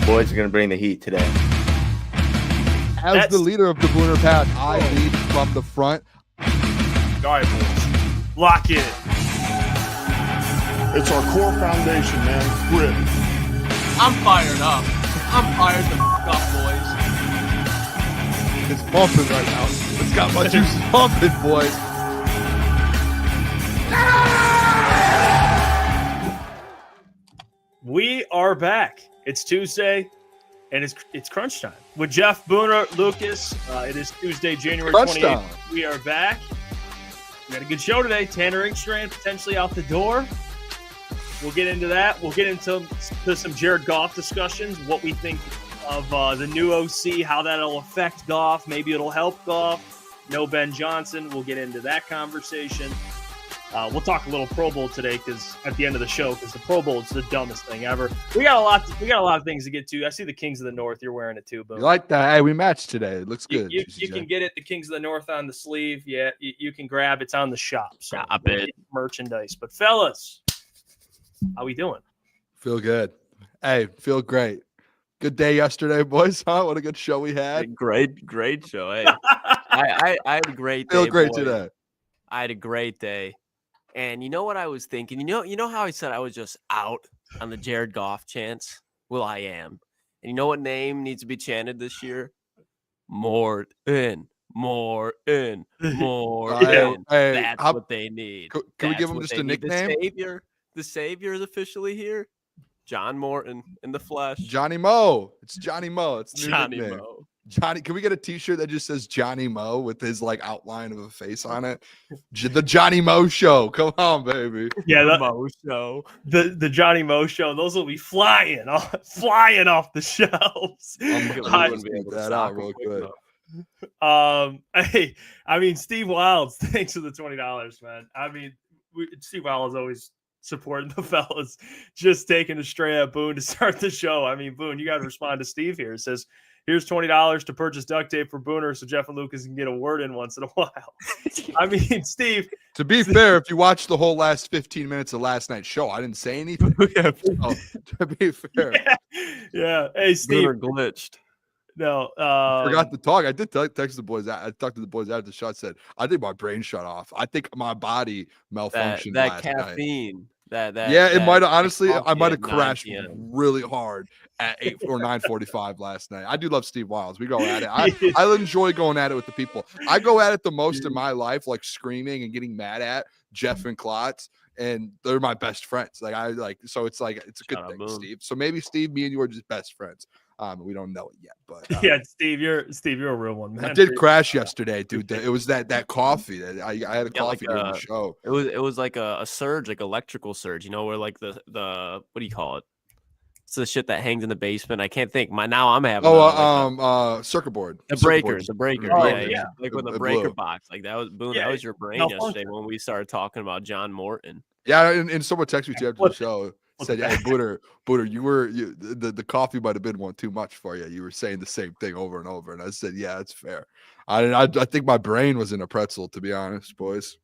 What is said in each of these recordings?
Boys are going to bring the heat today. As the leader of the Booner Pack, I lead from the front. All right, boys. Lock in. It's our core foundation, man. Grit. I'm fired up. I'm fired the f*** up, boys. It's pumping right now. It's got my juices pumping, boys. We are back. It's Tuesday, and it's crunch time with Jeff, Booner, Lucas. It is Tuesday, January 28th. We are back. We had a good show today. Tanner Inkstrand potentially out the door. We'll get into that. We'll get into some Jared Goff discussions, what we think of the new OC, how that'll affect Goff. Maybe it'll help Goff. No Ben Johnson. We'll get into that conversation. We'll talk a little Pro Bowl today because at the end of the show, because the Pro Bowl is the dumbest thing ever. We got a lot of things to get to. I see the Kings of the North. You're wearing it too, Boom. You like that? Hey, we matched today. It looks good. You can get it. The Kings of the North on the sleeve. Yeah, you can grab. It's on the shop. So merchandise. But fellas, how we doing? Feel good. Hey, feel great. Good day yesterday, boys. Huh? What a good show we had. Great show. Hey, I had a great day. Feel great today. I had a great day. And you know what I was thinking? You know how I said I was just out on the Jared Goff chants? Well, I am. And you know what name needs to be chanted this year? Morton. Morton. Morton. Hey, that's what they need. Can we give him just a nickname? The savior is officially here. John Morton in the flesh. Johnny Mo. It's Johnny Mo. It's Johnny Mo. Johnny, can we get a t-shirt that just says Johnny Mo with his like outline of a face on it? The Johnny Mo Show. Come on, baby. Yeah, the Mo Show. The Johnny Mo Show. Those will be flying off the shelves. I'm gonna speak that out real quick. Hey, I mean, Steve Wilds, thanks for the $20, man. I mean, Steve Wilds always supporting the fellas, just taking a straight up Boone to start the show. I mean, Boone, you got to respond to Steve here. It says, here's $20 to purchase duct tape for Booner so Jeff and Lucas can get a word in once in a while. I mean, Steve. To be fair, if you watch the whole last 15 minutes of last night's show, I didn't say anything. To be fair. Yeah. Hey, Steve. Booner glitched. No. Forgot to talk. I did text the boys. I talked to the boys after the shot. Said, I think my brain shut off. I think my body malfunctioned that last caffeine. night. It might have honestly. I might have 9 crashed p.m. really hard at 8 or 9:45 last night. I do love Steve Wilds. We go at it. I enjoy going at it with the people. I go at it the most in my life, like screaming and getting mad at Jeff and Klotz, and they're my best friends. So it's a good thing, Steve. So maybe Steve, me and you are just best friends. We don't know it yet, but yeah, Steve, you're a real one, man. I did crash yesterday, dude. It was that coffee that I had a coffee during the show. It was like a surge, like electrical surge, where like the what do you call it? It's the shit that hangs in the basement. I can't think. Now I'm having circuit board. The breaker. Oh, yeah. Like when the breaker box, like that was Boone. Yeah, that was your brain yesterday when we started talking about John Morton. Yeah, and someone texted me after the show. Said, "Hey, Booner, the coffee might have been one too much for you. You were saying the same thing over and over." And I said, "Yeah, that's fair." I think my brain was in a pretzel, to be honest, boys.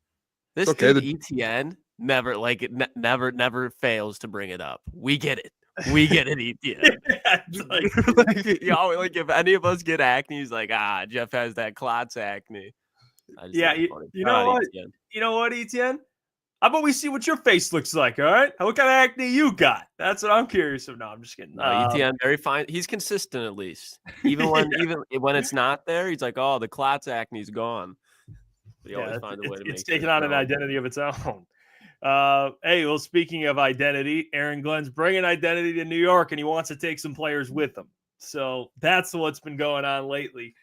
This dude ETN never fails to bring it up. We get it, ETN. Like if any of us get acne, he's like, Jeff has that Klotz acne. Yeah, you know what? ETN. You know what, ETN? How about we see what your face looks like, all right? What kind of acne you got? That's what I'm curious of. No, I'm just kidding. ETN, very fine. He's consistent at least. Even when it's not there, he's like, oh, the Klotz acne's gone. But he always finds a way to make it. It's taken on an identity of its own. Hey, well, speaking of identity, Aaron Glenn's bringing identity to New York, and he wants to take some players with him. So that's what's been going on lately.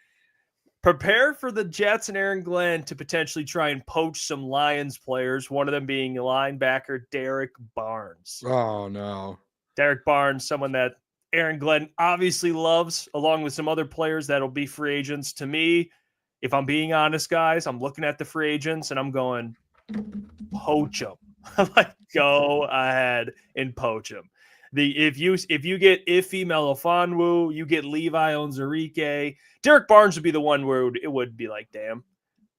Prepare for the Jets and Aaron Glenn to potentially try and poach some Lions players, one of them being linebacker Derek Barnes. Oh, no. Derek Barnes, someone that Aaron Glenn obviously loves, along with some other players that'll be free agents. To me, if I'm being honest, guys, I'm looking at the free agents and I'm going, poach them. Like, go ahead and poach them. If you get Iffy Melifonwu, you get Levi Onwuzurike, Derek Barnes would be the one where it would be like, damn.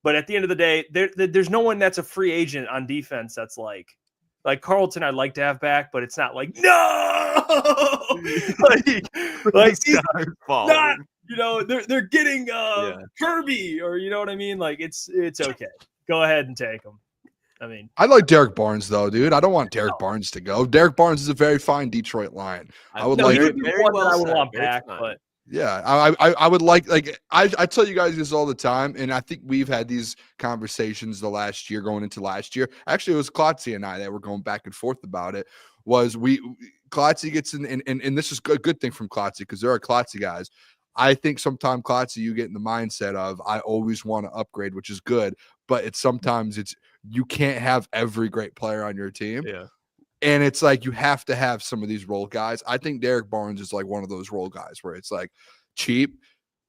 But at the end of the day, there's no one that's a free agent on defense that's like Like Carlton, I'd like to have back, but it's not like no, like he's not. You know, they're getting Kirby, or you know what I mean. Like it's okay. Go ahead and take him. I mean, I like Derek Barnes though, dude. I don't want Derek Barnes to go. Derek Barnes is a very fine Detroit line. I would like very well I would want back, but yeah, I would like I tell you guys this all the time, and I think we've had these conversations the last year going into last year. Actually, it was Klotzy and I that were going back and forth about it. Was Klotzy gets in, and this is a good thing from Klotzy because there are Klotzy guys. I think sometimes Klotzy, you get in the mindset of I always want to upgrade, which is good, but sometimes you can't have every great player on your team. Yeah. And it's like you have to have some of these role guys. I think Derek Barnes is like one of those role guys where it's like cheap,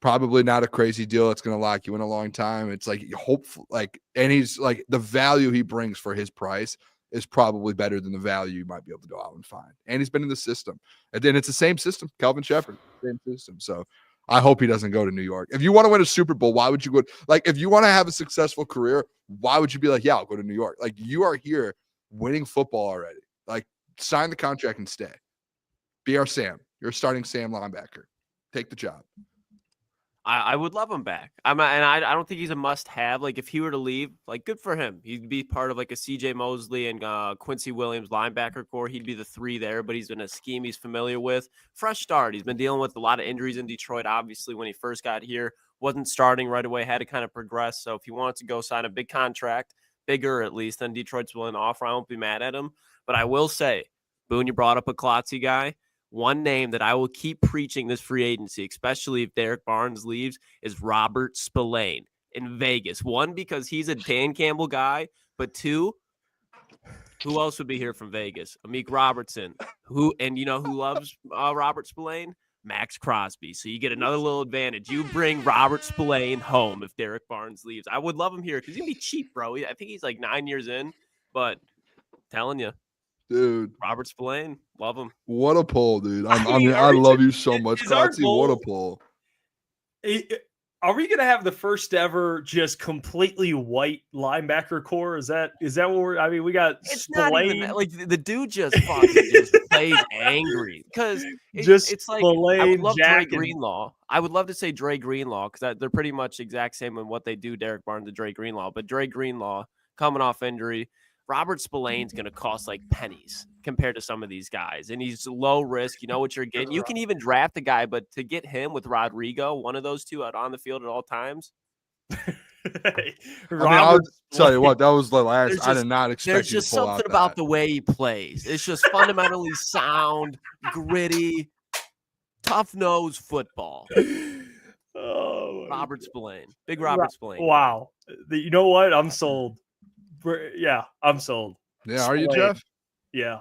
probably not a crazy deal. It's going to lock you in a long time. It's like hopeful, and he's like the value he brings for his price is probably better than the value you might be able to go out and find. And he's been in the system. And then it's the same system, Kelvin Shepherd, same system. So I hope he doesn't go to New York. If you want to win a Super Bowl, why would you go? Like, if you want to have a successful career, why would you be like, yeah, I'll go to New York? Like, you are here winning football already. Like, sign the contract and stay. Be our Sam. You're a starting Sam linebacker. Take the job. I would love him back. I don't think he's a must-have. Like, if he were to leave, like, good for him. He'd be part of like a C.J. Mosley and Quincy Williams linebacker core. He'd be the 3 there, but he's in a scheme he's familiar with. Fresh start. He's been dealing with a lot of injuries in Detroit. Obviously, when he first got here, wasn't starting right away. Had to kind of progress. So if he wanted to go sign a big contract, bigger at least than Detroit's willing to offer, I won't be mad at him. But I will say, Boone, you brought up a Klotzy guy. One name that I will keep preaching this free agency, especially if Derek Barnes leaves, is Robert Spillane in Vegas. 1, because he's a Dan Campbell guy, but 2, who else would be here from Vegas? Amik Robertson, who loves Robert Spillane? Max Crosby. So you get another little advantage. You bring Robert Spillane home if Derek Barnes leaves. I would love him here because he'd be cheap, bro. I think he's like 9 years in, but I'm telling you. Dude, Robert Spillane, love him. What a pull, dude. I love you so much, Klotzy. What a pull. Are we gonna have the first ever just completely white linebacker core? Is that what we're? I mean, we got it's Spillane. Not even, like the dude just fucking just plays angry because it's like Spillane, I would love Jack Dre Greenlaw. I would love to say Dre Greenlaw because they're pretty much exact same in what they do. Derek Barnes and Dre Greenlaw, but Dre Greenlaw coming off injury. Robert Spillane's going to cost like pennies compared to some of these guys. And he's low risk. You know what you're getting. You can even draft a guy, but to get him with Rodrigo, one of those two out on the field at all times. I'll tell you what, that was the last. I did not expect there's just something about the way he plays. It's just fundamentally sound, gritty, tough-nosed football. Oh, Robert Spillane. Big Robert Spillane. Wow. You know what? I'm sold. Yeah, I'm sold. Yeah, are you, Jeff? Yeah.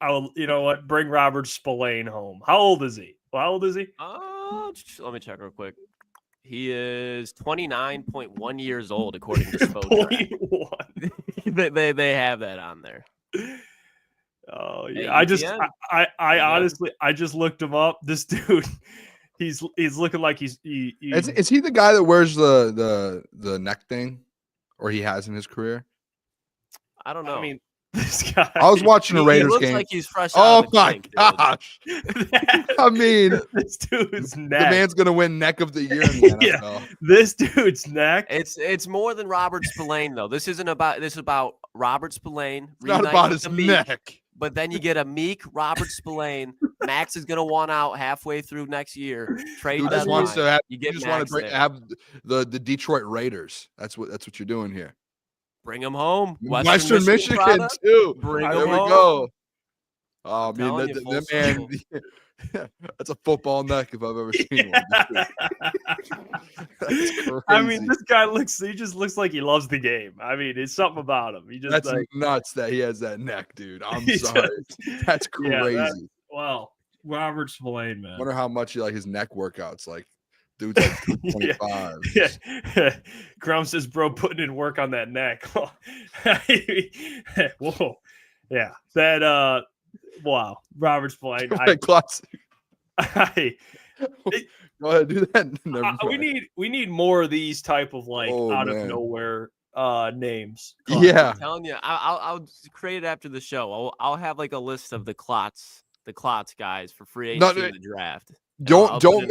I will. You know what? Bring Robert Spillane home. How old is he? Well, how old is he? Let me check real quick. He is 29.1 years old, according to Spotrac. They have that on there. Oh yeah. I honestly, I just looked him up. This dude, he's looking like is he the guy that wears the neck thing? Or he has in his career? I don't know. I mean, this guy. I was watching a Raiders game. He looks like he's fresh. Oh my gosh! I mean, this dude's neck. The man's gonna win neck of the year in the NFL. Yeah, this dude's neck. It's more than Robert Spillane though. This is about Robert Spillane. It's not about his neck. But then you get a meek Robert Spillane. Max is gonna want out halfway through next year. Trade just wants to have, you get just Max want to have the Detroit Raiders. That's what you're doing here. Bring them home. Western Michigan too. Bring there them we home. go. Oh, I mean, that man, that's a football neck if I've ever seen one. That's crazy. I mean, this guy just looks like he loves the game. I mean, it's something about him. That's like, nuts that he has that neck, dude. I'm sorry. That's crazy. Yeah, wow. Robert Spillane, man. I wonder how much you like his neck workouts. Like, dude's like 25. Yeah. Grum says, bro, putting in work on that neck. Whoa. Yeah. That, wow. Robert Spillane. Go ahead, do that. We need more of these type of out of nowhere names. Yeah. I'm telling you, I'll create it after the show. I'll have like a list of the Klotz guys for free agency and the draft. Don't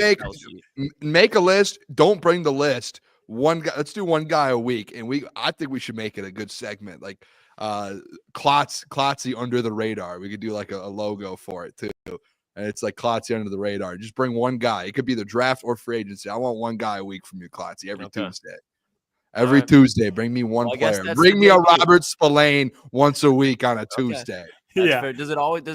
make a list. Don't bring the list. One guy. Let's do one guy a week, and I think we should make it a good segment, like Klotzy under the radar. We could do like a logo for it too, and it's like Klotzy under the radar. Just bring one guy. It could be the draft or free agency. I want one guy a week from you, Klotzy, every Tuesday. Every Tuesday, bring me one player. Bring me a Robert Spillane once a week on a Tuesday. That's fair. Does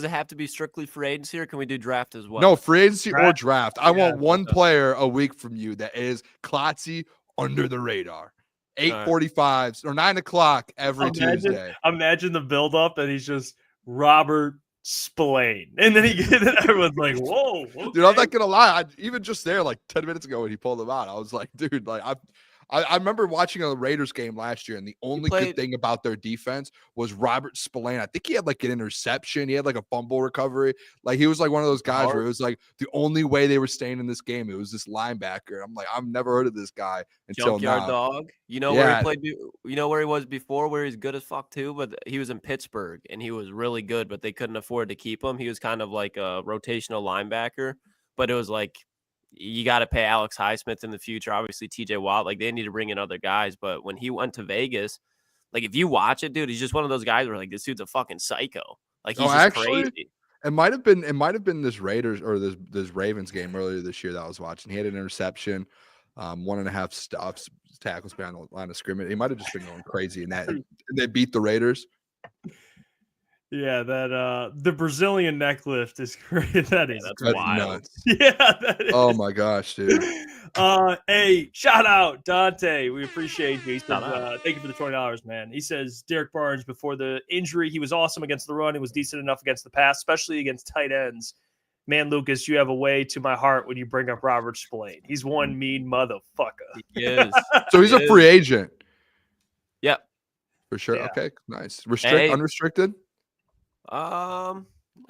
it have to be strictly free agency, or can we do draft as well? No, free agency or draft. I want one player a week from you that is Klotzy under the radar. 8:45 or 9 o'clock every Tuesday. Imagine the build-up, and he's just Robert Spillane, and then everyone's like, "Whoa, okay." Dude, I'm not gonna lie. Even just there, like 10 minutes ago when he pulled him out, I was like, dude, like I remember watching a Raiders game last year, and the only good thing about their defense was Robert Spillane. I think he had like an interception. He had like a fumble recovery. Like he was like one of those guys where it was like the only way they were staying in this game. It was this linebacker. I'm like, I've never heard of this guy until Junkyard now. Dog. You know where he played? You know where he was before? Where he's good as fuck too. But he was in Pittsburgh, and he was really good. But they couldn't afford to keep him. He was kind of like a rotational linebacker. But it was like, you got to pay Alex Highsmith in the future. Obviously, TJ Watt, like they need to bring in other guys. But when he went to Vegas, like if you watch it, dude, he's just one of those guys where like this dude's a fucking psycho. Like he's just crazy. It might have been this Raiders or this Ravens game earlier this year that I was watching. He had an interception, 1.5 stops, tackles behind the line of scrimmage. He might have just been going crazy in that. And they beat the Raiders. Yeah, that the Brazilian neck lift is great. That's wild. Nuts. Yeah, that is. Oh my gosh, dude. Hey, shout out Dante. We appreciate you. He said, thank you for the $20, man. He says Derek Barnes, before the injury, he was awesome against the run. He was decent enough against the pass, especially against tight ends. Man, Lucas, you have a way to my heart when you bring up Robert Spillane. He's one mean motherfucker. He is. So he's a free agent. Yep. For sure. Yeah. Okay, nice. Unrestricted? Let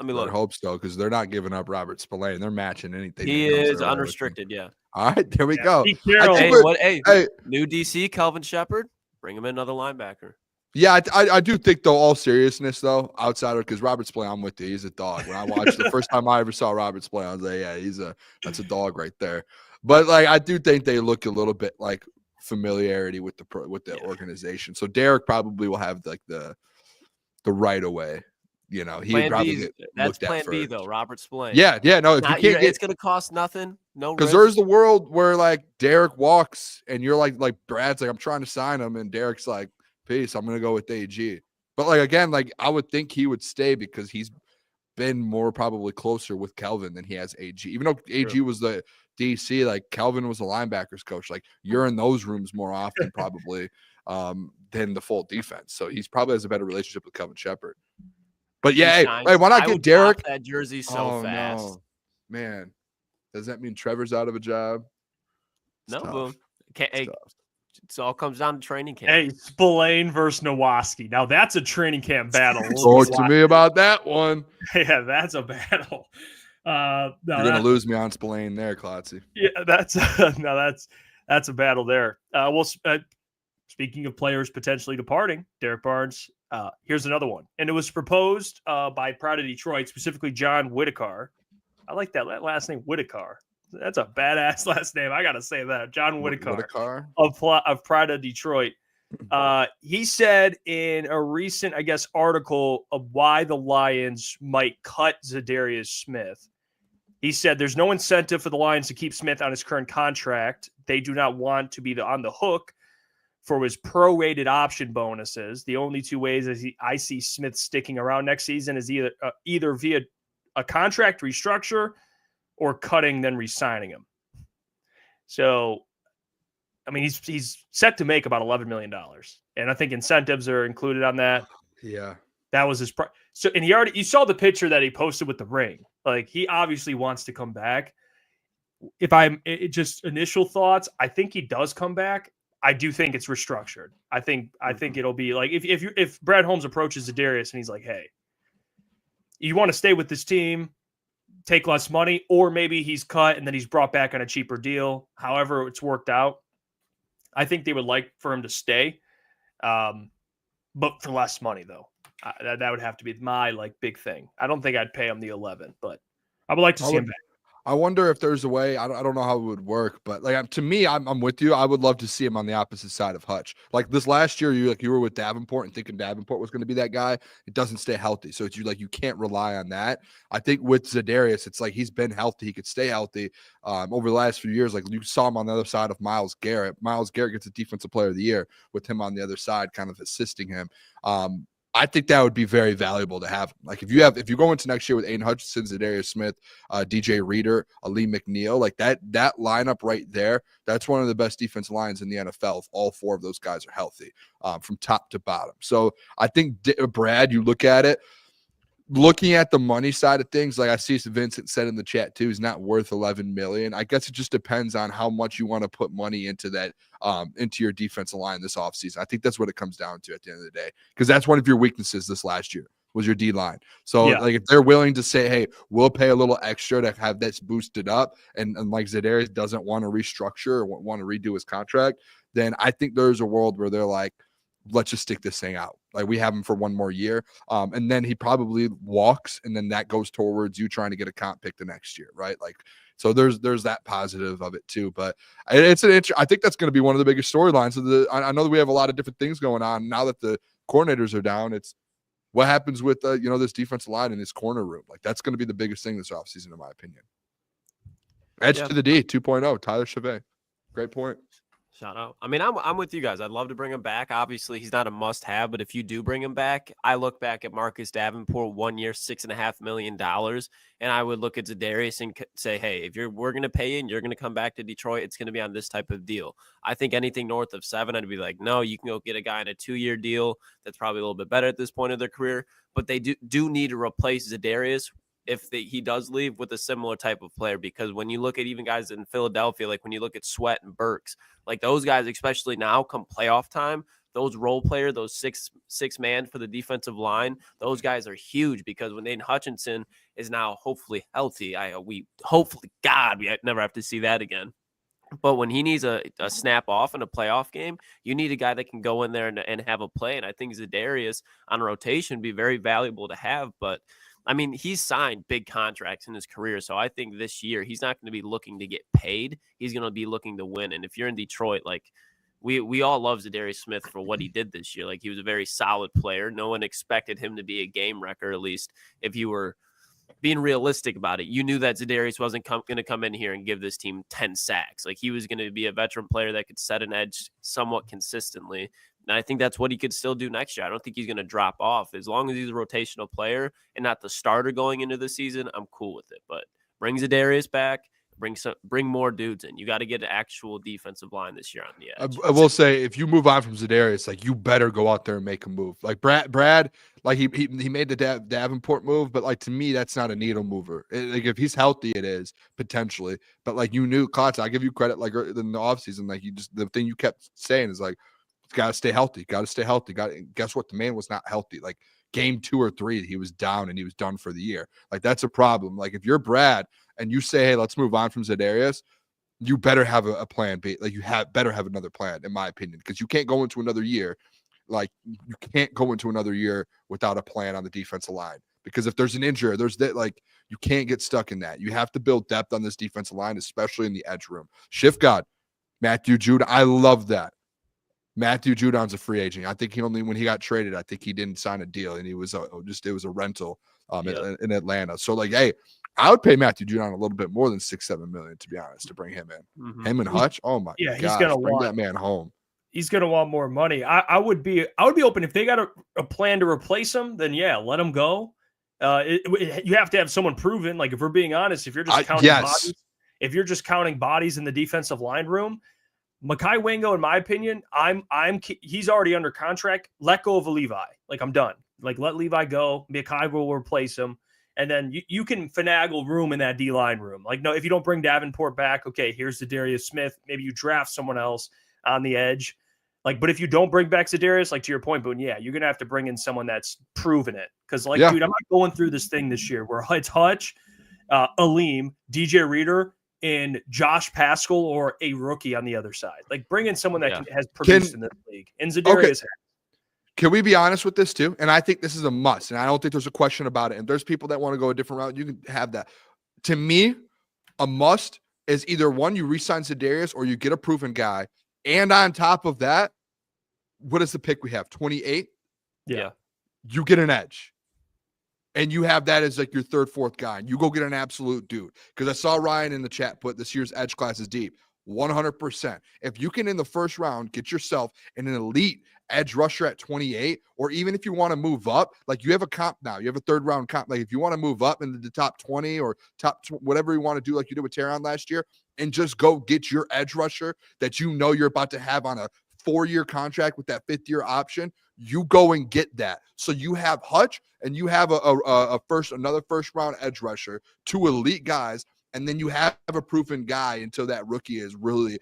me look. I hope so, because they're not giving up Robert Spillane. They're matching anything. He is unrestricted, yeah. All right, there we go. Hey, new DC, Calvin Shepard. Bring him in, another linebacker. Yeah, I do think, though, all seriousness, though, outside of, because Robert Spillane, I'm with you. He's a dog. When I watched the first time I ever saw Robert Spillane, I was like, yeah, that's a dog right there. But like, I do think they look a little bit like familiarity with the organization. So Derek probably will have like the right away. You know, he would probably that's plan B though. Robert Spillane. Yeah. No, if you can't get, it's going to cost nothing. No, because there's the world where like Derek walks and you're like Brad's like, I'm trying to sign him, and Derek's like, peace, I'm going to go with AG. But like again, like I would think he would stay because he's been more probably closer with Kelvin than he has AG. Even though AG was the DC, like Kelvin was the linebackers coach. Like you're in those rooms more often probably than the full defense. So he's probably has a better relationship with Kelvin Shepard. But yeah, hey, why not get Derek? That jersey so fast. No. Man, does that mean Trevor's out of a job? No, boom. It all comes down to training camp. Hey, Spillane versus Nowoski. Now that's a training camp battle. Talk to me about that one. Yeah, that's a battle. You're gonna lose me on Spillane there, Klotzy. Yeah, that's a battle there. Speaking of players potentially departing, Derek Barnes. Here's another one. And it was proposed by Pride of Detroit, specifically John Whitaker. I like that last name, Whitaker. That's a badass last name. I got to say that. John Whitaker of Pride of Detroit. He said in a recent, I guess, article of why the Lions might cut Zadarius Smith. He said there's no incentive for the Lions to keep Smith on his current contract. They do not want to be on the hook for his prorated option bonuses. The only two ways I see Smith sticking around next season is either via a contract restructure or cutting, then re-signing him. So, I mean, he's set to make about $11 million. And I think incentives are included on that. Yeah. That was his so, and you saw the picture that he posted with the ring. Like, he obviously wants to come back. Just initial thoughts, I think he does come back. I do think it's restructured. I think it'll be like if Brad Holmes approaches Zadarius and he's like, hey, you want to stay with this team, take less money, or maybe he's cut and then he's brought back on a cheaper deal. However it's worked out, I think they would like for him to stay. but for less money though. That would have to be my big thing. I don't think I'd pay him the 11, but I would like to see him back. I wonder if there's a way. I don't know how it would work, but to me, I'm with you. I would love to see him on the opposite side of Hutch. Like this last year, you were with Davenport and thinking Davenport was going to be that guy. It doesn't stay healthy, so it's you can't rely on that. I think with Za'Darius, it's he's been healthy. He could stay healthy over the last few years. Like you saw him on the other side of Myles Garrett. Myles Garrett gets a Defensive Player of the Year with him on the other side, kind of assisting him. I think that would be very valuable to have. Like if you go into next year with Aiden Hutchinson, Za'Darius Smith, DJ Reader, Ali McNeil, like that lineup right there, that's one of the best defensive lines in the NFL if all four of those guys are healthy from top to bottom. So I think, Brad, you look at it, looking at the money side of things, like I see Vincent said in the chat too, he's not worth $11 million. I guess it just depends on how much you want to put money into that, into your defensive line this offseason. I think that's what it comes down to at the end of the day, because that's one of your weaknesses this last year was your D line. So if they're willing to say, hey, we'll pay a little extra to have this boosted up, and like Za'Darius doesn't want to restructure or want to redo his contract, then I think there's a world where they're like, let's just stick this thing out. Like we have him for one more year. And then he probably walks, and then that goes towards you trying to get a comp pick the next year. Right. So there's that positive of it too, but I think that's going to be one of the biggest storylines I know that we have a lot of different things going on now that the coordinators are down. It's what happens with, this defensive line in this corner room. Like that's going to be the biggest thing this offseason, in my opinion. Edge to the D 2.0, Tyler Chevet. Great point. Shout out. I mean, I'm with you guys. I'd love to bring him back. Obviously, he's not a must-have, but if you do bring him back, I look back at Marcus Davenport 1 year, $6.5 million, and I would look at Za'Darius and say, hey, if we're going to pay you and you're going to come back to Detroit, it's going to be on this type of deal. I think anything north of 7, I'd be like, no, you can go get a guy on a 2-year deal that's probably a little bit better at this point of their career, but they do need to replace Za'Darius if he does leave with a similar type of player, because when you look at even guys in Philadelphia, like when you look at Sweat and Burks, like those guys, especially now come playoff time, those role player, those six man for the defensive line, those guys are huge, because when Aiden Hutchinson is now hopefully healthy, hopefully God, we never have to see that again. But when he needs a snap off in a playoff game, you need a guy that can go in there and have a play. And I think Za'Darius on rotation would be very valuable to have, but I mean, he's signed big contracts in his career, so I think this year he's not going to be looking to get paid. He's going to be looking to win. And if you're in Detroit, like we all love Za'Darius Smith for what he did this year. Like he was a very solid player. No one expected him to be a game wrecker, at least if you were being realistic about it. You knew that Za'Darius wasn't going to come in here and give this team 10 sacks. Like he was going to be a veteran player that could set an edge somewhat consistently. And I think that's what he could still do next year. I don't think he's going to drop off. As long as he's a rotational player and not the starter going into the season, I'm cool with it. But bring Za'Darius back, bring more dudes in. You got to get an actual defensive line this year on the edge. I will say, if you move on from Za'Darius, like you better go out there and make a move. Like Brad, like he made the Davenport move, but like to me, that's not a needle mover. Like if he's healthy, it is potentially. But like you knew, Klotz, I give you credit. Like in the offseason, like the thing you kept saying is like, got to stay healthy. Guess what? The man was not healthy. Like game 2 or 3, he was down and he was done for the year. Like that's a problem. Like if you're Brad and you say, hey, let's move on from Za'Darius, you better have a plan B. Like you better have another plan, in my opinion, because you can't go into another year. Like you can't go into another year without a plan on the defensive line, because if there's an injury, there's that, like you can't get stuck in that. You have to build depth on this defensive line, especially in the edge room. Shift God, Matthew Judon. I love that. Matthew Judon's a free agent. I think when he got traded, I think he didn't sign a deal, and he was it was a rental in Atlanta. So like, hey, I would pay Matthew Judon a little bit more than $6-7 million, to be honest, to bring him in. Mm-hmm. Him and Hutch. Oh my gosh, he's gonna bring that man home. He's gonna want more money. I would be open if they got a plan to replace him. Then yeah, let him go. You have to have someone proven. Like if we're being honest, if you're just counting bodies, if you're just counting bodies in the defensive line room. Mekhi Wingo, in my opinion, he's already under contract. Let go of Levi. Like I'm done. Like let Levi go. Mekhi will replace him, and then you can finagle room in that D line room. Like no, if you don't bring Davenport back, okay, here's Za'Darius Smith. Maybe you draft someone else on the edge. Like, but if you don't bring back Za'Darius, like to your point, Boone, yeah, you're gonna have to bring in someone that's proven it. Because dude, I'm not going through this thing this year where it's Hutch, Aleem, DJ Reader, and Josh Paschal or a rookie on the other side. Like bring in someone that has produced in this league. And Za'Darius has. Can we be honest with this too? And I think this is a must, and I don't think there's a question about it. And there's people that want to go a different route. You can have that. To me, a must is either one, you re-sign Za'Darius or you get a proven guy. And on top of that, what is the pick we have? 28? Yeah. You get an edge. And you have that as like your third, fourth guy. And you go get an absolute dude. Because I saw Ryan in the chat put this year's edge class is deep. 100%. If you can, in the first round, get yourself an elite edge rusher at 28, or even if you want to move up, like you have a comp now, you have a third round comp. Like if you want to move up into the top 20 or whatever you want to do, like you did with Teron last year, and just go get your edge rusher that you know you're about to have on a 4-year contract with that 5th-year option, you go and get that. So you have Hutch and you have another first round edge rusher, 2 elite guys, and then you have a proven guy until that rookie is really,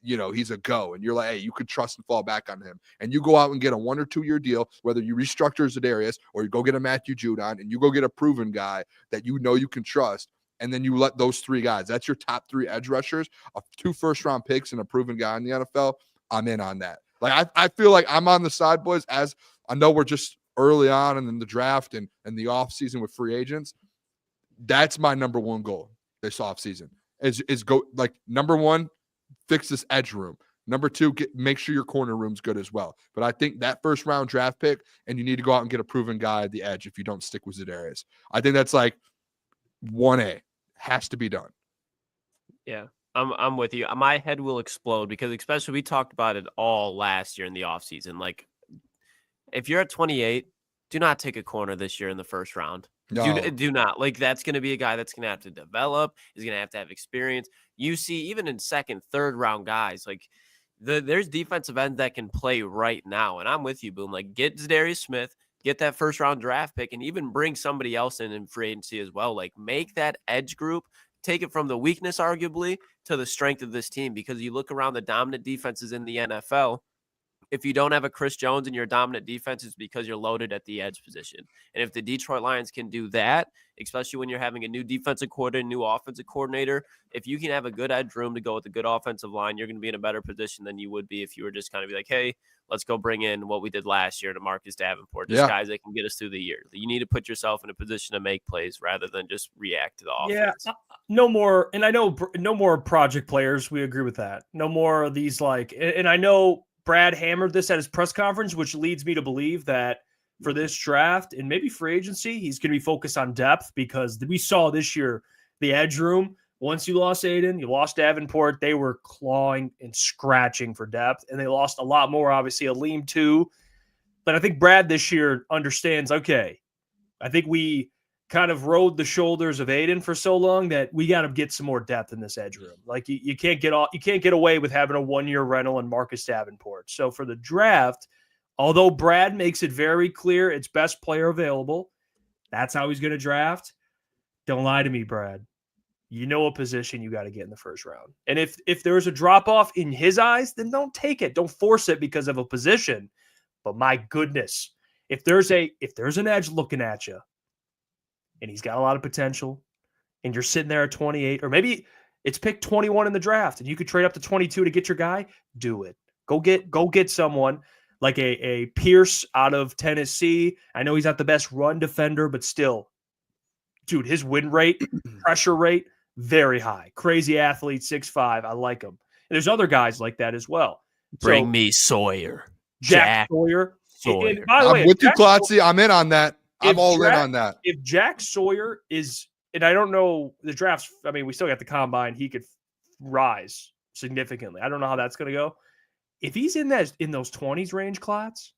he's a go. And you're like, hey, you could trust and fall back on him. And you go out and get a 1 or 2 year deal, whether you restructure Za'Darius or you go get a Matthew Judon and you go get a proven guy that you know you can trust. And then you let those 3 guys, that's your top 3 edge rushers, 2 first-round picks and a proven guy in the NFL. I'm in on that. Like, I feel like I'm on the side, boys, as I know we're just early on and in the draft and the offseason with free agents. That's my number 1 goal this offseason is go, like, number 1, fix this edge room. Number 2, make sure your corner room's good as well. But I think that first round draft pick, and you need to go out and get a proven guy at the edge if you don't stick with Za'Darius. I think that's like 1A. Has to be done. Yeah, I'm with you. My head will explode because especially we talked about it all last year in the offseason. Like, if you're at 28, do not take a corner this year in the first round. No. Do not. Like, that's going to be a guy that's going to have to develop. He's going to have experience. You see, even in second, third round guys, like there's defensive ends that can play right now. And I'm with you, Boom. Like, get Zadarius Smith, get that first round draft pick, and even bring somebody else in free agency as well. Like, make that edge group, take it from the weakness, arguably, to the strength of this team. Because you look around the dominant defenses in the NFL, if you don't have a Chris Jones in your dominant defense, it's because you're loaded at the edge position. And if the Detroit Lions can do that, especially when you're having a new defensive coordinator, new offensive coordinator, if you can have a good edge room to go with a good offensive line, you're going to be in a better position than you would be if you were just kind of be like, hey, let's go bring in what we did last year to Marcus Davenport, just guys that can get us through the year. You need to put yourself in a position to make plays rather than just react to the offense. Yeah, no more. And I know no more project players. We agree with that. No more of these, like, and I know Brad hammered this at his press conference, which leads me to believe that for this draft and maybe free agency, he's going to be focused on depth, because we saw this year the edge room. Once you lost Aiden, you lost Davenport, they were clawing and scratching for depth, and they lost a lot more, obviously, Aleem too. But I think Brad this year understands, okay, I think we kind of rode the shoulders of Aiden for so long that we got to get some more depth in this edge room. Like, you can't get away with having a 1-year rental and Marcus Davenport. So for the draft, although Brad makes it very clear it's best player available, that's how he's going to draft. Don't lie to me, Brad. You know a position you got to get in the first round. And if there's a drop-off in his eyes, then don't take it. Don't force it because of a position. But my goodness, if there's an edge looking at you, and he's got a lot of potential, and you're sitting there at 28, or maybe it's pick 21 in the draft, and you could trade up to 22 to get your guy, do it. Go get someone like a Pierce out of Tennessee. I know he's not the best run defender, but still, dude, his win rate, pressure rate, very high. Crazy athlete, 6'5". I like him. And there's other guys like that as well. Bring me Sawyer. Jack Sawyer. Sawyer. By the way, I'm with you, Klotzy. I'm in on that. I'm all in on that. If Jack Sawyer is, and I don't know the drafts, I mean, we still got the combine. He could rise significantly. I don't know how that's going to go. If he's in those 20s range, Klotz,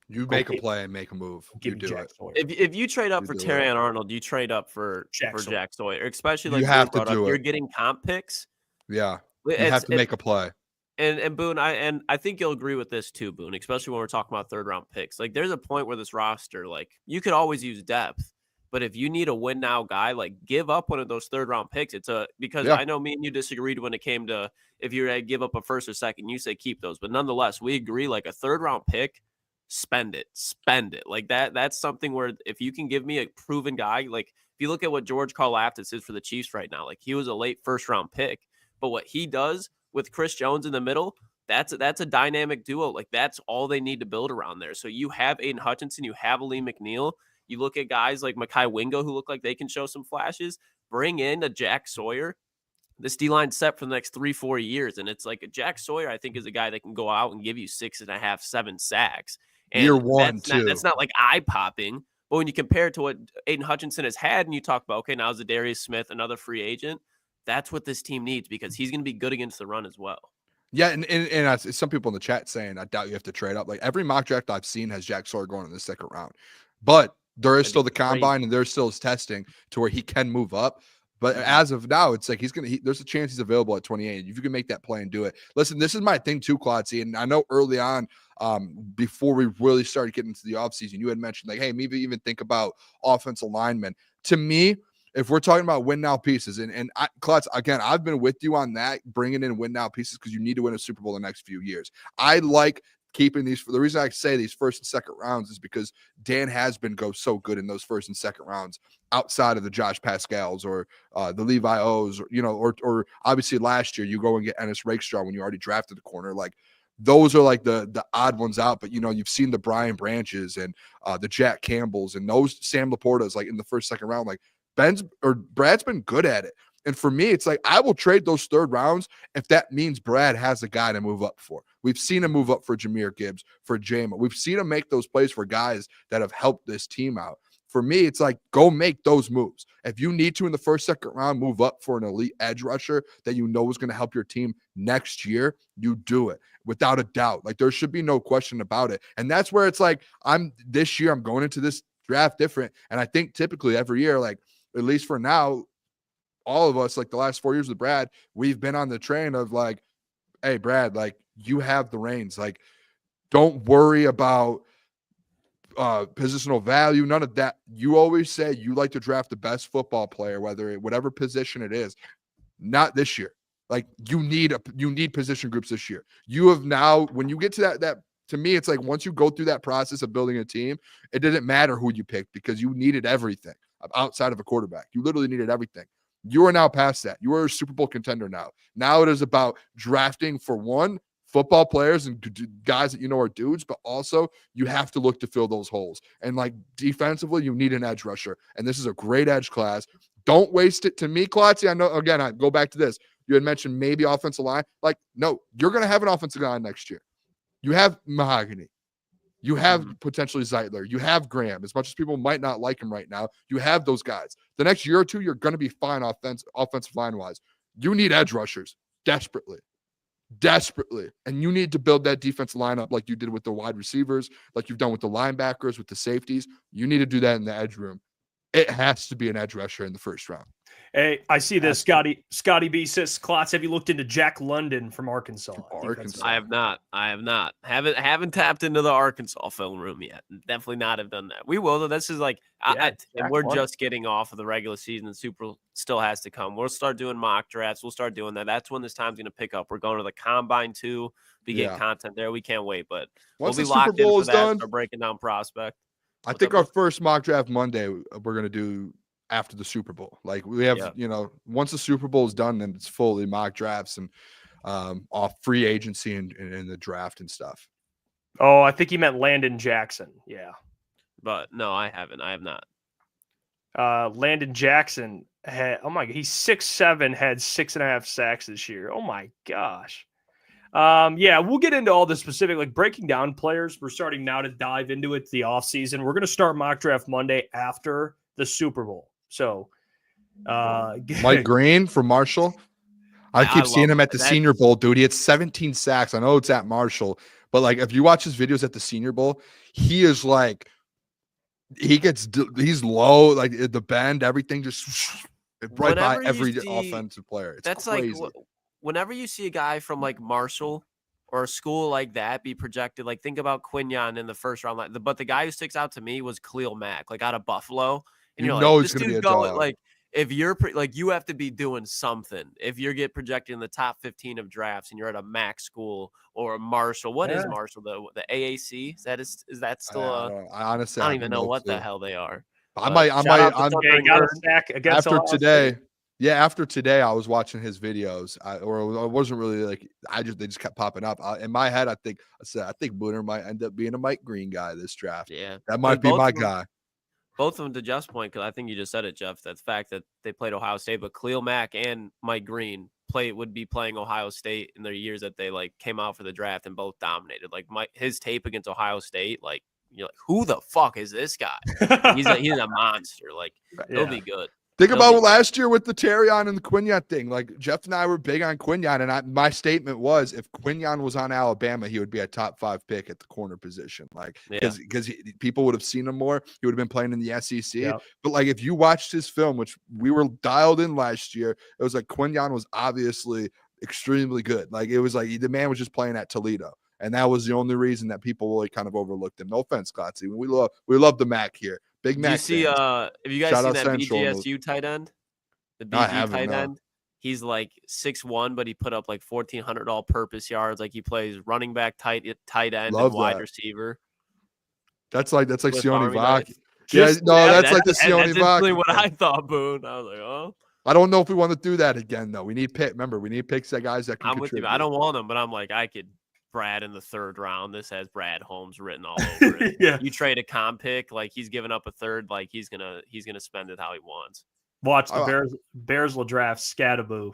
you make a play and make a move. You do it. If you trade up for Terrion Arnold, you trade up for Jack Sawyer, especially like you have to do it. You're getting comp picks. Yeah, you have to make a play. And Boone, I think you'll agree with this too, Boone, especially when we're talking about third round picks. Like, there's a point where this roster, like, you could always use depth, but if you need a win now guy, like, give up one of those third round picks. I know me and you disagreed when it came to if you're to give up a first or second, you say keep those, but nonetheless, we agree, like, a third round pick, spend it. Like that's something where if you can give me a proven guy, like if you look at what George Karlaftis is for the Chiefs right now, like he was a late first round pick, but what he does with Chris Jones in the middle, That's a dynamic duo. Like, that's all they need to build around there. So you have Aiden Hutchinson, you have Aleem McNeil. You look at guys like Mekhi Wingo who look like they can show some flashes. Bring in a Jack Sawyer. This D-line set for the next 3-4 years. And it's like Jack Sawyer, I think, is a guy that can go out and give you 6.5, 7 sacks. And Year one, too. That's not like eye-popping. But when you compare it to what Aiden Hutchinson has had, and you talk about, okay, now Zadarius Smith, another free agent, that's what this team needs because he's going to be good against the run as well. Yeah, and some people in the chat saying, I doubt you have to trade up. Like, every mock draft I've seen has Jack Sawyer going in the second round. But there is still the combine, and there's still his testing to where he can move up. But as of now, it's like there's a chance he's available at 28. If you can make that play and do it. Listen, this is my thing too, Klotzy. And I know early on, before we really started getting into the offseason, you had mentioned, like, hey, maybe even think about offensive linemen. To me, if we're talking about win now pieces, and Klotz, again, I've been with you on that, bringing in win now pieces because you need to win a Super Bowl the next few years. I like keeping these. For the reason I say these first and second rounds is because Dan has been so good in those first and second rounds outside of the Josh Pascals or the Levi O's, or obviously last year you go and get Ennis Rakestraw when you already drafted the corner. Like, those are like the odd ones out, but you've seen the Brian Branches and the Jack Campbells and those Sam Laportas like in the first, second round. Like, Brad's been good at it. And for me, it's like I will trade those third rounds if that means Brad has a guy to move up for. We've seen him move up for Jahmyr Gibbs, for Jama. We've seen him make those plays for guys that have helped this team out. For me, it's like, go make those moves. If you need to in the first, second round, move up for an elite edge rusher that is going to help your team next year, you do it without a doubt. Like, there should be no question about it. And that's where it's like, this year I'm going into this draft different. And I think typically every year, like, at least for now, all of us, like the last 4 years with Brad, we've been on the train of like, hey, Brad, like, you have the reins. Like, don't worry about positional value, none of that. You always say you like to draft the best football player, whatever position it is. Not this year. Like, you need position groups this year. You have now, when you get to that to me, it's like once you go through that process of building a team, it didn't matter who you picked because you needed everything outside of a quarterback. You literally needed everything. You are now past that. You are a Super Bowl contender now. Now it is about drafting for one, football players and guys that are dudes, but also you have to look to fill those holes. And like defensively, you need an edge rusher. And this is a great edge class. Don't waste it. To me, Klotzy, I know, again, I go back to this. You had mentioned maybe offensive line. Like, no, you're going to have an offensive line next year. You have Mahogany. You have potentially Zeitler. You have Graham. As much as people might not like him right now, you have those guys. The next year or two, you're going to be fine offensive line-wise. You need edge rushers desperately. And you need to build that defense lineup like you did with the wide receivers, like you've done with the linebackers, with the safeties. You need to do that in the edge room. It has to be an edge rusher in the first round. Hey, I see this. Scotty B says, Klotz, have you looked into Jack London from Arkansas? I have not. Haven't tapped into the Arkansas film room yet. Definitely not have done that. We will, though. This is like, and we're just getting off of the regular season. The Super still has to come. We'll start doing mock drafts. We'll start doing that. That's when this time's going to pick up. We're going to the Combine too. We get content there. We can't wait, but once we'll be the Super Bowl locked in for is that. done, Start breaking down prospect. I think our first mock draft Monday we're going to do after the Super Bowl. Like, we have, once the Super Bowl is done, then it's fully mock drafts and off free agency and the draft and stuff. Oh, I think he meant Landon Jackson. Yeah. But no, I haven't. I have not. Landon Jackson he's 6'7", had 6.5 sacks this year. Oh my gosh. We'll get into all the specific, like breaking down players. We're starting now to dive into it, the offseason. We're going to start mock draft Monday after the Super Bowl. So, Mike Green from Marshall. I keep seeing him at the Senior Bowl, dude. He had 17 sacks. I know it's at Marshall, but like, if you watch his videos at the Senior Bowl, he is like, he's low, like the bend, everything just right by every offensive player. It's that's crazy. Like, whenever you see a guy from like Marshall or a school like that be projected, like think about Quinyon in the first round. But the guy who sticks out to me was Khalil Mack, like out of Buffalo. And he's like, going to be a dog. Like, if you're you have to be doing something. If you get projected in the top 15 of drafts and you're at a Mac school or a Marshall, what is Marshall? The AAC? Is that still I honestly don't even know what the hell they are. I might got a stack against after today. Yeah, after today, I was watching his videos, or I wasn't really like, they just kept popping up. In my head, I think Booner might end up being a Mike Green guy this draft. Yeah. That might be my guy. Both of them, to Jeff's point, because I think you just said it, Jeff, that the fact that they played Ohio State, but Khalil Mack and Mike Green would be playing Ohio State in their years that they like came out for the draft and both dominated. Like his tape against Ohio State, like you're like, who the fuck is this guy? He's a monster. Like he'll be good. Think about last year with the Terrion and the Quinyon thing. Like Jeff and I were big on Quinyon, and my statement was, if Quinyon was on Alabama, he would be a top 5 pick at the corner position. Like because people would have seen him more. He would have been playing in the SEC. Yep. But like if you watched his film, which we were dialed in last year, it was like Quinyon was obviously extremely good. Like it was like the man was just playing at Toledo. And that was the only reason that people really kind of overlooked him. No offense, Klotzy. We love the Mac here. Big Mac. Do you see have you guys seen that BGSU tight end? The BG tight end? He's like 6'1", but he put up like 1,400 all-purpose yards. Like he plays running back, tight end, and wide receiver. That's like Sione Vach. Yeah, no, that's like the Sione Vach. That's what I thought, Boone. I was like, oh. I don't know if we want to do that again, though. We need pick. Remember, we need picks that guys that can contribute. With you. I don't want them, but I'm like, I could. Brad in the 3rd round. This has Brad Holmes written all over it. Yeah. You trade a comp pick, like he's giving up a 3rd, like he's gonna spend it how he wants. Watch the Bears will draft Scadaboo.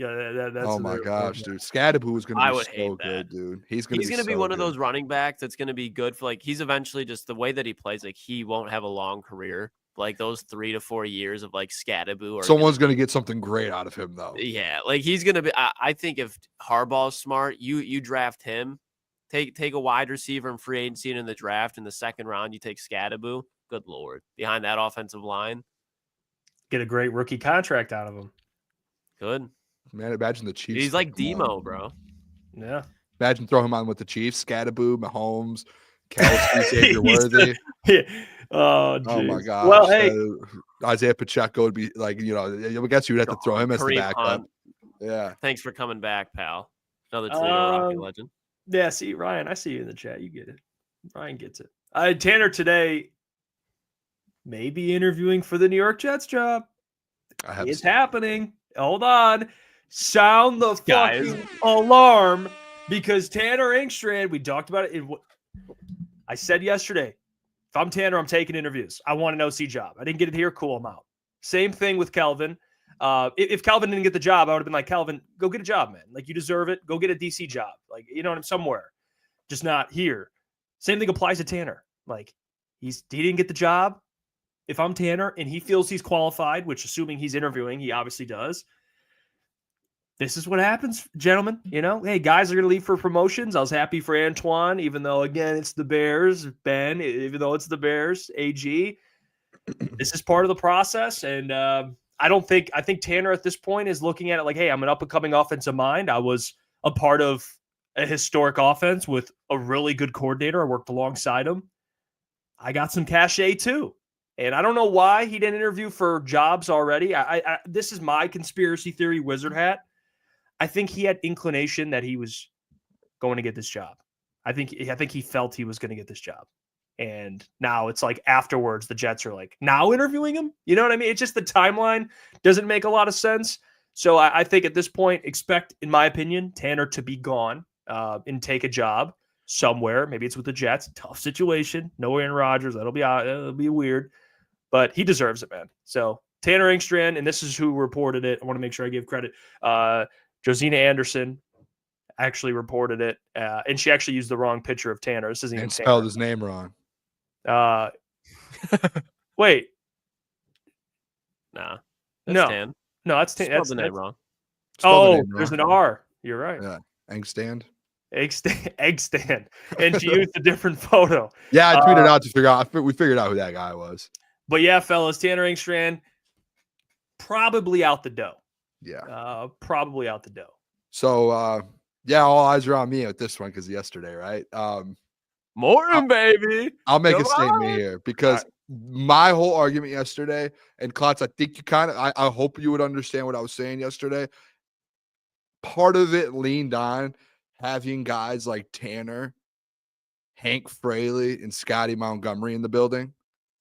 Oh my gosh, dude. Scadaboo is gonna be so good, dude. He's gonna be one of those running backs that's gonna be good for like he's eventually just the way that he plays, like he won't have a long career. Like those 3 to 4 years of like Scadaboo. Someone's gonna get something great out of him, though. Yeah, like he's gonna be. I think if Harbaugh's smart, you draft him, take a wide receiver in free agency and in the draft in the 2nd round, you take Scadaboo. Good Lord, behind that offensive line, get a great rookie contract out of him. Good man. Imagine the Chiefs. He's like Demo, bro. Yeah. Imagine throw him on with the Chiefs. Scadaboo, Mahomes, Kelsey, Xavier Worthy. Oh my God! Well, hey, Isaiah Pacheco would be like, I guess you would have to throw him as the backup. Yeah. Thanks for coming back, pal. Another Toledo Rocky legend. Yeah. See, Ryan, I see you in the chat. You get it. Ryan gets it. Tanner today may be interviewing for the New York Jets job. It's happening. Hold on. Sound the fucking alarm, because Tanner Engstrand, we talked about it. I said yesterday, if I'm Tanner, I'm taking interviews. I want an OC job. I didn't get it here. Cool, I'm out. Same thing with Kelvin. If Kelvin didn't get the job, I would have been like, Kelvin, go get a job, man. Like, you deserve it. Go get a DC job. Like, somewhere, just not here. Same thing applies to Tanner. Like, he didn't get the job. If I'm Tanner and he feels he's qualified, which assuming he's interviewing, he obviously does. This is what happens, gentlemen. Hey, guys are going to leave for promotions. I was happy for Antoine, even though, again, it's the Bears. Ben, even though it's the Bears. AG. This is part of the process. And I think Tanner at this point is looking at it like, hey, I'm an up-and-coming offensive mind. I was a part of a historic offense with a really good coordinator. I worked alongside him. I got some cachet too. And I don't know why he didn't interview for jobs already. This is my conspiracy theory wizard hat. I think he had inclination that he was going to get this job. I think he felt he was going to get this job. And now it's like afterwards, the Jets are like now interviewing him. You know what I mean? It's just the timeline doesn't make a lot of sense. So I think at this point, expect, in my opinion, Tanner to be gone and take a job somewhere. Maybe it's with the Jets. Tough situation. No Aaron Rodgers. That'll be weird. But he deserves it, man. So Tanner Engstrand, and this is who reported it. I want to make sure I give credit. Josina Anderson actually reported it, and she actually used the wrong picture of Tanner. This isn't even Tanner. Spelled his name wrong. Wait. Nah. No. Tan. No, that's Tan. Spelled the name wrong. There's an R. You're right. Yeah. Engstand. Egg stand. And she used a different photo. Yeah, I tweeted out to figure out. We figured out who that guy was. But yeah, fellas, Tanner Engstrand probably out the dough. Yeah. Probably out the dough. So, all eyes are on me with this one because yesterday, right? Morton, baby. I'll make a statement here because my whole argument yesterday, and Klotz, I think you I hope you would understand what I was saying yesterday. Part of it leaned on having guys like Tanner, Hank Fraley, and Scotty Montgomery in the building.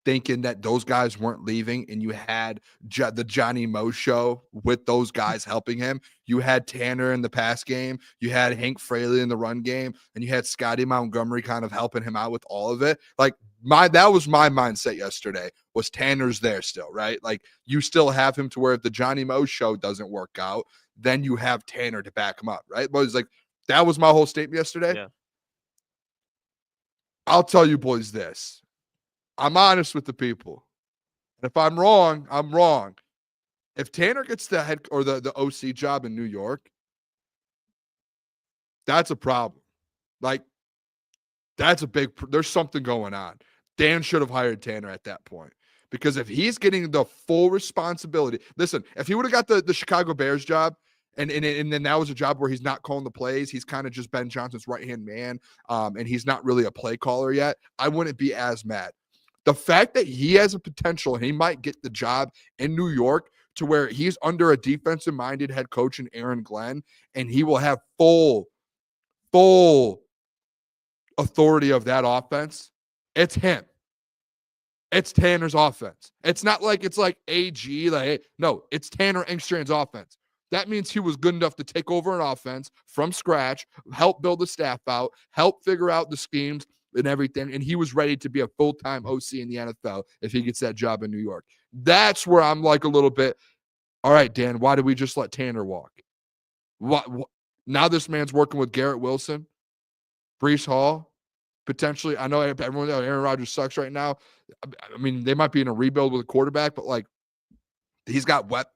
thinking that those guys weren't leaving, and you had the Johnny Mo show with those guys helping him. You had Tanner in the pass game, you had Hank Fraley in the run game, and you had Scotty Montgomery kind of helping him out with all of it. Like that was my mindset yesterday, was Tanner's there still, right? Like you still have him to where if the Johnny Mo show doesn't work out, then you have Tanner to back him up, right? But it's like, that was my whole statement yesterday. Yeah. I'll tell you boys this. I'm honest with the people. And if I'm wrong, I'm wrong. If Tanner gets the head or the OC job in New York, that's a problem. Like, that's a big, there's something going on. Dan should have hired Tanner at that point. Because if he's getting the full responsibility, listen, if he would have got the Chicago Bears job, and then that was a job where he's not calling the plays, he's kind of just Ben Johnson's right-hand man, and he's not really a play caller yet, I wouldn't be as mad. The fact that he has a potential, he might get the job in New York to where he's under a defensive-minded head coach in Aaron Glenn, and he will have full authority of that offense. It's him. It's Tanner's offense. It's not like it's like AG. Like, hey, no, it's Tanner Engstrand's offense. That means he was good enough to take over an offense from scratch, help build the staff out, help figure out the schemes and everything. And he was ready to be a full-time OC in the NFL if he gets that job in New York. That's where I'm like a little bit, all right, Dan, why did we just let Tanner walk? What now this man's working with Garrett Wilson, Breece Hall, potentially. I know everyone knows Aaron Rodgers sucks right now. I mean, they might be in a rebuild with a quarterback, but like he's got wet.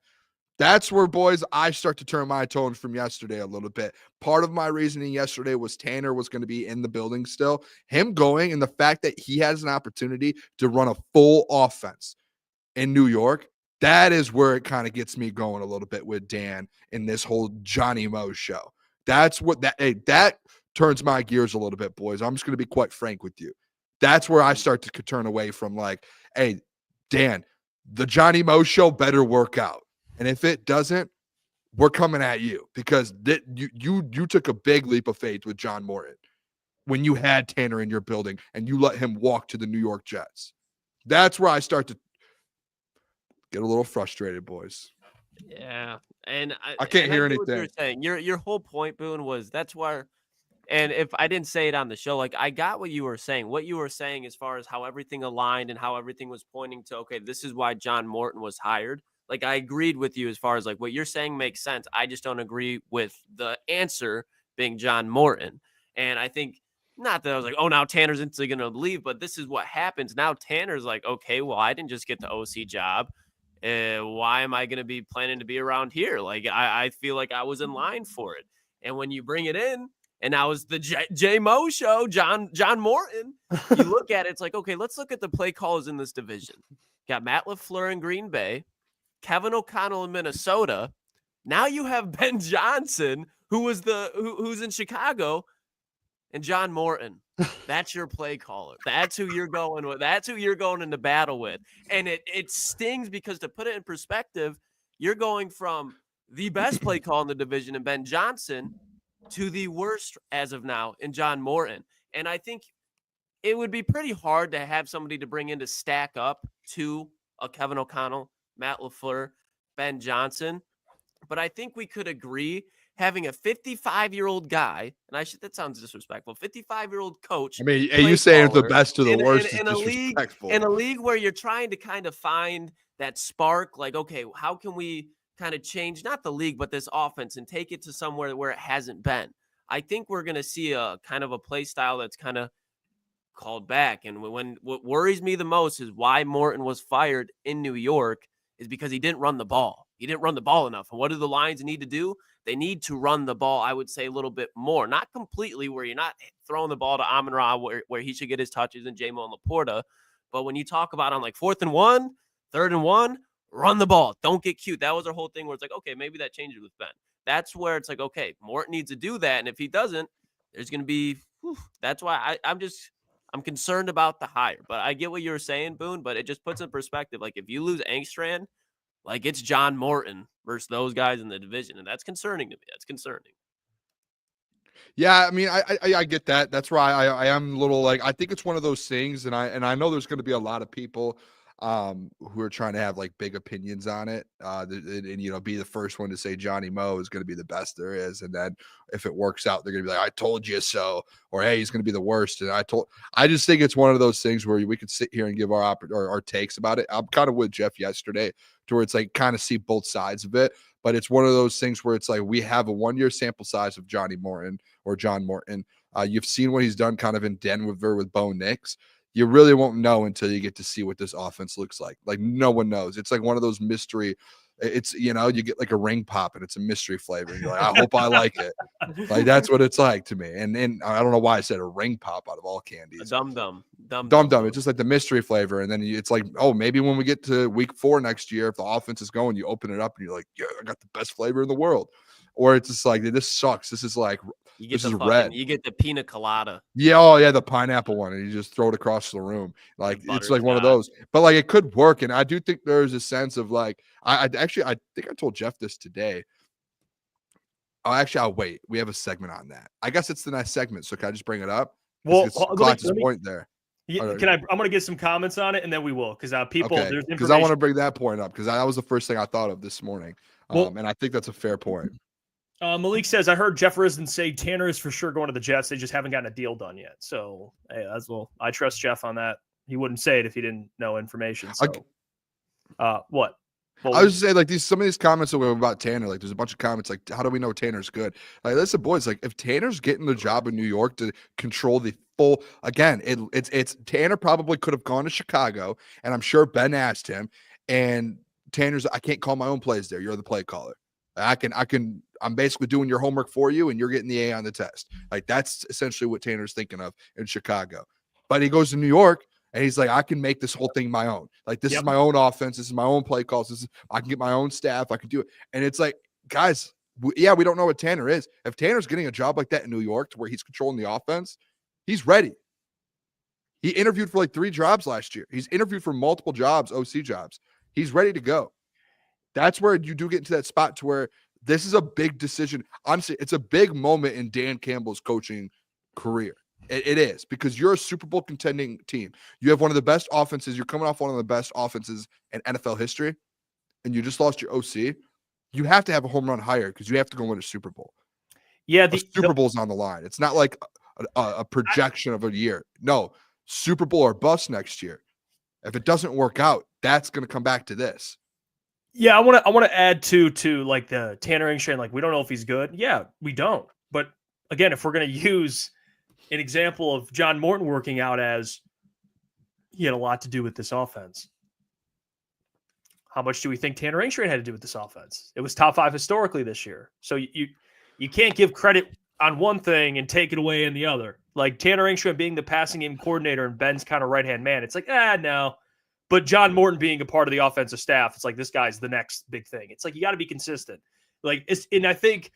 That's where, boys, I start to turn my tone from yesterday a little bit. Part of my reasoning yesterday was Tanner was going to be in the building still. Him going and the fact that he has an opportunity to run a full offense in New York, that is where it kind of gets me going a little bit with Dan in this whole Johnny Mo show. That's what that turns my gears a little bit, boys. I'm just going to be quite frank with you. That's where I start to turn away from like, hey, Dan, the Johnny Mo show better work out. And if it doesn't, we're coming at you because you took a big leap of faith with John Morton when you had Tanner in your building and you let him walk to the New York Jets. That's where I start to get a little frustrated, boys. Yeah, and I can't hear anything. What you're saying. Your whole point, Boone, was that's where. And if I didn't say it on the show, like I got what you were saying. What you were saying as far as how everything aligned and how everything was pointing to, okay, this is why John Morton was hired. Like I agreed with you as far as like what you're saying makes sense. I just don't agree with the answer being John Morton. And I think not that I was like, oh, now Tanner's instantly going to leave, but this is what happens. Now Tanner's like, okay, well, I didn't just get the OC job. Why am I going to be planning to be around here? Like I feel like I was in line for it. And when you bring it in, and now it's the J Mo show, John Morton. You look at it, it's like, okay, let's look at the play callers in this division. Got Matt LaFleur in Green Bay, Kevin O'Connell in Minnesota. Now you have Ben Johnson, who's in Chicago, and John Morton. That's your play caller. That's who you're going with. That's who you're going into battle with. And it stings because to put it in perspective, you're going from the best play call in the division in Ben Johnson to the worst as of now in John Morton. And I think it would be pretty hard to have somebody to bring in to stack up to a Kevin O'Connell, Matt LaFleur, Ben Johnson. But I think we could agree having a 55-year-old guy, and that sounds disrespectful, 55-year-old coach. I mean, are you saying the best to the worst is disrespectful? In a league where you're trying to kind of find that spark, like, okay, how can we kind of change, not the league, but this offense and take it to somewhere where it hasn't been? I think we're going to see a kind of a play style that's kind of called back. And what worries me the most is why Morton was fired in New York is because he didn't run the ball. He didn't run the ball enough. And what do the Lions need to do? They need to run the ball, I would say, a little bit more. Not completely where you're not throwing the ball to Amon-Ra where he should get his touches and J-Mo and Laporta. But when you talk about on like 4th and 1, 3rd and 1, run the ball. Don't get cute. That was our whole thing where it's like, okay, maybe that changes with Ben. That's where it's like, okay, Morton needs to do that. And if he doesn't, there's going to be that's why I'm concerned about the hire. But I get what you were saying, Boone, but it just puts in perspective. Like if you lose Engstrand, like it's John Morton versus those guys in the division. And that's concerning to me. That's concerning. Yeah, I mean, I get that. That's why I am a little like, I think it's one of those things, and I know there's going to be a lot of people who are trying to have like big opinions on it, and be the first one to say Johnny Moe is going to be the best there is, and then if it works out, they're going to be like, I told you so, or hey, he's going to be the worst, and I just think it's one of those things where we could sit here and give our takes about it. I'm kind of with Jeff yesterday, to where it's like kind of see both sides of it. But it's one of those things where it's like we have a 1 year sample size of Johnny Morton or John Morton. You've seen what he's done kind of in Denver with Bo Nix. You really won't know until you get to see what this offense looks like. Like no one knows. It's like one of those mystery. It's, you get like a ring pop and it's a mystery flavor. And you're like, I hope I like it. Like that's what it's like to me. And I don't know why I said a ring pop out of all candies. Dum-dum. It's just like the mystery flavor. And then it's like, oh, maybe when we get to week 4 next year, if the offense is going, you open it up and you're like, yeah, I got the best flavor in the world. Or it's just like, this sucks. This is like, this is red. You get the pina colada. Yeah, oh yeah, the pineapple one, and you just throw it across the room. Like it's like one of those. But like it could work, and I do think there's a sense of like I think I told Jeff this today. I'll wait. We have a segment on that. I guess it's the next segment. So can I just bring it up? Well, let me point there. Yeah, can I? I'm going to get some comments on it, and then we will, because people. Okay. Because I want to bring that point up because that was the first thing I thought of this morning, and I think that's a fair point. Malik says, I heard Jeff Risden say Tanner is for sure going to the Jets. They just haven't gotten a deal done yet. So, hey, I trust Jeff on that. He wouldn't say it if he didn't know information. So, what? I was just saying, like some of these comments about Tanner, like there's a bunch of comments like, how do we know Tanner's good? Like, listen, boys, like if Tanner's getting the job in New York to control the full, again, it's Tanner probably could have gone to Chicago, and I'm sure Ben asked him, and Tanner's, I can't call my own plays there. You're the play caller. I'm basically doing your homework for you, and you're getting the A on the test. Like that's essentially what Tanner's thinking of in Chicago. But he goes to New York, and he's like, I can make this whole thing my own. Like this is my own offense. This is my own play calls. I can get my own staff. I can do it. And it's like, guys, we don't know what Tanner is. If Tanner's getting a job like that in New York, to where he's controlling the offense, he's ready. He interviewed for like 3 jobs last year. He's interviewed for multiple jobs, OC jobs. He's ready to go. That's where you do get into that spot to where this is a big decision. Honestly, it's a big moment in Dan Campbell's coaching career. It is, because you're a Super Bowl contending team. You have one of the best offenses. You're coming off one of the best offenses in NFL history, and you just lost your OC. You have to have a home run hire because you have to go win a Super Bowl. Yeah, the Super Bowl's on the line. It's not like a projection of a year. No, Super Bowl or bust next year. If it doesn't work out, that's going to come back to this. Yeah, I want to add to like the Tanner Engstrand, like we don't know if he's good. Yeah, we don't. But again, if we're going to use an example of John Morton working out as he had a lot to do with this offense, how much do we think Tanner Engstrand had to do with this offense? It was top 5 historically this year. So you can't give credit on one thing and take it away in the other. Like Tanner Engstrand being the passing game coordinator and Ben's kind of right-hand man. It's like, no. But John Morton being a part of the offensive staff, it's like this guy's the next big thing. It's like you got to be consistent. And I think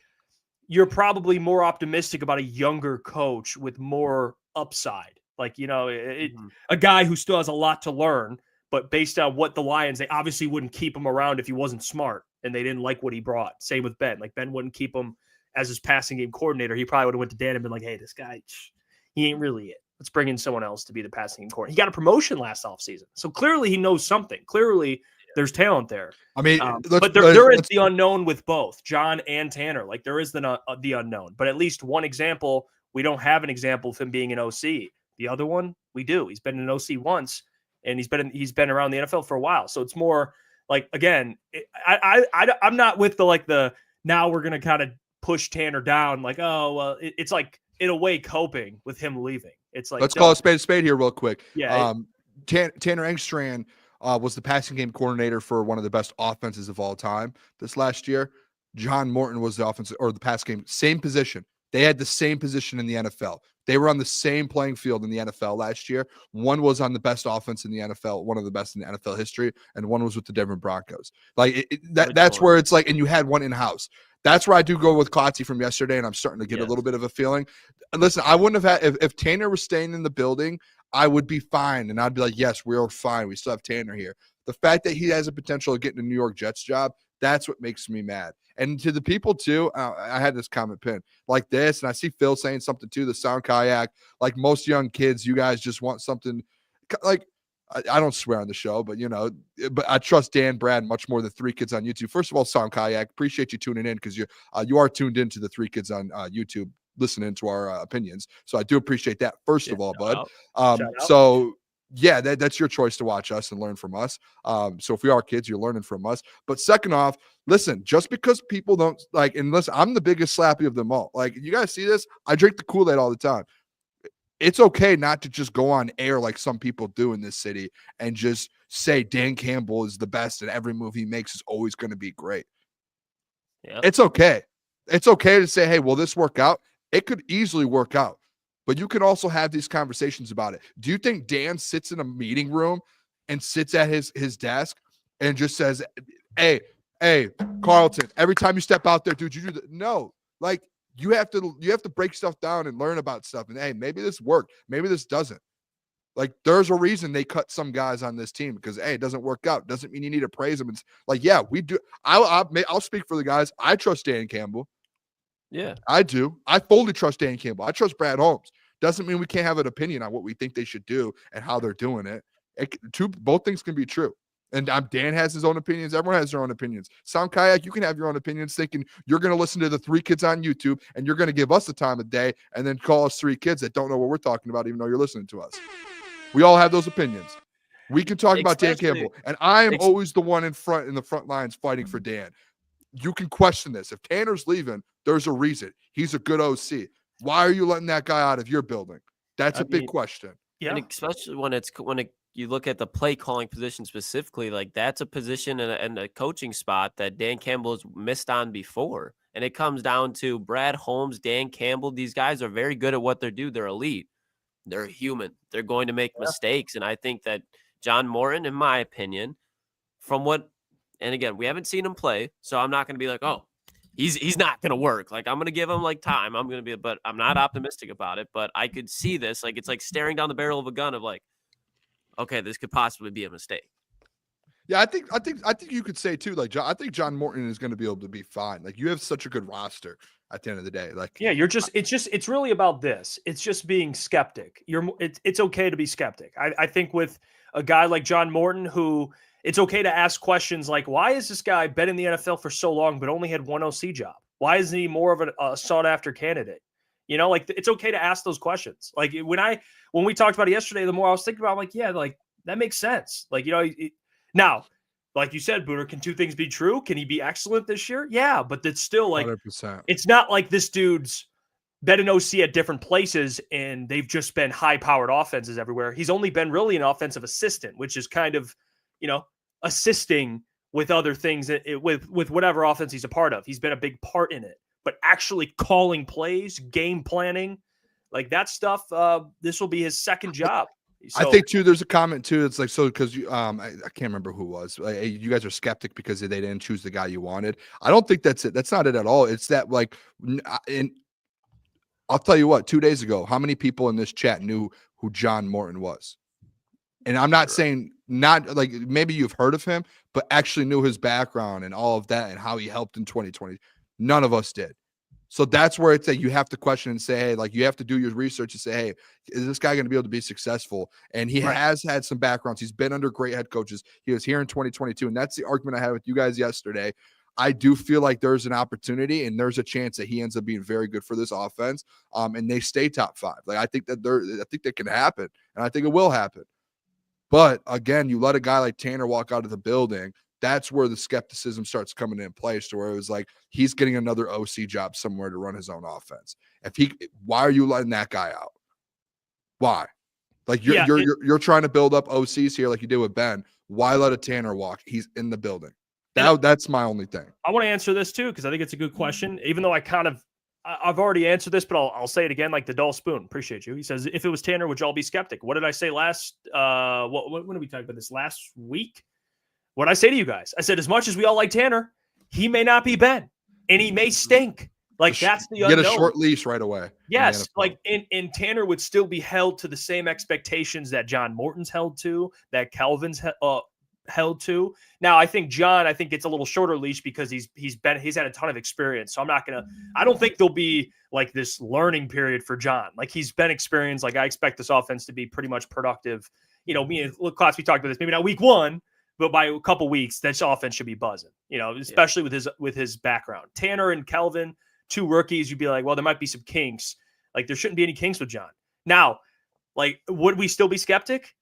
you're probably more optimistic about a younger coach with more upside. Like, a guy who still has a lot to learn, but based on what the Lions, they obviously wouldn't keep him around if he wasn't smart and they didn't like what he brought. Same with Ben. Like Ben wouldn't keep him as his passing game coordinator. He probably would have went to Dan and been like, hey, this guy, he ain't really it. Let's bring in someone else to be the passing game coordinator. He got a promotion last offseason. So clearly he knows something. Clearly there's talent there. I mean, but there is the unknown with both John and Tanner. Like there is the unknown. But at least one example, we don't have an example of him being an OC. The other one, we do. He's been an OC once, and he's been around the NFL for a while. So it's more like, again, I'm not with the now we're going to kind of push Tanner down. Like, oh, well, it's like in a way coping with him leaving. It's like, let's call a spade here real quick. Yeah. Tanner Engstrand was the passing game coordinator for one of the best offenses of all time this last year. John Morton was the offensive or the pass game, same position. They had the same position in the NFL. They were on the same playing field in the NFL last year. One was on the best offense in the NFL, one of the best in the NFL history, and one was with the Denver Broncos. Like that's where it's like, and you had one in-house. That's where I do go with Klotz from yesterday, and I'm starting to get a little bit of a feeling. Listen, I wouldn't have had if Tanner was staying in the building, I would be fine, and I'd be like, yes, we're fine. We still have Tanner here. The fact that he has a potential of getting a New York Jets job, That's what makes me mad. And to the people too, I had this comment pinned like this, and I see Phil saying something too, the sound kayak, like most young kids, you guys just want something like, I don't swear on the show, but but I trust Dan, Brad much more than Three Kids on YouTube. First of all, sound kayak, appreciate you tuning in because you are tuned into the Three Kids on YouTube, listening to our opinions. So I do appreciate that, first of all, bud. So yeah, that's your choice to watch us and learn from us. So if we are kids, you're learning from us. But second off, listen, just because people don't like, and listen, I'm the biggest slappy of them all. Like, you guys see this? I drink the Kool-Aid all the time. It's okay not to just go on air like some people do in this city and just say Dan Campbell is the best and every move he makes is always going to be great. Yeah. It's okay. It's okay to say, hey, will this work out? It could easily work out, but you can also have these conversations about it. Do you think Dan sits in a meeting room and sits at his desk and just says, hey, Carlton, every time you step out there, dude, you do that? No, like, you have to break stuff down and learn about stuff. And hey, maybe this worked. Maybe this doesn't. Like, there's a reason they cut some guys on this team because, hey, it doesn't work out. Doesn't mean you need to praise them. It's like, yeah, we do. I'll speak for the guys. I trust Dan Campbell. Yeah, I do. I fully trust Dan Campbell. I trust Brad Holmes. Doesn't mean we can't have an opinion on what we think they should do and how they're doing it. Both things can be true. And Dan has his own opinions. Everyone has their own opinions. Sound Kayak, you can have your own opinions, thinking you're going to listen to the Three Kids on YouTube and you're going to give us the time of day and then call us three kids that don't know what we're talking about, even though you're listening to us. We all have those opinions. We can talk about Dan Campbell. And I am always the one in the front lines fighting for Dan. You can question this. If Tanner's leaving, there's a reason. He's a good OC. Why are you letting that guy out of your building? That's a big question. Yeah. And especially when you look at the play calling position specifically, like that's a position and a coaching spot that Dan Campbell's missed on before. And it comes down to Brad Holmes, Dan Campbell. These guys are very good at what they do. They're elite. They're human. They're going to make mistakes. And I think that John Morton, in my opinion, and again, we haven't seen him play, so I'm not going to be like, oh, he's not going to work. Like, I'm going to give him like time. But I'm not optimistic about it. But I could see this. Like, it's like staring down the barrel of a gun of like, okay, this could possibly be a mistake. Yeah, I think you could say too, like, I think John Morton is going to be able to be fine. Like, you have such a good roster at the end of the day. Like, yeah, it's really about this. It's just being skeptic. It's okay to be skeptic. I think with a guy like John Morton, who it's okay to ask questions like, why is this guy been in the NFL for so long, but only had one OC job? Why isn't he more of a sought after candidate? Like, it's okay to ask those questions. Like, when we talked about it yesterday, the more I was thinking about it, I'm like, yeah, like that makes sense. Like, now, like you said, Booner, can two things be true? Can he be excellent this year? Yeah, but it's still like 100%. It's not like this dude's been an OC at different places and they've just been high-powered offenses everywhere. He's only been really an offensive assistant, which is kind of, assisting with other things with whatever offense he's a part of. He's been a big part in it. But actually calling plays, game planning, like that stuff, this will be his second job. So, I think too, there's a comment too. It's like, so because you, I can't remember who it was. Like, hey, you guys are skeptic because they didn't choose the guy you wanted. I don't think that's it. That's not it at all. It's that, like, and I'll tell you what, 2 days ago, how many people in this chat knew who John Morton was? And I'm not saying not like maybe you've heard of him, but actually knew his background and all of that and how he helped in 2020. None of us did. So that's where it's that you have to question and say, hey, like, you have to do your research and say, hey, is this guy going to be able to be successful? And he has had some backgrounds. He's been under great head coaches. He was here in 2022. And that's the argument I had with you guys yesterday. I do feel like there's an opportunity and there's a chance that he ends up being very good for this offense. And they stay top 5. Like, I think that can happen. And I think it will happen. But again, you let a guy like Tanner walk out of the building. That's where the skepticism starts coming in place, to where it was like, he's getting another OC job somewhere to run his own offense. Why are you letting that guy out? Why? Like, you're trying to build up OCs here like you did with Ben. Why let a Tanner walk? He's in the building. That's my only thing. I want to answer this too, because I think it's a good question, even though I've already answered this, but I'll say it again, like the dull spoon. Appreciate you. He says, if it was Tanner, would y'all be skeptic? What did I say last? When did we talk about this? Last week? What did I say to you guys? I said, as much as we all like Tanner, he may not be Ben, and he may stink. Like, that's the unknown. Get a short leash right away. Yes, like, and Tanner would still be held to the same expectations that John Morton's held to, that Calvin's held to. Now, I think John, gets a little shorter leash because he's had a ton of experience. So I don't think there'll be like this learning period for John. Like he's been experienced. Like I expect this offense to be pretty much productive. Me and Klotz, we talked about this, maybe not week 1, but by a couple weeks, this offense should be buzzing, especially with his background. Tanner and Kelvin, 2 rookies, you'd be like, well, there might be some kinks. Like there shouldn't be any kinks with John. Now, like, would we still be skeptic?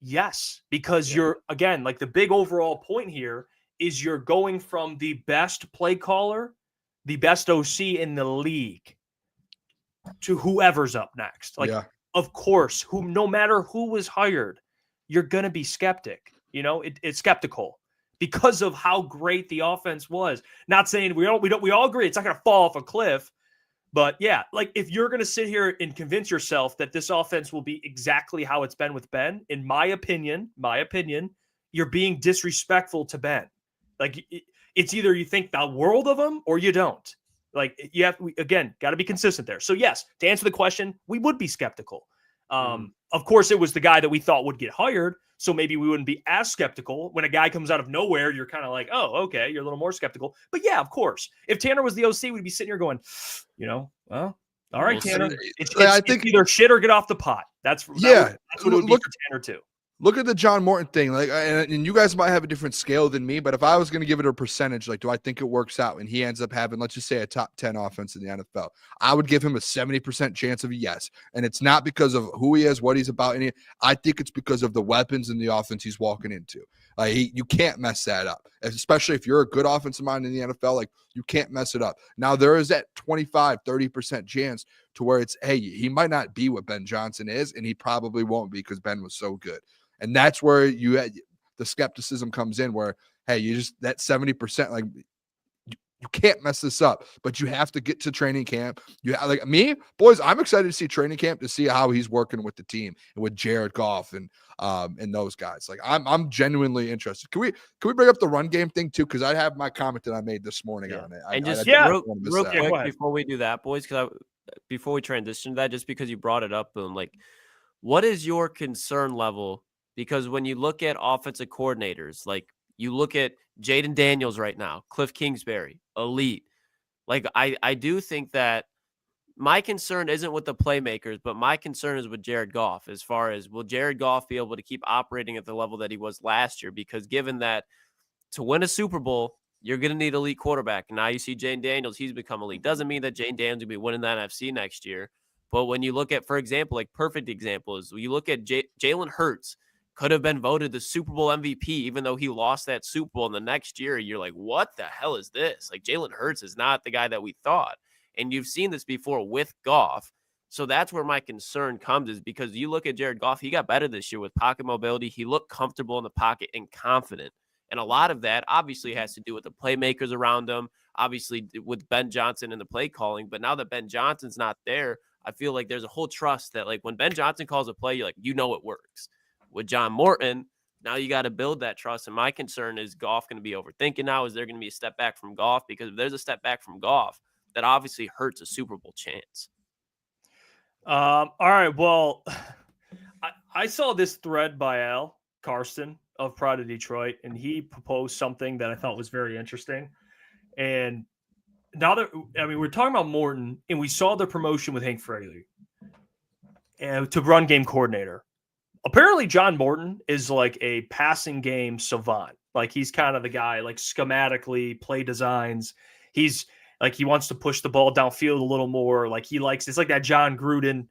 Yes, because you're, again, like the big overall point here is you're going from the best play caller, the best OC in the league to whoever's up next. Like, of course, no matter who was hired, you're going to be skeptic. It's skeptical because of how great the offense was. Not saying we all agree it's not going to fall off a cliff, but yeah, like if you're going to sit here and convince yourself that this offense will be exactly how it's been with Ben, in my opinion, you're being disrespectful to Ben. Like it's either you think the world of him or you don't. Like got to be consistent there. So yes, to answer the question, we would be skeptical. Of course, it was the guy that we thought would get hired. So maybe we wouldn't be as skeptical. When a guy comes out of nowhere, you're kind of like, oh, okay, you're a little more skeptical. But yeah, of course, if Tanner was the OC, we'd be sitting here going, well, all right, Tanner, it's either shit or get off the pot. That's what it would be for Tanner too. Look at the John Morton thing. Like, and you guys might have a different scale than me, but if I was going to give it a percentage, like, do I think it works out? And he ends up having, let's just say, a top 10 offense in the NFL. I would give him a 70% chance of a yes. And it's not because of who he is, what he's about. I think it's because of the weapons and the offense he's walking into. You can't mess that up, especially if you're a good offensive mind in the NFL. Like, you can't mess it up. Now, there is that 25-30% chance to where it's, hey, he might not be what Ben Johnson is, and he probably won't be because Ben was so good. And that's where the skepticism comes in, where, hey, you just that 70%, like you can't mess this up, but you have to get to training camp. Like me, boys, I'm excited to see training camp to see how he's working with the team and with Jared Goff and those guys. Like I'm genuinely interested. Can we bring up the run game thing too? Because I have my comment that I made this morning on it. And real quick before we do that, boys, before we transition to that, just because you brought it up, Boone, like, what is your concern level? Because when you look at offensive coordinators, like you look at Jaden Daniels right now, Cliff Kingsbury, elite. Like I do think that my concern isn't with the playmakers, but my concern is with Jared Goff, as far as will Jared Goff be able to keep operating at the level that he was last year? Because given that to win a Super Bowl, you're going to need elite quarterback. And now you see Jaden Daniels, he's become elite. Doesn't mean that Jaden Daniels will be winning the NFC next year. But when you look at, for example, like perfect example is you look at Jalen Hurts, could have been voted the Super Bowl MVP, even though he lost that Super Bowl. And the next year, you're like, what the hell is this? Like, Jalen Hurts is not the guy that we thought. And you've seen this before with Goff. So that's where my concern comes, is because you look at Jared Goff, he got better this year with pocket mobility. He looked comfortable in the pocket and confident. And a lot of that obviously has to do with the playmakers around him, obviously with Ben Johnson and the play calling. But now that Ben Johnson's not there, I feel like there's a whole trust that, like, when Ben Johnson calls a play, you're like, it works. With John Morton, now you got to build that trust. And my concern is Goff going to be overthinking now? Is there going to be a step back from Goff? Because if there's a step back from Goff, that obviously hurts a Super Bowl chance. All right. Well, I saw this thread by Al Karsten of Pride of Detroit, and he proposed something that I thought was very interesting. And now that, we're talking about Morton, and we saw the promotion with Hank Fraley to run game coordinator. Apparently, John Morton is like a passing game savant. Like, he's kind of the guy, like, schematically, play designs. He's like, he wants to push the ball downfield a little more. Like, it's like that John Gruden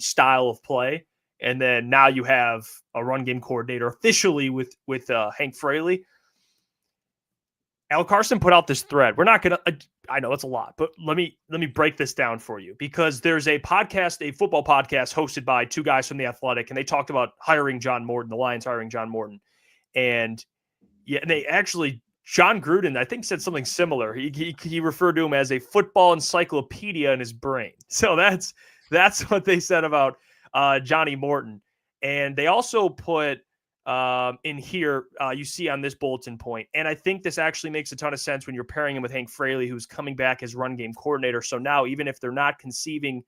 style of play. And then now you have a run game coordinator officially with Hank Fraley. Al Karsten put out this thread. We're not going to, I know it's a lot, but let me break this down for you, because there's a podcast, a football podcast hosted by 2 guys from The Athletic, and they talked about hiring John Morton, the Lions hiring John Morton. And they actually, John Gruden, I think, said something similar. He referred to him as a football encyclopedia in his brain. So that's what they said about Johnny Morton. And they also put in here, you see on this bulletin point. And I think this actually makes a ton of sense when you're pairing him with Hank Fraley, who's coming back as run game coordinator. So now, even if they're not conceiving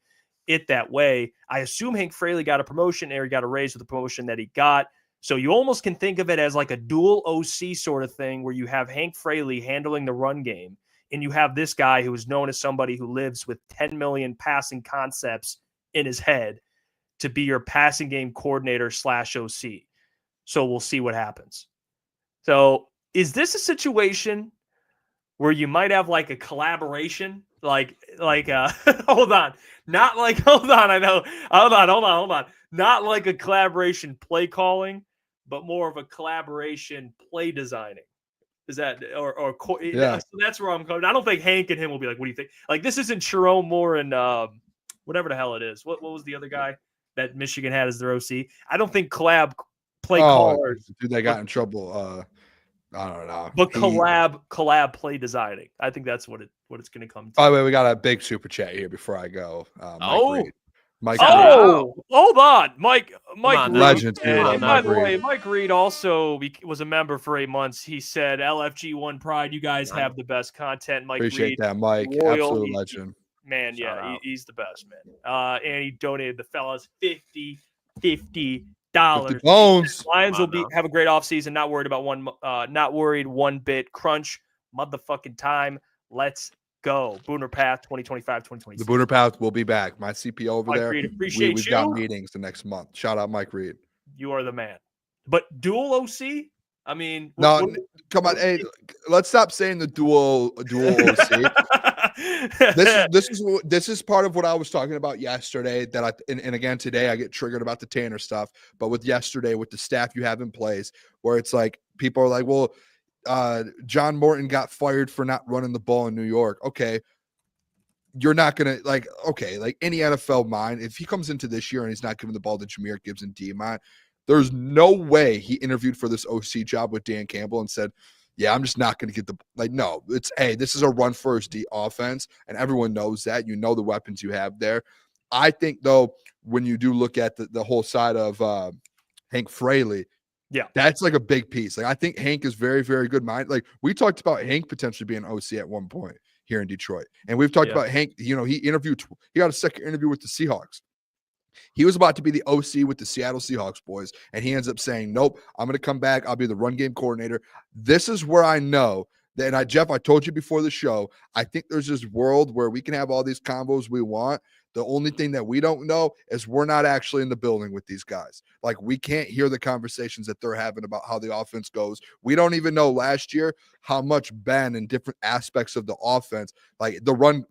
it that way, I assume Hank Fraley got a promotion, or he got a raise with the promotion that he got. So you almost can think of it as like a dual OC sort of thing where you have Hank Fraley handling the run game, and you have this guy who is known as somebody who lives with 10 million passing concepts in his head to be your passing game coordinator / OC. So we'll see what happens. So is this a situation where you might have like a collaboration? Like hold on. Not like, hold on. I know. Hold on. Not like a collaboration play calling, but more of a collaboration play designing. Is that, Yeah. So that's where I'm coming. I don't think Hank and him will be like, what do you think? Like, this isn't Jerome Moore and whatever the hell it is. What was the other guy that Michigan had as their OC? I don't think collab play callers. Dude, they got in trouble. I don't know. But collab play designing. I think that's what it's going to come to. By the way, we got a big super chat here before I go. Mike Reed. Hold on, Mike. Legend, dude. By the way, Mike Reed also was a member for 8 months. He said, "LFG1 Pride, you guys have the best content." Mike Appreciate Reed, that, Mike. loyal, Absolute legend. Man, he's the best, man. And he donated the fellas $50. 50 bones. Lions will have a great offseason. Not worried one bit. Crunch motherfucking time. Let's go. Booner Path 2025-2026. The Booner Path will be back. My CPO over Mike there. Reed, appreciate we've you. got meetings the next month. Shout out Mike Reed. You are the man. But dual OC? I mean, come on. Hey, let's stop saying the dual OC. This is part of what I was talking about yesterday. And again today I get triggered about the Tanner stuff. But with yesterday, with the staff you have in place, where it's like people are like, well, John Morton got fired for not running the ball in New York. Okay. You're not going to like any NFL mind, if he comes into this year and he's not giving the ball to Jahmyr Gibbs and Diamond, there's no way he interviewed for this OC job with Dan Campbell and said, yeah, I'm just not going to get no, it's, hey, this is a run first offense. And everyone knows that. You know the weapons you have there. I think though, when you do look at the whole side of Hank Fraley, yeah, that's like a big piece. Like I think Hank is very, very good mind. Like we talked about Hank potentially being OC at one point here in Detroit. And we've talked about Hank, he got a second interview with the Seahawks. He was about to be the OC with the Seattle Seahawks boys. And he ends up saying, nope, I'm going to come back. I'll be the run game coordinator. This is where I know that, and Jeff, I told you before the show, I think there's this world where we can have all these combos we want. The only thing that we don't know is we're not actually in the building with these guys. Like we can't hear the conversations that they're having about how the offense goes. We don't even know last year how much Ben in different aspects of the offense, like the run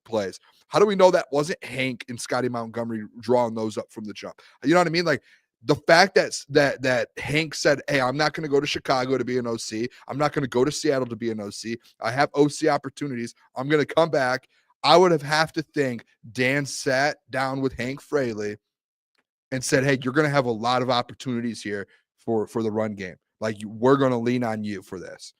plays. How do we know that wasn't Hank and Scotty Montgomery drawing those up from the jump? You know what I mean? Like the fact that Hank said, hey, I'm not going to go to Chicago to be an OC. I'm not going to go to Seattle to be an OC. I have OC opportunities. I'm going to come back. I would have to think Dan sat down with Hank Fraley and said, hey, you're going to have a lot of opportunities here for the run game. Like we're going to lean on you for this.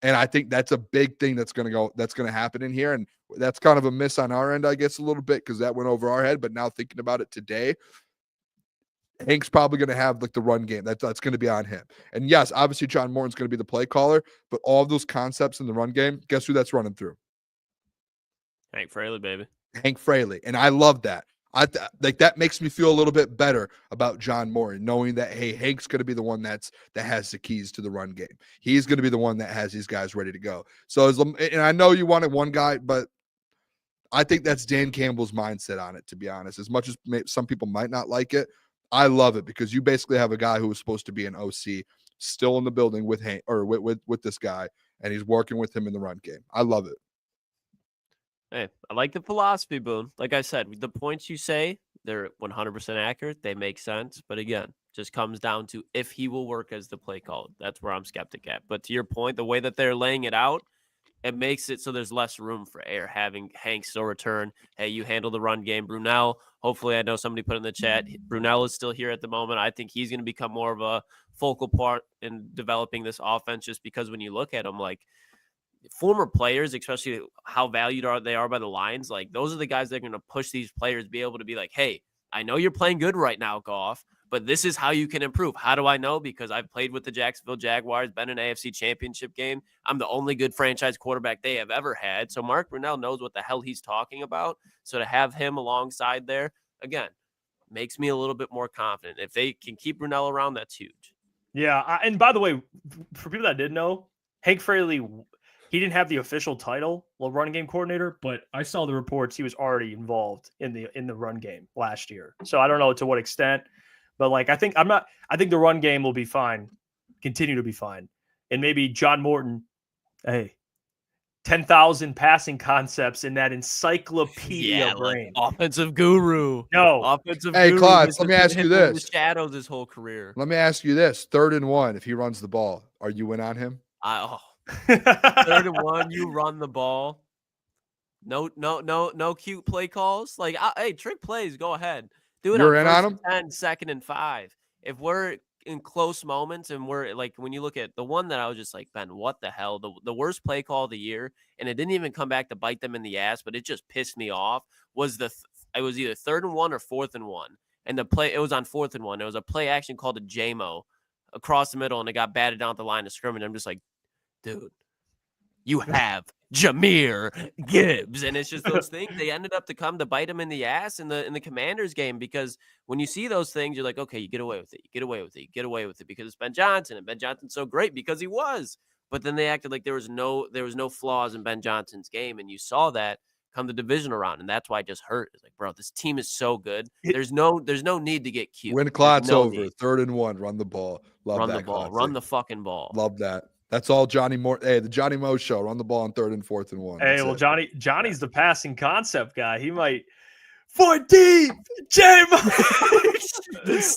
And I think that's a big thing that's going to happen in here. And that's kind of a miss on our end, I guess, a little bit because that went over our head. But now thinking about it today, Hank's probably going to have like the run game. That's going to be on him. And yes, obviously John Morton's going to be the play caller, but all of those concepts in the run game, guess who that's running through? Hank Fraley, baby. Hank Fraley. And I love that. Like that makes me feel a little bit better about John Morton, knowing that, hey, Hank's going to be the one that has the keys to the run game. He's going to be the one that has these guys ready to go. So, and I know you wanted one guy, but I think that's Dan Campbell's mindset on it, to be honest. As much as some people might not like it, I love it because you basically have a guy who was supposed to be an OC still in the building with Hank or with this guy, and he's working with him in the run game. I love it. Hey, I like the philosophy, Boone. Like I said, the points you say, they're 100% accurate. They make sense. But again, just comes down to if he will work as the play caller. That's where I'm skeptic at. But to your point, the way that they're laying it out, it makes it so there's less room for error. Having Hank still return, hey, you handle the run game. Brunel, hopefully, I know somebody put in the chat, Brunel is still here at the moment. I think he's going to become more of a focal part in developing this offense just because when you look at him, like, former players, especially how valued they are by the Lions, like those are the guys that are going to push these players be able to be like, hey, I know you're playing good right now, Goff, but this is how you can improve. How do I know? Because I've played with the Jacksonville Jaguars, been in an AFC championship game. I'm the only good franchise quarterback they have ever had. So Mark Brunell knows what the hell he's talking about. So to have him alongside there, again, makes me a little bit more confident. If they can keep Brunell around, that's huge. Yeah, and by the way, for people that didn't know, Hank Fraley, he didn't have the official title, run game coordinator, but I saw the reports he was already involved in the run game last year. So I don't know to what extent, but like I think the run game will be fine, continue to be fine, and maybe John Morton, hey, 10,000 passing concepts in that encyclopedia brain. Like offensive guru. No. Offensive Hey, guru. Klotz, let me ask you In the this. shadows his whole career. Let me ask you this. 3rd and 1, if he runs the ball, are you in on him? 3rd and 1, you run the ball. No cute play calls. Like, hey, trick plays, go ahead. Do it. You're in on him? 10, 2nd and 5. If we're in close moments and we're like, when you look at the one that I was just like, Ben, what the hell? The worst play call of the year, and it didn't even come back to bite them in the ass, but it just pissed me off, was it was either 3rd and 1 or 4th and 1. And it was on 4th and 1. It was a play action called a JMO across the middle, and it got batted down at the line of scrimmage. I'm just like, dude, you have Jahmyr Gibbs. And it's just those things. They ended up to come to bite him in the ass in the Commanders game, because when you see those things, you're like, okay, you get away with it. You get away with it. You get away with it because it's Ben Johnson. And Ben Johnson's so great because he was. But then they acted like there was no flaws in Ben Johnson's game. And you saw that come the divisional round. And that's why it just hurt. It's like, bro, this team is so good. There's no need to get cute. When Klotz over, 3rd and 1, run the ball. Run the ball. Klotz. Run the fucking ball. Love that. That's all Johnny Moore. Hey, the Johnny Moe show. Run the ball on 3rd and 4th and 1. Hey, well, Johnny's the passing concept guy. He might 4 deep, JMO.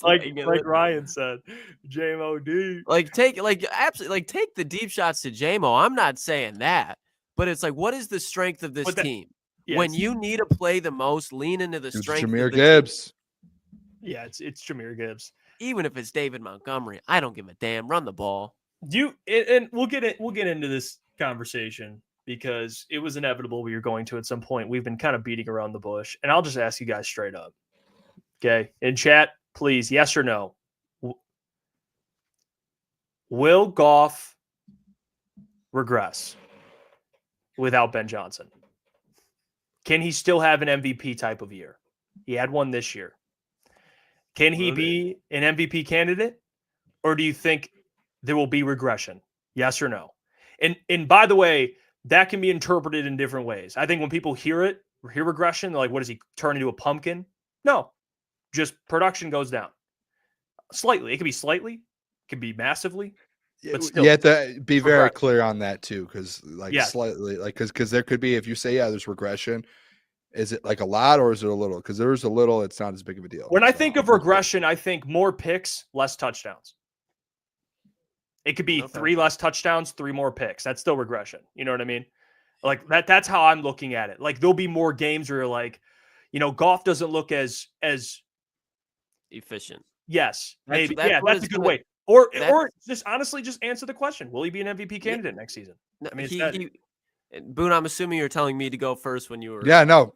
like Ryan said, JMOD. Take the deep shots to JMO. I'm not saying that, but it's like, what is the strength of this team? Yes. When you need to play the most, lean into the strength. Jahmyr Gibbs. Yeah, it's Jahmyr Gibbs. Even if it's David Montgomery, I don't give a damn. Run the ball. And we'll get into this conversation because it was inevitable we were going to at some point. We've been kind of beating around the bush, and I'll just ask you guys straight up. Okay, in chat, please, yes or no. Will Goff regress without Ben Johnson? Can he still have an MVP type of year? He had one this year. Can he be an MVP candidate, or do you think there will be regression? Yes or no? And by the way, that can be interpreted in different ways. I think when people hear regression, they're like, what does he turn into, a pumpkin? No, just production goes down slightly. It could be slightly, it could be massively, but still. You have to be very clear on that too, because slightly, because there could be, if you say there's regression, is it like a lot or is it a little? Because there's a little, it's not as big of a deal. When I think of regression, I think more picks, less touchdowns. It could be 3 less touchdowns, 3 more picks. That's still regression. You know what I mean? Like that's how I'm looking at it. Like there'll be more games where you're like, Goff doesn't look as efficient. Yes, maybe. That's a good way. Or just honestly, just answer the question: will he be an MVP candidate next season? I mean, Boone, I'm assuming you're telling me to go first when you were. I'll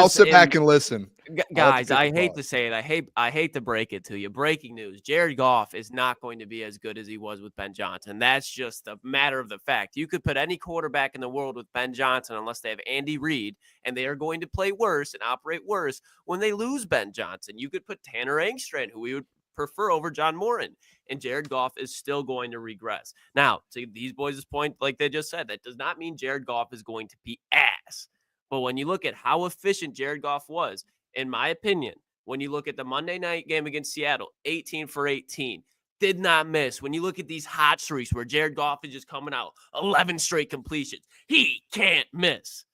sit back and listen. Guys, I hate to say it. I hate to break it to you. Breaking news: Jared Goff is not going to be as good as he was with Ben Johnson. That's just a matter of the fact. You could put any quarterback in the world with Ben Johnson, unless they have Andy Reid, and they are going to play worse and operate worse when they lose Ben Johnson. You could put Tanner Engstrand, who we would prefer over John Morton, and Jared Goff is still going to regress. Now, to these boys' point, like they just said, that does not mean Jared Goff is going to be ass. But when you look at how efficient Jared Goff was, in my opinion, when you look at the Monday night game against Seattle, 18 for 18, did not miss. When you look at these hot streaks where Jared Goff is just coming out, 11 straight completions, he can't miss.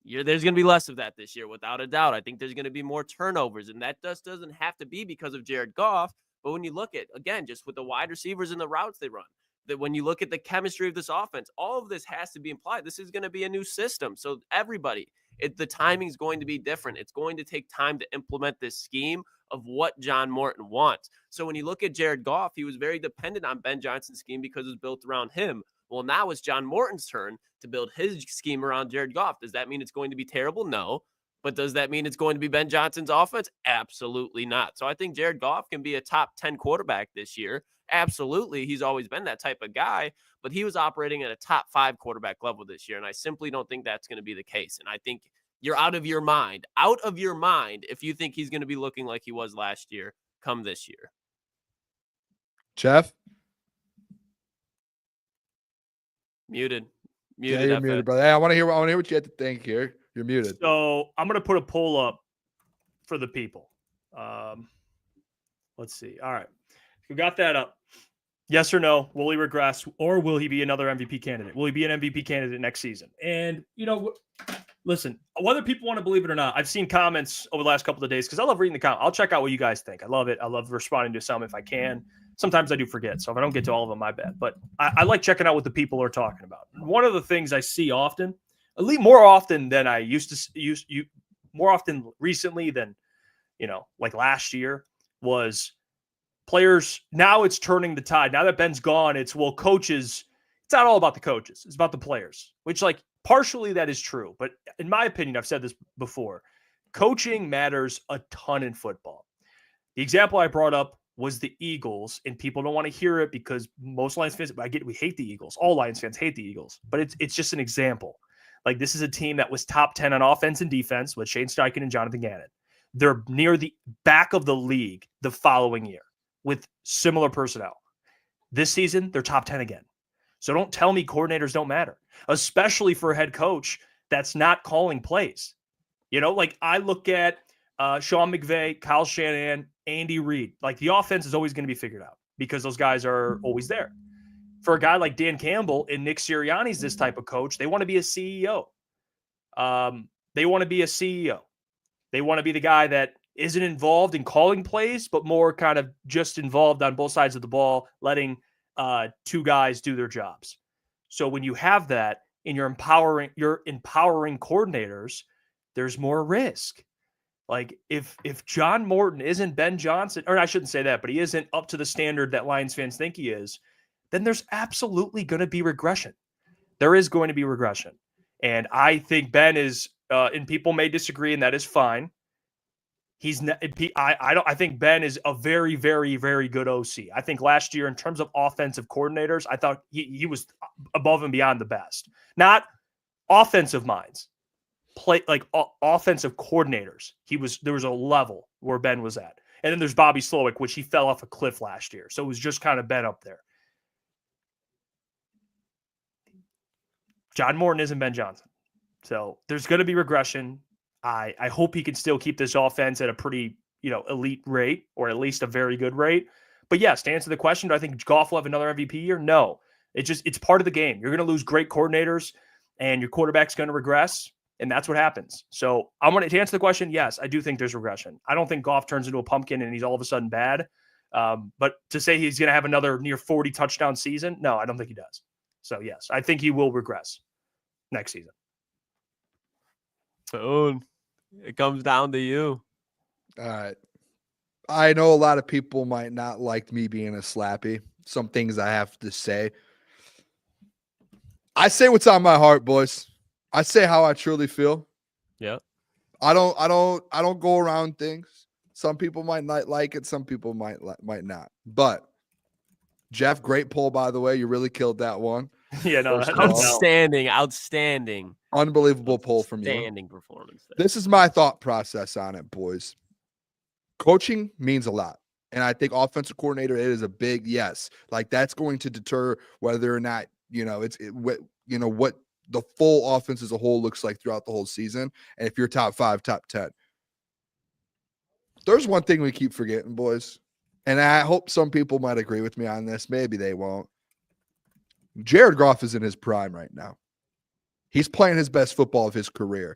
There's going to be less of that this year, without a doubt. I think there's going to be more turnovers, and that just doesn't have to be because of Jared Goff. But when you look at, again, just with the wide receivers and the routes they run, that when you look at the chemistry of this offense, all of this has to be implied. This is going to be a new system. So everybody, the timing is going to be different. It's going to take time to implement this scheme of what John Morton wants. So when you look at Jared Goff, he was very dependent on Ben Johnson's scheme because it was built around him. Well, now it's John Morton's turn to build his scheme around Jared Goff. Does that mean it's going to be terrible? No. But does that mean it's going to be Ben Johnson's offense? Absolutely not. So I think Jared Goff can be a top 10 quarterback this year. Absolutely. He's always been that type of guy, but he was operating at a top 5 quarterback level this year. And I simply don't think that's going to be the case. And I think You're out of your mind. Out of your mind if you think he's going to be looking like he was last year come this year. Jeff? Muted. Yeah, you're muted, brother. Hey, I want to hear what you have to think here. You're muted. So I'm going to put a poll up for the people. Let's see. All right. We got that up. Yes or no? Will he regress, or will he be another MVP candidate? Will he be an MVP candidate next season? And, listen, whether people want to believe it or not, I've seen comments over the last couple of days because I love reading the comments. I'll check out what you guys think. I love it. I love responding to some if I can. Sometimes I do forget. So if I don't get to all of them, my bad. But I like checking out what the people are talking about. One of the things I see often, at least more often than I used to more often recently than, like last year, was players. Now it's turning the tide. Now that Ben's gone, it's, well, coaches, it's not all about the coaches. It's about the players, which, like, partially that is true. But in my opinion, I've said this before, coaching matters a ton in football. The example I brought up was the Eagles, and people don't want to hear it because most Lions fans, we hate the Eagles. All Lions fans hate the Eagles, but it's just an example. Like, this is a team that was top 10 on offense and defense with Shane Steichen and Jonathan Gannon. They're near the back of the league the following year with similar personnel. This season, they're top 10 again. So don't tell me coordinators don't matter, especially for a head coach that's not calling plays. Like, I look at Sean McVay, Kyle Shanahan, Andy Reid. Like, the offense is always going to be figured out because those guys are always there. For a guy like Dan Campbell and Nick Sirianni's this type of coach, they want to be a CEO. They want to be a CEO. They want to be the guy that isn't involved in calling plays, but more kind of just involved on both sides of the ball, letting two guys do their jobs. So when you have that and you're empowering coordinators, there's more risk. Like, if John Morton isn't Ben Johnson, or I shouldn't say that, but he isn't up to the standard that Lions fans think he is, then there's absolutely going to be regression. There is going to be regression. And I think Ben is, and people may disagree, and that is fine. I think Ben is a very, very, very good OC. I think last year, in terms of offensive coordinators, I thought he was above and beyond the best. Not offensive minds, offensive coordinators. There was a level where Ben was at. And then there's Bobby Slowick, which he fell off a cliff last year. So it was just kind of Ben up there. John Morton isn't Ben Johnson. So there's going to be regression. I hope he can still keep this offense at a pretty, elite rate, or at least a very good rate. But yes, to answer the question, do I think Goff will have another MVP year? No. It's part of the game. You're going to lose great coordinators, and your quarterback's going to regress, and that's what happens. So to answer the question, yes, I do think there's regression. I don't think Goff turns into a pumpkin and he's all of a sudden bad. But to say he's going to have another near 40 touchdown season, no, I don't think he does. So yes, I think he will regress next season. Boom. It comes down to you. All right. I know a lot of people might not like me being a slappy. Some things I have to say. I say what's on my heart, boys. I say how I truly feel. Yeah. I don't go around things. Some people might not like it. Some people might not. But Jeff, great poll, by the way. You really killed that one. Yeah, no, outstanding. Unbelievable poll from you. Outstanding performance there. This is my thought process on it, boys. Coaching means a lot. And I think offensive coordinator, it is a big yes. Like, that's going to deter whether or not, what the full offense as a whole looks like throughout the whole season. And if you're top 5, top 10. There's one thing we keep forgetting, boys. And I hope some people might agree with me on this. Maybe they won't. Jared Goff is in his prime right now. He's playing his best football of his career.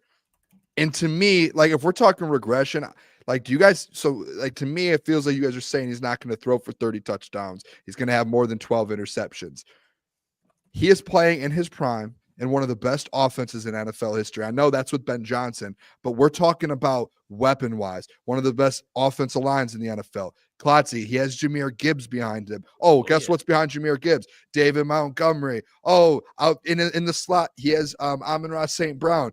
And to me, like, if we're talking regression, like, to me, it feels like you guys are saying he's not going to throw for 30 touchdowns. He's going to have more than 12 interceptions. He is playing in his prime in one of the best offenses in NFL history. I know that's with Ben Johnson, but we're talking about weapon-wise, one of the best offensive lines in the NFL. Klotzy, he has Jahmyr Gibbs behind him. Guess what's behind Jahmyr Gibbs? David Montgomery. Out in the slot, he has Amon-Ra St. Brown.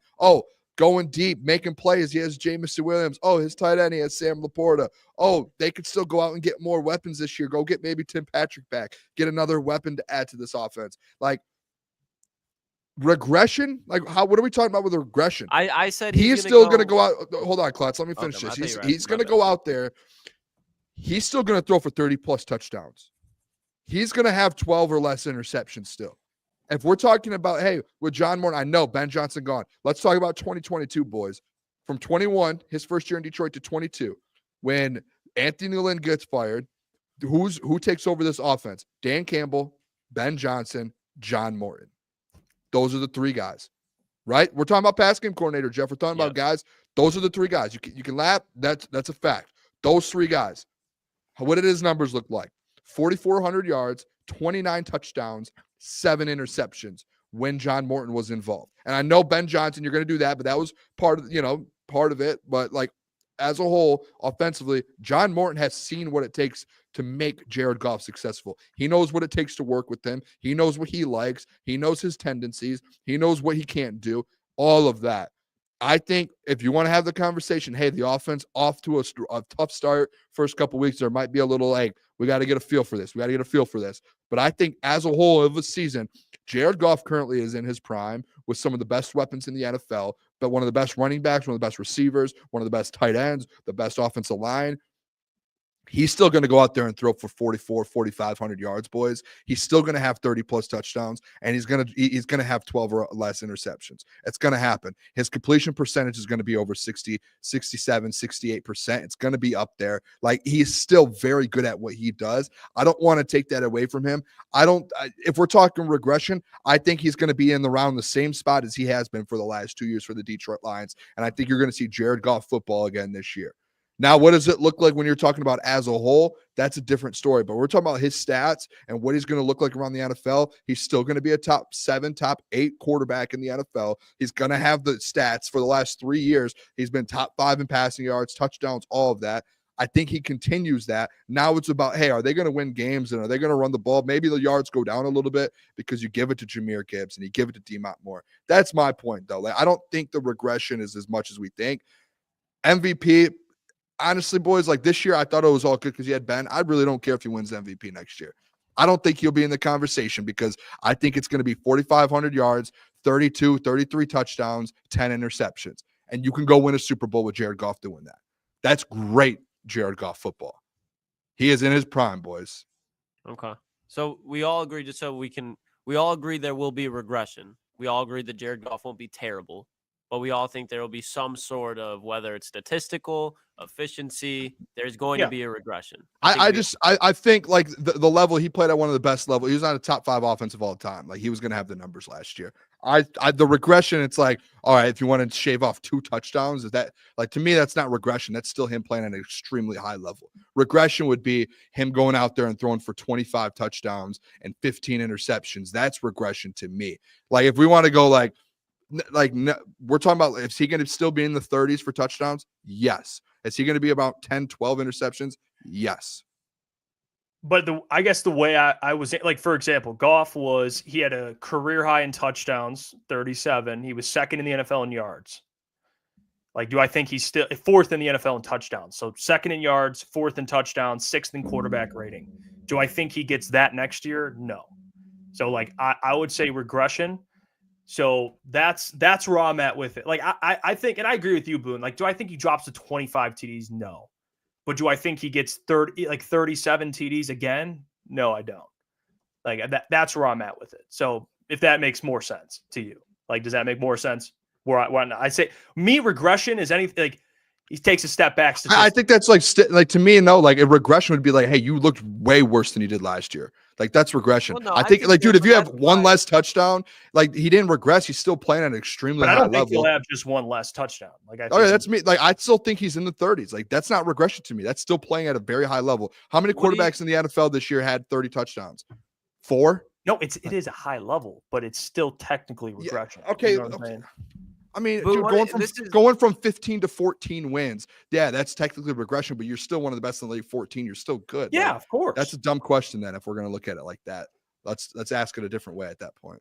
Going deep, making plays, he has Jameson Williams. His tight end, he has Sam Laporta. They could still go out and get more weapons this year. Go get maybe Tim Patrick back. Get another weapon to add to this offense. Like, regression? Like, what are we talking about with regression? I said he's still going to go out. Hold on, Klotz. Let me finish Okay, this. He's going to go out there. He's still going to throw for 30-plus touchdowns. He's going to have 12 or less interceptions still. If we're talking about, hey, with John Morton, I know Ben Johnson gone. Let's talk about 2022, boys. From 21, his first year in Detroit, to 22, when Anthony Lynn gets fired, who takes over this offense? Dan Campbell, Ben Johnson, John Morton. Those are the three guys, right? We're talking about pass game coordinator, Jeff. We're talking about guys. Those are the three guys. You can laugh. That's a fact. Those three guys. What did his numbers look like? 4,400 yards, 29 touchdowns, 7 interceptions when John Morton was involved. And I know Ben Johnson, you're going to do that, but that was part of it. But like as a whole, offensively, John Morton has seen what it takes to make Jared Goff successful. He knows what it takes to work with him. He knows what he likes. He knows his tendencies. He knows what he can't do. All of that. I think if you want to have the conversation, hey, the offense off to a tough start first couple weeks, there might be a little like, we got to get a feel for this. But I think as a whole of the season, Jared Goff currently is in his prime with some of the best weapons in the NFL, but one of the best running backs, one of the best receivers, one of the best tight ends, the best offensive line. He's still going to go out there and throw for 4,500 yards, boys. He's still going to have 30-plus touchdowns, and he's going to have 12 or less interceptions. It's going to happen. His completion percentage is going to be over 60, 67, 68%. It's going to be up there. Like, he's still very good at what he does. I don't want to take that away from him. If we're talking regression, I think he's going to be in around the same spot as he has been for the last 2 years for the Detroit Lions, and I think you're going to see Jared Goff football again this year. Now, what does it look like when you're talking about as a whole? That's a different story. But we're talking about his stats and what he's going to look like around the NFL. He's still going to be a top 7, top 8 quarterback in the NFL. He's going to have the stats for the last 3 years. He's been top 5 in passing yards, touchdowns, all of that. I think he continues that. Now it's about, hey, are they going to win games and are they going to run the ball? Maybe the yards go down a little bit because you give it to Jahmyr Gibbs and you give it to D-Mont Moore. That's my point, though. Like, I don't think the regression is as much as we think. MVP, honestly, boys, like this year, I thought it was all good because you had Ben. I really don't care if he wins MVP next year. I don't think he'll be in the conversation because I think it's going to be 4,500 yards, 32, 33 touchdowns, 10 interceptions. And you can go win a Super Bowl with Jared Goff doing that. That's great Jared Goff football. He is in his prime, boys. Okay. So we all agree, we all agree there will be regression. We all agree that Jared Goff won't be terrible. But we all think there will be some sort of, whether it's statistical, efficiency, there's going to be a regression. I think like the level he played at, one of the best level. He was on a top 5 offensive all time. Like, he was going to have the numbers last year. The regression, it's like, all right, if you want to shave off 2 touchdowns, is that, like, to me, that's not regression. That's still him playing at an extremely high level. Regression would be him going out there and throwing for 25 touchdowns and 15 interceptions. That's regression to me. Like, if we want to go we're talking about, is he going to still be in the 30s for touchdowns? Yes. Is he going to be about 10, 12 interceptions? Yes. But I guess the way I was, like, for example, Goff he had a career high in touchdowns, 37. He was second in the NFL in yards. Like, do I think he's still 4th in the NFL in touchdowns? So 2nd in yards, 4th in touchdowns, 6th in quarterback rating. Do I think he gets that next year? No. So, like, I would say regression. So that's where I'm at with it. Like, I think, and I agree with you, Boone. Like, do I think he drops to 25 TDs? No. But do I think he gets 37 TDs again? No, I don't. Like, that's where I'm at with it. So if that makes more sense to you, like, does that make more sense? Where I say regression is anything like he takes a step back. I think that's like to me, no, like a regression would be like, hey, you looked way worse than you did last year. Like, that's regression. Well, no, I think like, dude, if you have one less touchdown, like, he didn't regress. He's still playing at an extremely high level. I don't think he'll have just one less touchdown. Like, that's me. Like, I still think he's in the 30s. Like, that's not regression to me. That's still playing at a very high level. How many quarterbacks in the NFL this year had 30 touchdowns? 4? No, it is a high level, but it's still technically regression. Yeah, okay. You know what I'm saying? I mean, dude, going from 15 to 14 wins, yeah, that's technically regression, but you're still one of the best in the league. 14, you're still good. Yeah, like, of course. That's a dumb question then if we're going to look at it like that. Let's ask it a different way at that point.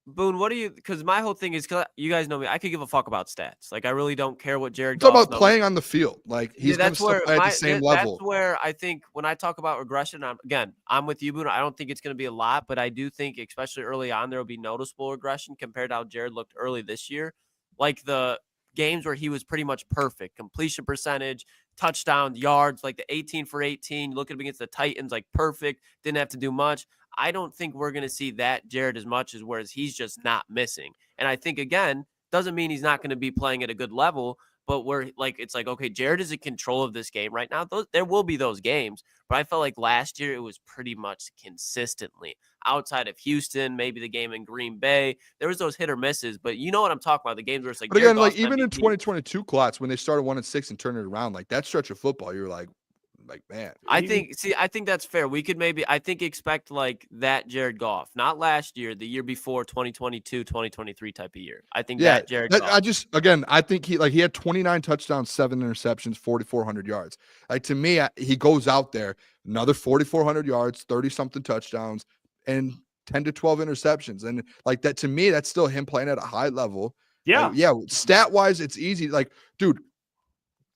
Boone, what do you? Because my whole thing is, 'cause you guys know me, I could give a fuck about stats. Like I really don't care what Jared. I'm talking Goff's about playing on the field. Like he's going to still play at the same level. That's where I think when I talk about regression, I'm with you, Boone. I don't think it's going to be a lot, but I do think, especially early on, there will be noticeable regression compared to how Jared looked early this year. Like the games where he was pretty much perfect, completion percentage, touchdowns, yards, like the 18 for 18. Look at him against the Titans, like perfect. Didn't have to do much. I don't think we're going to see that Jared as much as whereas he's just not missing. And I think, again, doesn't mean he's not going to be playing at a good level, but it's like, okay, Jared is in control of this game right now. There will be those games, but I felt like last year it was pretty much consistently outside of Houston, maybe the game in Green Bay. There was those hit or misses, but you know what I'm talking about. The games where it's like, but again, like even in 2022, Klotz, when they started 1-6 and turned it around, like that stretch of football, you're like, man. I think that's fair. We could expect like that Jared Goff, not last year, the year before, 2022, 2023 type of year. I think that Jared Goff. I think he had 29 touchdowns, 7 interceptions, 4,400 yards. Like to me, he goes out there, another 4,400 yards, 30 something touchdowns, and 10 to 12 interceptions. And like that, to me, that's still him playing at a high level. Yeah. Stat wise, it's easy. Like, dude,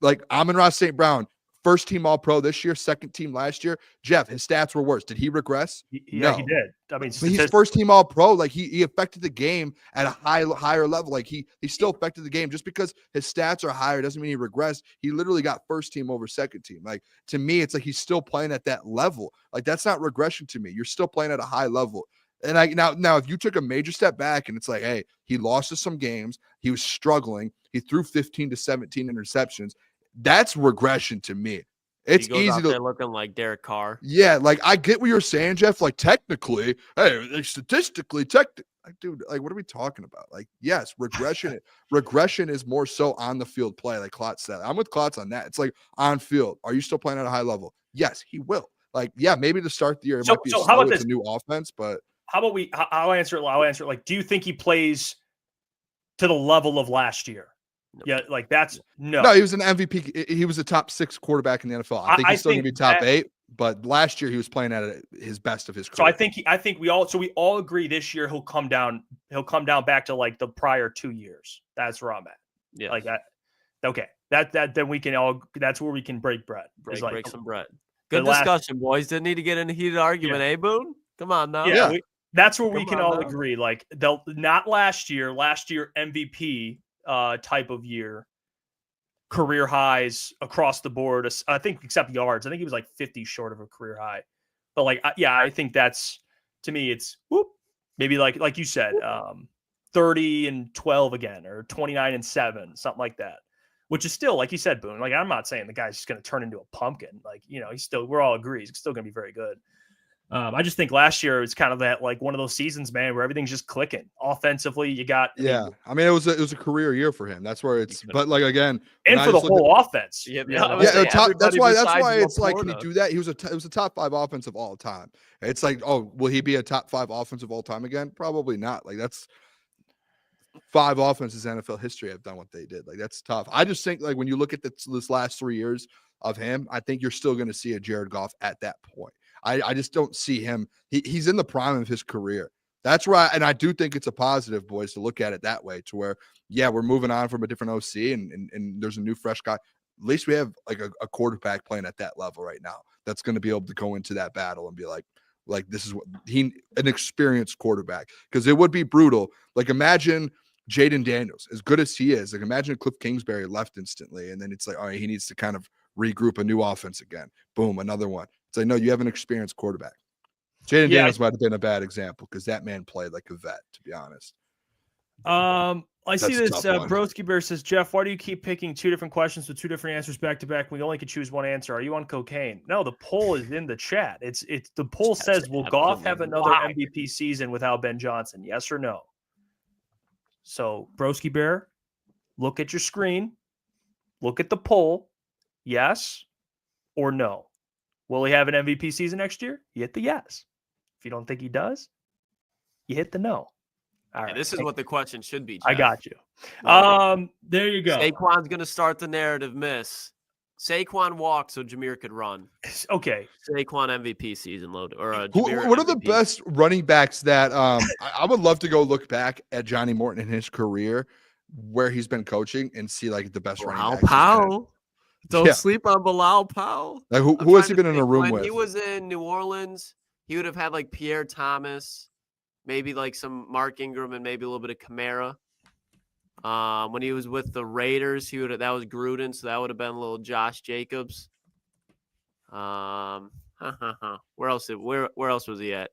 like Amon-Ra St. Brown, first team All-Pro this year, second team last year. Jeff, his stats were worse. Did he regress? Yeah, no. he did. I mean, he's first team All-Pro. Like he affected the game at a higher level. Like he still affected the game. Just because his stats are higher doesn't mean he regressed. He literally got first team over second team. Like to me, it's like he's still playing at that level. Like that's not regression to me. You're still playing at a high level. And now if you took a major step back and it's like, hey, he lost to some games, he was struggling, he threw 15 to 17 interceptions. That's regression to me. It's easy to looking like Derek Carr. Yeah, like I get what you're saying, Jeff. Like technically, hey, like, statistically, like, dude, like what are we talking about? Like, yes, regression is more so on the field play, like Klotz said. I'm with Klotz on that. It's like on field. Are you still playing at a high level? Yes, he will. Like, yeah, maybe to start the year, it might be how about it's a new offense, but how about I'll answer it. Like, do you think he plays to the level of last year? No. Yeah, like that's no. He was an MVP. He was a top 6 quarterback in the NFL. I think he's still gonna be top 8, but last year he was playing at his best of his career. So I think we all agree this year he'll come down back to like the prior 2 years. That's where I'm at. Yeah, like that. Okay, that then we can all. That's where we can break bread. Break some bread. Good discussion, boys. Didn't need to get in a heated argument, eh, Boone? Come on now. Yeah. That's where we can all agree. Like they'll not last year MVP type of year, career highs across the board. I think except yards. I think he was like 50 short of a career high. But like, I think that's, to me, it's maybe like you said, 30-12 again, or 29-7, something like that. Which is still, like you said, Boone. Like I'm not saying the guy's just going to turn into a pumpkin. Like we're all agree he's still going to be very good. I just think last year it's kind of that like one of those seasons, man, where everything's just clicking offensively. You got, I mean, it was a career year for him. That's where it's, but like again, and for the whole offense, that's why it's like, can he do that? It was a top 5 offense of all time. It's like, oh, will he be a top 5 offense of all time again? Probably not. Like that's 5 offenses in NFL history have done what they did. Like that's tough. I just think like when you look at this last 3 years of him, I think you're still going to see a Jared Goff at that point. I just don't see him. He's in the prime of his career. That's right. And I do think it's a positive, boys, to look at it that way, to where, we're moving on from a different OC and there's a new fresh guy. At least we have like a quarterback playing at that level right now that's going to be able to go into that battle and be like this is what an experienced quarterback, because it would be brutal. Like imagine Jaden Daniels, as good as he is, like imagine Cliff Kingsbury left instantly. And then it's like, all right, he needs to kind of regroup a new offense again. Boom, another one. It's like, no, you have an experienced quarterback. Jaden Daniels might have been a bad example because that man played like a vet, to be honest. I see this. Broski Bear says, Jeff, why do you keep picking 2 different questions with 2 different answers back to back? We only can choose one answer. Are you on cocaine? No, the poll is in the chat. It's the poll says, will Goff have another MVP season without Ben Johnson? Yes or no? So, Broski Bear, look at your screen. Look at the poll. Yes or no? Will he have an MVP season next year? You hit the yes. If you don't think he does, you hit the no. All right. This is what the question should be, Jeff. I got you. There you go. Saquon's going to start the narrative, miss. Saquon walked so Jameer could run. Okay. Saquon MVP season load or What are the best running backs that I would love to go look back at Johnny Morton in his career where he's been coaching and see like the best running backs. Powell. Don't sleep on Bilal Powell. Like who has he been in a room with? When he was in New Orleans, he would have had like Pierre Thomas, maybe like some Mark Ingram and maybe a little bit of Kamara. When he was with the Raiders, that was Gruden, so that would have been a little Josh Jacobs. Where else was he at?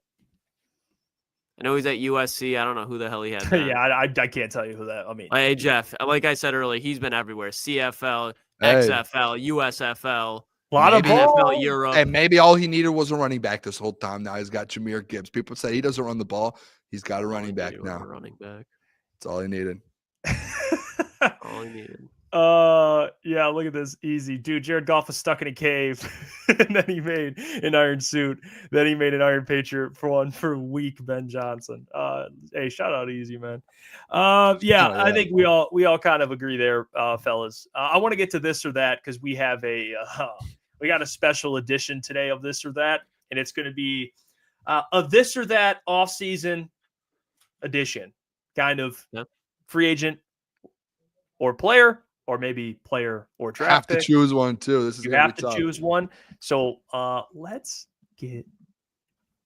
I know he's at USC. I don't know who the hell he had. Yeah, I can't tell you who that. I mean, hey Jeff, like I said earlier, he's been everywhere. CFL, XFL, USFL, a lot of NFL Europe. And maybe all he needed was a running back this whole time. Now he's got Jahmyr Gibbs. People say he doesn't run the ball. He's got a running back now. That's all he needed. All he needed. Yeah, look at this. Easy. Dude, Jared Goff was stuck in a cave, and then he made an iron suit. Then he made an iron Patriot for weak Ben Johnson. Hey, shout out Easy, man. Yeah, I think we all kind of agree there, fellas. I want to get to this or that because we have we got a special edition today of this or that, and it's going to be a this or that off-season edition, kind of free agent or player, or maybe player or draft. Have to choose one too. This is you have to choose one. So let's get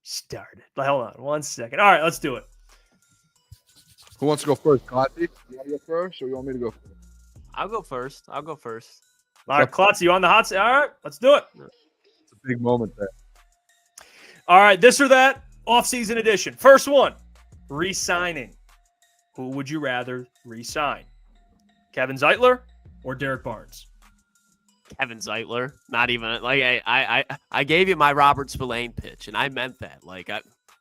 started. Hold on 1 second. All right, let's do it. Who wants to go first? Klotzy? You want to go first, or you want me to go first? I'll go first. All right, Klotz, you on the hot seat? All right, let's do it. It's a big moment there. All right, this or that off-season edition. First one, re-signing. Who would you rather re-sign? Kevin Zeitler or Derek Barnes? Kevin Zeitler. Not even like I gave you my Robert Spillane pitch, and I meant that. Like,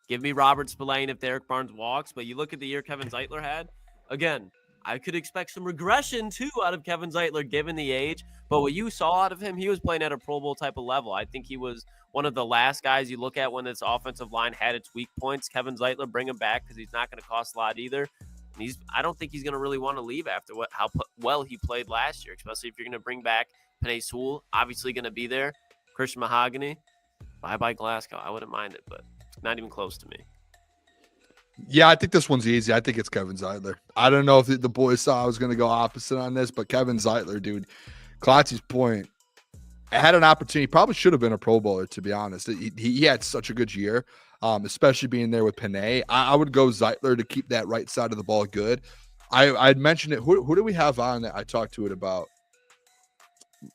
give me Robert Spillane if Derek Barnes walks. But you look at the year Kevin Zeitler had. Again, I could expect some regression too out of Kevin Zeitler given the age. But what you saw out of him, he was playing at a Pro Bowl type of level. I think he was one of the last guys you look at when this offensive line had its weak points. Kevin Zeitler, bring him back because he's not going to cost a lot either. I don't think he's going to really want to leave after how well he played last year, especially if you're going to bring back Penei Sewell, obviously going to be there. Christian Mahogany, bye-bye Glasgow. I wouldn't mind it, but not even close to me. Yeah, I think this one's easy. I think it's Kevin Zeitler. I don't know if the boys saw I was going to go opposite on this, but Kevin Zeitler, dude, Klotzy's point, had an opportunity. Probably should have been a Pro Bowler, to be honest. He had such a good year. Especially being there with Penei. I would go Zeitler to keep that right side of the ball good. I'd mentioned it. Who do we have on that I talked to it about?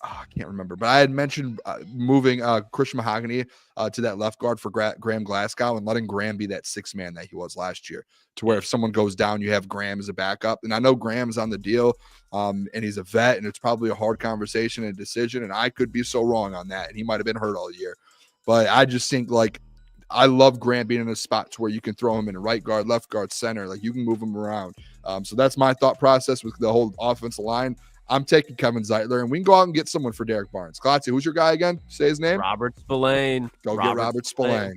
I can't remember, but I had mentioned moving Christian Mahogany to that left guard for Graham Glasgow and letting Graham be that sixth man that he was last year, to where if someone goes down, you have Graham as a backup. And I know Graham's on the deal, and he's a vet, and it's probably a hard conversation and decision, and I could be so wrong on that, and he might have been hurt all year. But I just think, like, I love Graham being in a spot to where you can throw him in right guard, left guard, center. Like, you can move him around. So that's my thought process with the whole offensive line. I'm taking Kevin Zeitler, and we can go out and get someone for Derek Barnes. Klotzy, who's your guy again? Say his name. Robert Spillane. Get Robert Spillane.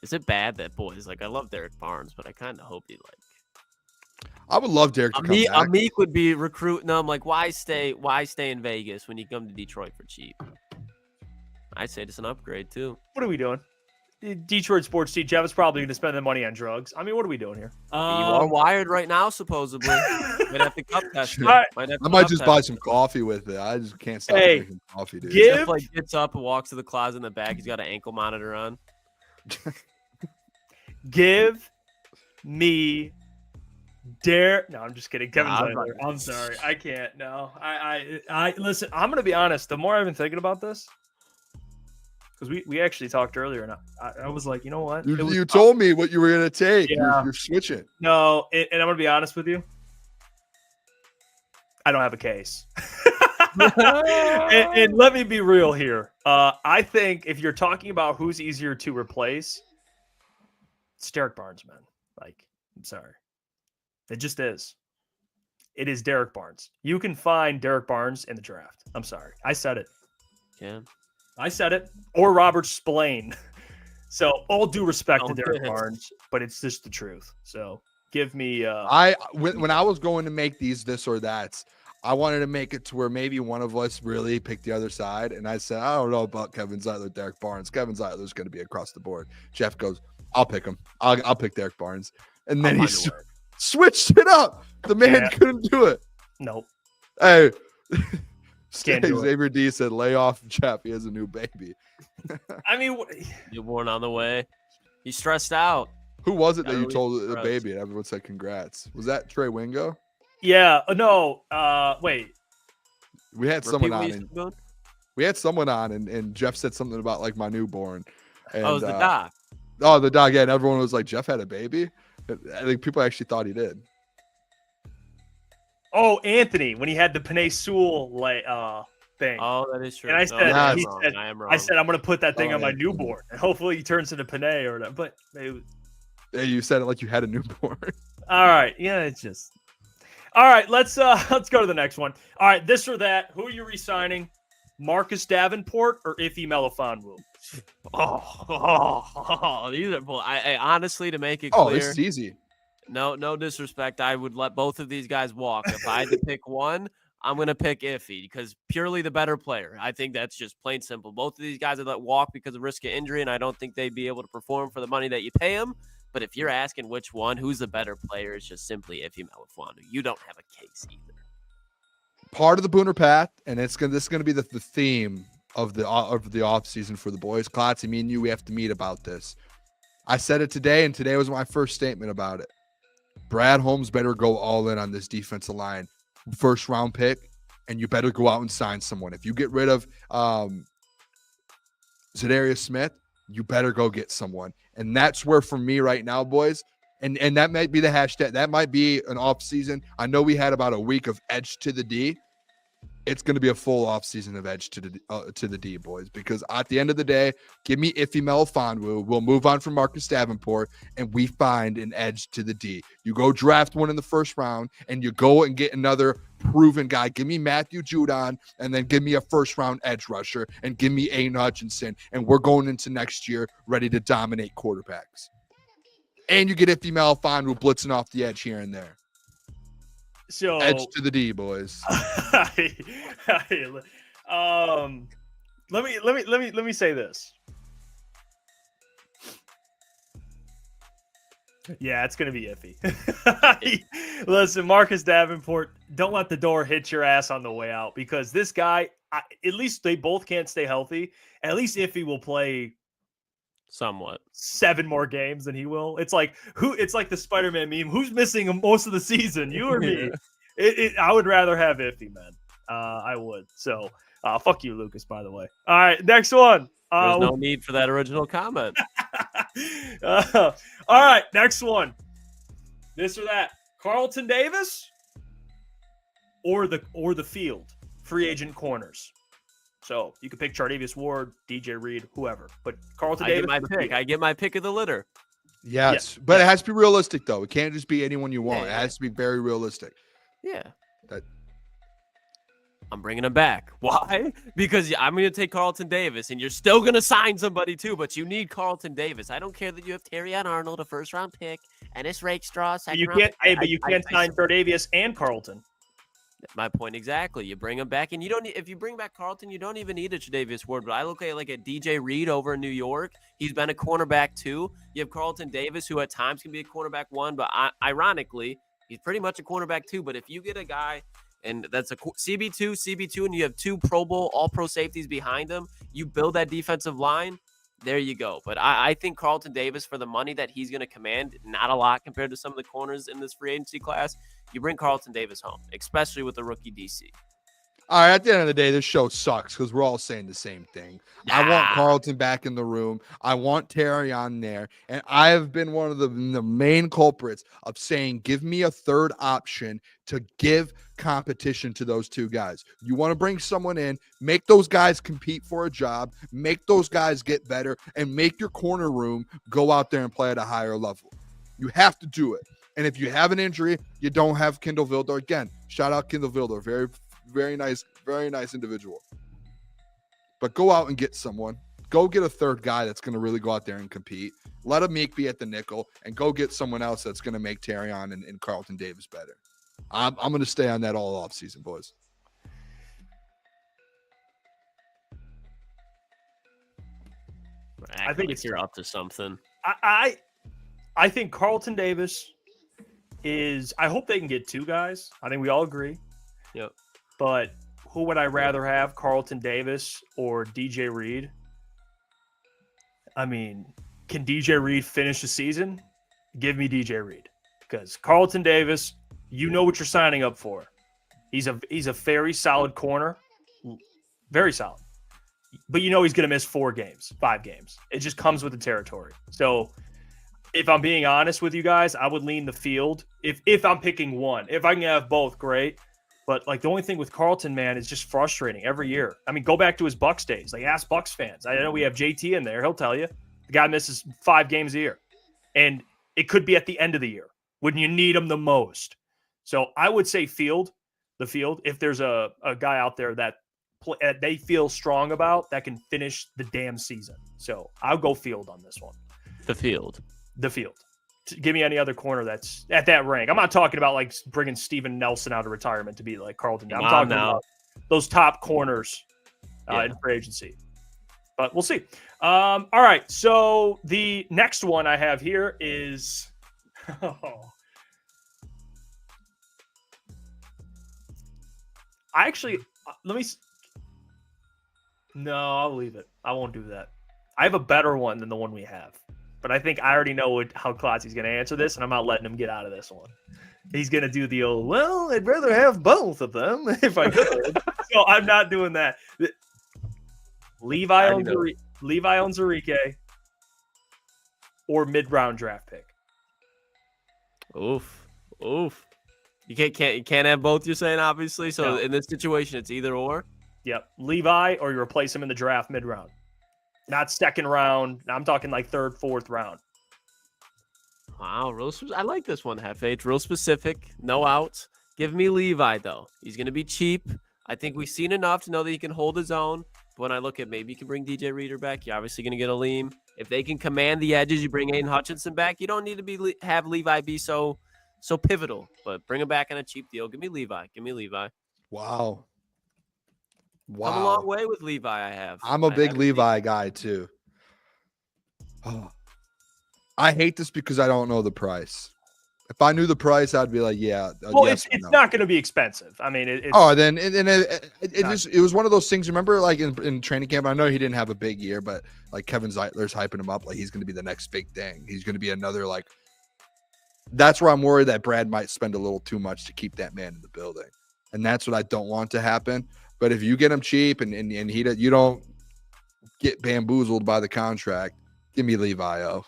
Is it bad that boys like? I love Derek Barnes, but I kind of hope he like. I would love Derek to come back. Amik would be recruiting him. Like, why stay in Vegas when you come to Detroit for cheap? I'd say it's an upgrade too. What are we doing? Detroit sports team. Jeff is probably going to spend the money on drugs. I mean, what are we doing here? You are wired right now, supposedly. Might have to cup test. I might just buy some coffee with it. I just can't stop drinking coffee, dude. Jeff like gets up and walks to the closet in the back. He's got an ankle monitor on. Give me Derek. No, I'm just kidding. Kevin Zeitler. I'm sorry. I can't. No. I listen. I'm going to be honest. The more I've been thinking about this, because we actually talked earlier, and I was like, you know what? You told me what you were going to take. Yeah. You're switching. No, and I'm going to be honest with you. I don't have a case. and let me be real here. I think if you're talking about who's easier to replace, it's Derek Barnes, man. Like, I'm sorry. It just is. It is Derek Barnes. You can find Derek Barnes in the draft. I'm sorry. I said it. Yeah. I said it. Or Robert Spillane. So all due respect to Derek Barnes, but it's just the truth. So give me when I was going to make these this or that's, I wanted to make it to where maybe one of us really picked the other side. And I said, I don't know about Kevin Zeitler, Derek Barnes. Kevin Zeitler's going to be across the board. Jeff goes, I'll pick him. I'll pick Derek Barnes. And then he switched it up. The man couldn't do it. Nope. Hey, Can't do it. Xavier D said, lay off Jeff. He has a new baby. I mean, Newborn on the way. He's stressed out. Who was it that you told the baby and everyone said congrats? Was that Trey Wingo? yeah. No. Wait. We had someone on. We had someone on, and Jeff said something about like my newborn. And, it was the doc. Oh, the dog. Yeah, and everyone was like, Jeff had a baby. I think people actually thought he did. Oh, Anthony, when he had the Panay Sewell thing. Oh, that is true. And I said, I am wrong. I said, I'm going to put that thing on my newborn, and hopefully he turns into Panay or whatever. But hey, you said it like you had a newborn. All right, yeah, it's just. All right, let's go to the next one. All right, this or that. Who are you re-signing? Marcus Davenport or Ife Melifonwu? These are both. I honestly, to make it clear, this is easy. No disrespect. I would let both of these guys walk. If I had to pick one, I'm going to pick Ife because purely the better player. I think that's just plain simple. Both of these guys I'd let walk because of risk of injury, and I don't think they'd be able to perform for the money that you pay them. But if you're asking which one, who's the better player, it's just simply Ife Melifonwu. You don't have a case either. Part of the Booner path, and this is going to be the theme of the offseason for the boys. Klotz, me and you, we have to meet about this. I said it today, and today was my first statement about it. Brad Holmes better go all in on this defensive line. First round pick, and you better go out and sign someone. If you get rid of Zadarius Smith, you better go get someone. And that's where, for me right now, boys, and that might be the hashtag. That might be an off season. I know we had about a week of edge to the D. It's going to be a full off season of edge to the D, boys, because at the end of the day, give me Ife Melifonwu. We'll move on from Marcus Davenport, and we find an edge to the D. You go draft one in the first round, and you go and get another proven guy. Give me Matthew Judon, and then give me a first round edge rusher, and give me Aiden Hutchinson, and we're going into next year ready to dominate quarterbacks. And you get Ife Melifonwu blitzing off the edge here and there. So edge to the D, boys. Let me say this. Yeah, it's gonna be Iffy. Listen, Marcus Davenport, don't let the door hit your ass on the way out, because this guy, at least they both can't stay healthy. At least Iffy will play somewhat 7 more games than he will. It's like the Spider-Man meme. Who's missing most of the season? You or me? I would rather have Iffy, man. I would. So fuck you, Lucas, by the way. All right, next one. There's no need for that original comment. All right, next one. This or that. Carlton Davis or the field. Free agent corners. So you can pick Chardavius Ward, DJ Reed, whoever. But Carlton Davis. I get my pick of the litter. Yes. But it has to be realistic, though. It can't just be anyone you want. It has to be very realistic. Yeah. I'm bringing him back. Why? Because I'm going to take Carlton Davis, and you're still going to sign somebody too, but you need Carlton Davis. I don't care that you have Terrion Arnold, a first-round pick, and it's Rakestraw, you can't sign Chardavius and Carlton. My point exactly. You bring him back, and you don't. If you bring back Carlton, you don't even need a Tre'Davious Ward. But I look at like a DJ Reed over in New York. He's been a cornerback too. You have Carlton Davis, who at times can be a cornerback one, but ironically, he's pretty much a cornerback too. But if you get a guy, and that's a CB2, and you have 2 Pro Bowl All-Pro safeties behind him, you build that defensive line. There you go. But I think Carlton Davis, for the money that he's going to command, not a lot compared to some of the corners in this free agency class, you bring Carlton Davis home, especially with the rookie DC. All right, at the end of the day, this show sucks because we're all saying the same thing. I want Carlton back in the room. I want Terry on there. And I have been one of the main culprits of saying, give me a third option to give competition to those 2 guys. You want to bring someone in, make those guys compete for a job, make those guys get better, and make your corner room go out there and play at a higher level. You have to do it. And if you have an injury, you don't have Kindle Vilder. Again, shout out Kindle Vilder. Very nice individual. But go out and get someone. Go get a third guy that's going to really go out there and compete. Let Meek be at the nickel, and go get someone else that's going to make Terrion and Carlton Davis better. I'm going to stay on that all off season, boys. I think you're up to something. I think Carlton Davis is. I hope they can get 2 guys. I think we all agree. Yep. But who would I rather have, Carlton Davis or DJ Reed? I mean, can DJ Reed finish the season? Give me DJ Reed, because Carlton Davis, you know what you're signing up for. He's a very solid corner, very solid. But you know he's going to miss 4 games, 5 games. It just comes with the territory. So if I'm being honest with you guys, I would lean the field. If I'm picking one, if I can have both, great. But like the only thing with Carlton, man, is just frustrating every year. I mean, go back to his Bucks days. Like, ask Bucks fans. I know we have JT in there. He'll tell you the guy misses 5 games a year, and it could be at the end of the year when you need him the most. So I would say the field. If there's a guy out there that they feel strong about that can finish the damn season. So I'll go field on this one. The field. Give me any other corner that's at that rank. I'm not talking about like bringing Steven Nelson out of retirement to be like Carlton. I'm talking about those top corners in free agency. But we'll see. All right. So the next one I have here is No, I'll leave it. I won't do that. I have a better one than the one we have. But I think I already know how Klotzy's going to answer this, and I'm not letting him get out of this one. He's going to do the old, well, I'd rather have both of them if I could. So I'm not doing that. Levi Onwuzurike or mid-round draft pick. Oof. You can't have both, you're saying, obviously. So No. in this situation, it's either or. Yep. Levi, or you replace him in the draft mid-round. Not second round. I'm talking like third, fourth round. Wow, I like this one, Hefe. It's real specific. No outs. Give me Levi, though. He's going to be cheap. I think we've seen enough to know that he can hold his own. But when I look at maybe you can bring DJ Reader back, you're obviously going to get a Liam. If they can command the edges, you bring Aiden Hutchinson back. You don't need to have Levi be so pivotal. But bring him back on a cheap deal. Give me Levi. Wow. Come a long way with Levi, I have. I'm a big Levi guy, too. Oh. I hate this because I don't know the price. If I knew the price, I'd be like, yeah. Well, yes it's not going to be expensive. I mean, it was one of those things. Remember, like in training camp, I know he didn't have a big year, but like Kevin Zeitler's hyping him up like he's going to be the next big thing. He's going to be another like. That's where I'm worried that Brad might spend a little too much to keep that man in the building, and that's what I don't want to happen. But if you get him cheap and you don't get bamboozled by the contract, give me Levi.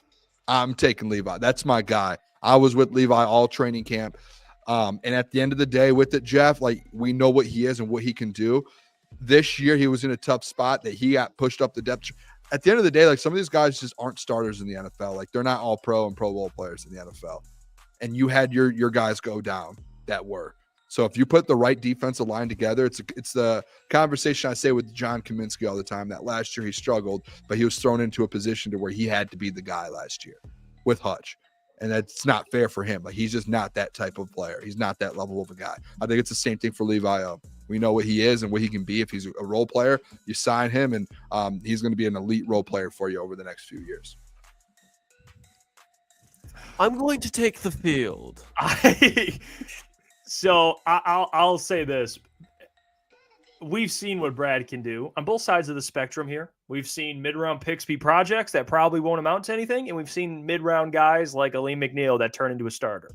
I'm taking Levi. That's my guy. I was with Levi all training camp. And at the end of the day with it, Jeff, like we know what he is and what he can do. This year he was in a tough spot that he got pushed up the depth. At the end of the day, like some of these guys just aren't starters in the NFL. Like they're not all pro and Pro Bowl players in the NFL. And you had your guys go down that were. So if you put the right defensive line together, it's the conversation I say with John Kaminsky all the time that last year he struggled, but he was thrown into a position to where he had to be the guy last year with Hutch. And that's not fair for him. Like he's just not that type of player. He's not that level of a guy. I think it's the same thing for Levi. We know what he is and what he can be. If he's a role player, you sign him and he's going to be an elite role player for you over the next few years. I'm going to take the field. So I'll say this. We've seen what Brad can do on both sides of the spectrum here. We've seen mid-round picks be projects that probably won't amount to anything, and we've seen mid-round guys like Aleem McNeil that turn into a starter.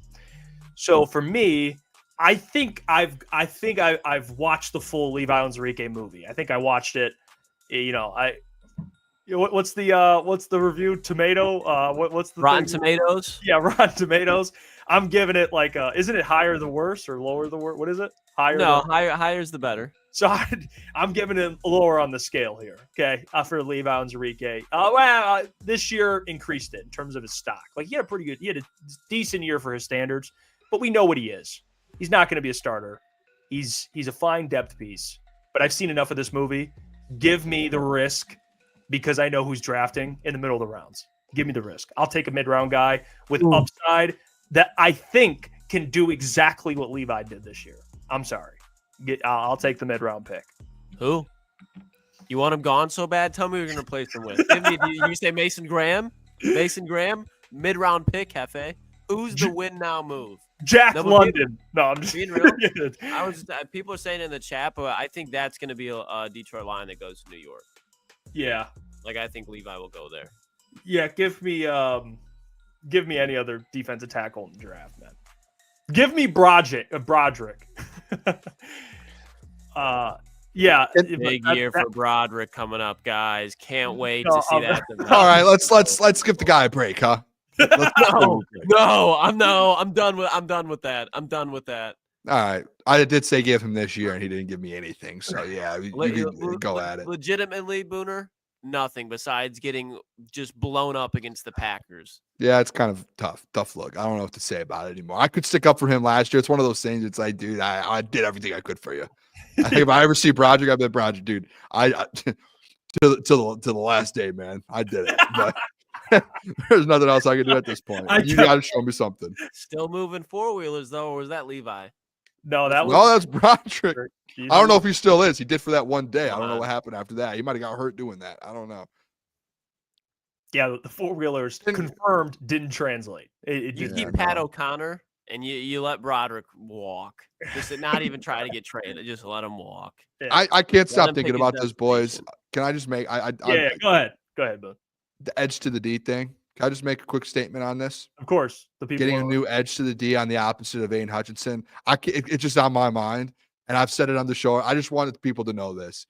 So for me, I think I've watched the full Levi Onwuzurike movie. I think I watched it. What's the review? Tomato? What's the Rotten thing? Tomatoes? Yeah, Rotten Tomatoes. I'm giving it like isn't it higher the worse or lower the worse? What is it? Higher? No, higher's the better. So I'm giving it lower on the scale here. Okay, for Levi Onwuzurike. This year increased it in terms of his stock. Like he had a decent year for his standards, but we know what he is. He's not going to be a starter. He's a fine depth piece. But I've seen enough of this movie. Give me the risk because I know who's drafting in the middle of the rounds. Give me the risk. I'll take a mid-round guy with upside that I think can do exactly what Levi did this year. I'm sorry. I'll take the mid-round pick. Who? You want him gone so bad? Tell me who you're going to replace him with. Give me. You say Mason Graham? Mason Graham? Mid-round pick, Hefe. Who's the win now move? Jack No, London. No, I'm just being real. People are saying in the chat, but I think that's going to be a Detroit Lion that goes to New York. Yeah. Like, I think Levi will go there. Yeah, give me any other defensive tackle in the draft, man. Give me Broderick. Yeah. Big year for Broderick coming up, guys. Can't wait to see that. All right, let's give the guy a break, huh? I'm done with that. I'm done with that. All right, I did say give him this year, and he didn't give me anything. So yeah, you can go at it. Legitimately, Booner, nothing besides getting just blown up against the Packers. Yeah, it's kind of tough look. I don't know what to say about it anymore. I could stick up for him last year. It's one of those things. It's like, dude, I did everything I could for you. I think if I ever see Broderick, I'd be like, Broderick, dude. I to the last day, man. I did it, but there's nothing else I can do at this point. You got to show me something. Still moving four-wheelers though, or was that Levi? No, that's Broderick. I don't know if he still is. He did for that one day. I don't know what happened after that. He might have got hurt doing that. I don't know. Yeah, the four-wheelers confirmed didn't translate. You keep Pat O'Connor and you let Broderick walk. Just not even try to get traded. Just let him walk. Yeah. I can't stop thinking about this, boys. Can I just make go ahead. Go ahead, Bud. The edge to the D thing. Can I just make a quick statement on this? Of course. The people getting a new edge to the D on the opposite of Aiden Hutchinson. It's just on my mind. And I've said it on the show. I just wanted people to know this.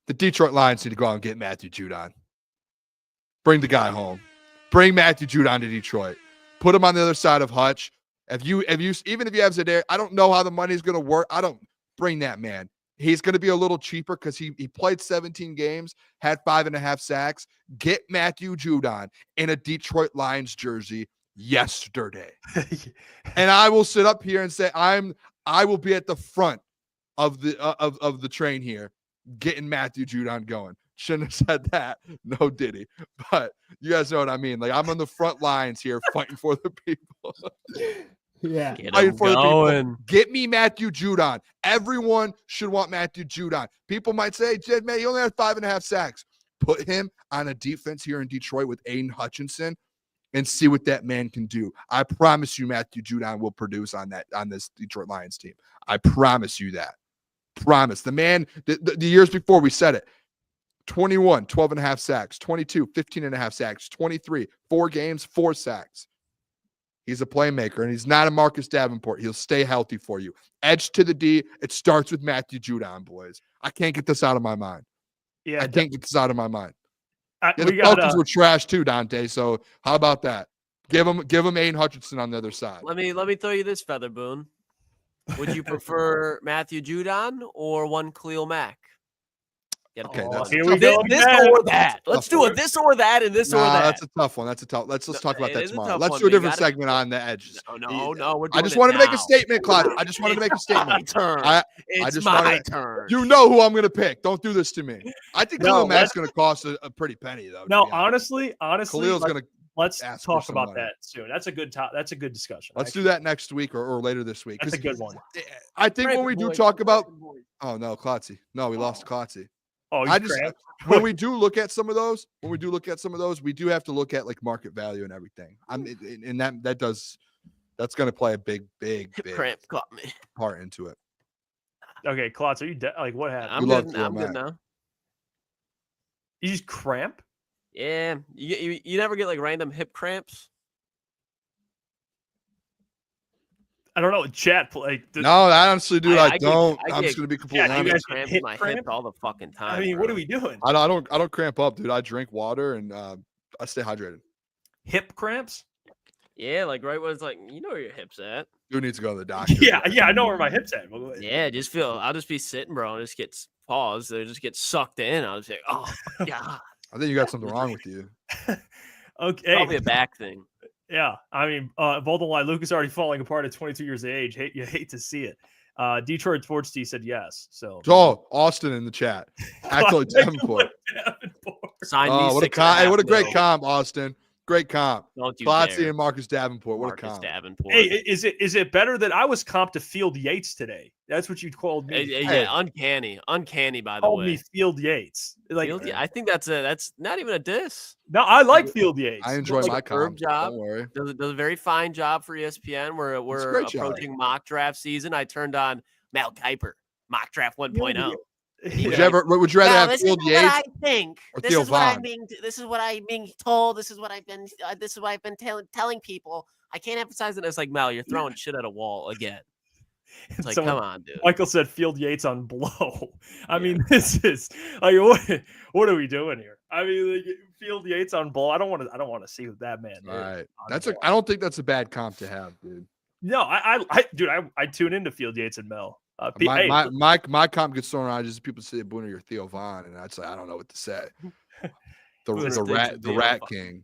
The Detroit Lions need to go out and get Matthew Judon. Bring the guy home. Bring Matthew Judon to Detroit. Put him on the other side of Hutch. Even if you have Zadar, I don't know how the money's going to work. Bring that man. He's going to be a little cheaper because he played 17 games, had 5.5 sacks. Get Matthew Judon in a Detroit Lions jersey yesterday. And I will sit up here and say I will be at the front of the train here, getting Matthew Judon going. Shouldn't have said that. No diddy. But you guys know what I mean. Like, I'm on the front lines here fighting for the people. Yeah. Fighting for the people. Get me Matthew Judon. Everyone should want Matthew Judon. People might say, Jed, man, he only had 5.5 sacks. Put him on a defense here in Detroit with Aiden Hutchinson and see what that man can do. I promise you Matthew Judon will produce on this Detroit Lions team. I promise you that. Promise. The man, the years before we said it, 21, 12.5 sacks, 22, 15.5 sacks, 23, 4 games, 4 sacks. He's a playmaker, and he's not a Marcus Davenport. He'll stay healthy for you. Edge to the D, it starts with Matthew Judon, boys. I can't get this out of my mind. Yeah, I can't get this out of my mind. The Falcons were trash too, Dante, so how about that? Give him Aiden Hutchinson on the other side. Let me throw you this feather, Boone. Would you prefer Matthew Judon or one Khalil Mack? Okay, here we go. This or that. Let's do it. This or that, and this or that. That's a tough one. Let's talk about that tomorrow. Let's do a different segment on the edges. No. I just wanted to make a statement, Claude. I just wanted to make a statement. It's my turn. You know who I'm going to pick. Don't do this to me. I think Khalil Mack's going to cost a pretty penny, though. No, honestly, Khalil's going to. Let's talk about that soon. That's a good That's a good discussion. Let's do that next week or later this week. That's a good one. I think when we do talk about. Oh no, Klotzy. No, we lost Klotzy. Oh, when we do look at some of those, we do have to look at like market value and everything. That's going to play a big cramp caught me part into it. Okay, Klotz, are you like what happened? I'm good now. You just cramp? Yeah, you never get like random hip cramps. I don't know. Chat like no, I honestly do. I'm just gonna be completely honest. Cramp in my hip all the fucking time. I mean, what are we doing? I don't cramp up, dude. I drink water and I stay hydrated. Hip cramps? Yeah, like right when it's like you know where your hips at. Dude needs to go to the doctor. Yeah, I know where my hips at. Yeah, I'll just be sitting, bro, and just get paused. They just get sucked in. I'll just be like, oh god. I think you got something wrong with you. Okay, probably a back thing. Yeah, I mean, Volden Luke is already falling apart at 22 years of age. You hate to see it. Detroit Sports T said yes. So, Austin in the chat. Actually, Davenport. Sign what a great comp, Austin. Great comp. Don't you Klotz dare. and Marcus Davenport. What a Marcus comp. Davenport. Hey, is it better that I was comped to Field Yates today? That's what you called me. Yeah, uncanny. By the Called way, me Field Yates. Like, I think that's not even a diss. no, I like Field Yates. I enjoy Does my a superb comp. job. Don't worry. Does a very fine job for ESPN. We're great job. approaching mock draft season. I turned on Mel Kiper, mock draft 1.0. Would you rather have this Field is Yates? what I think. or This Theo is what I'm Von? being. This is what I'm being told. This is what I've been. This is what I've been telling people. I can't emphasize it. It's like Mel, you're throwing shit at a wall again. It's like, Someone- come on, dude. Michael said Field Yates on blow. I mean, this is like what are we doing here? I mean, like, Field Yates on blow. I don't want to see who that man All is. right. on blow. I don't think that's a bad comp to have, dude. No, I tune into Field Yates and Mel. My comp gets thrown around just people say, Booner, you're Theo Von, and I'd say I don't know what to say. The rat king.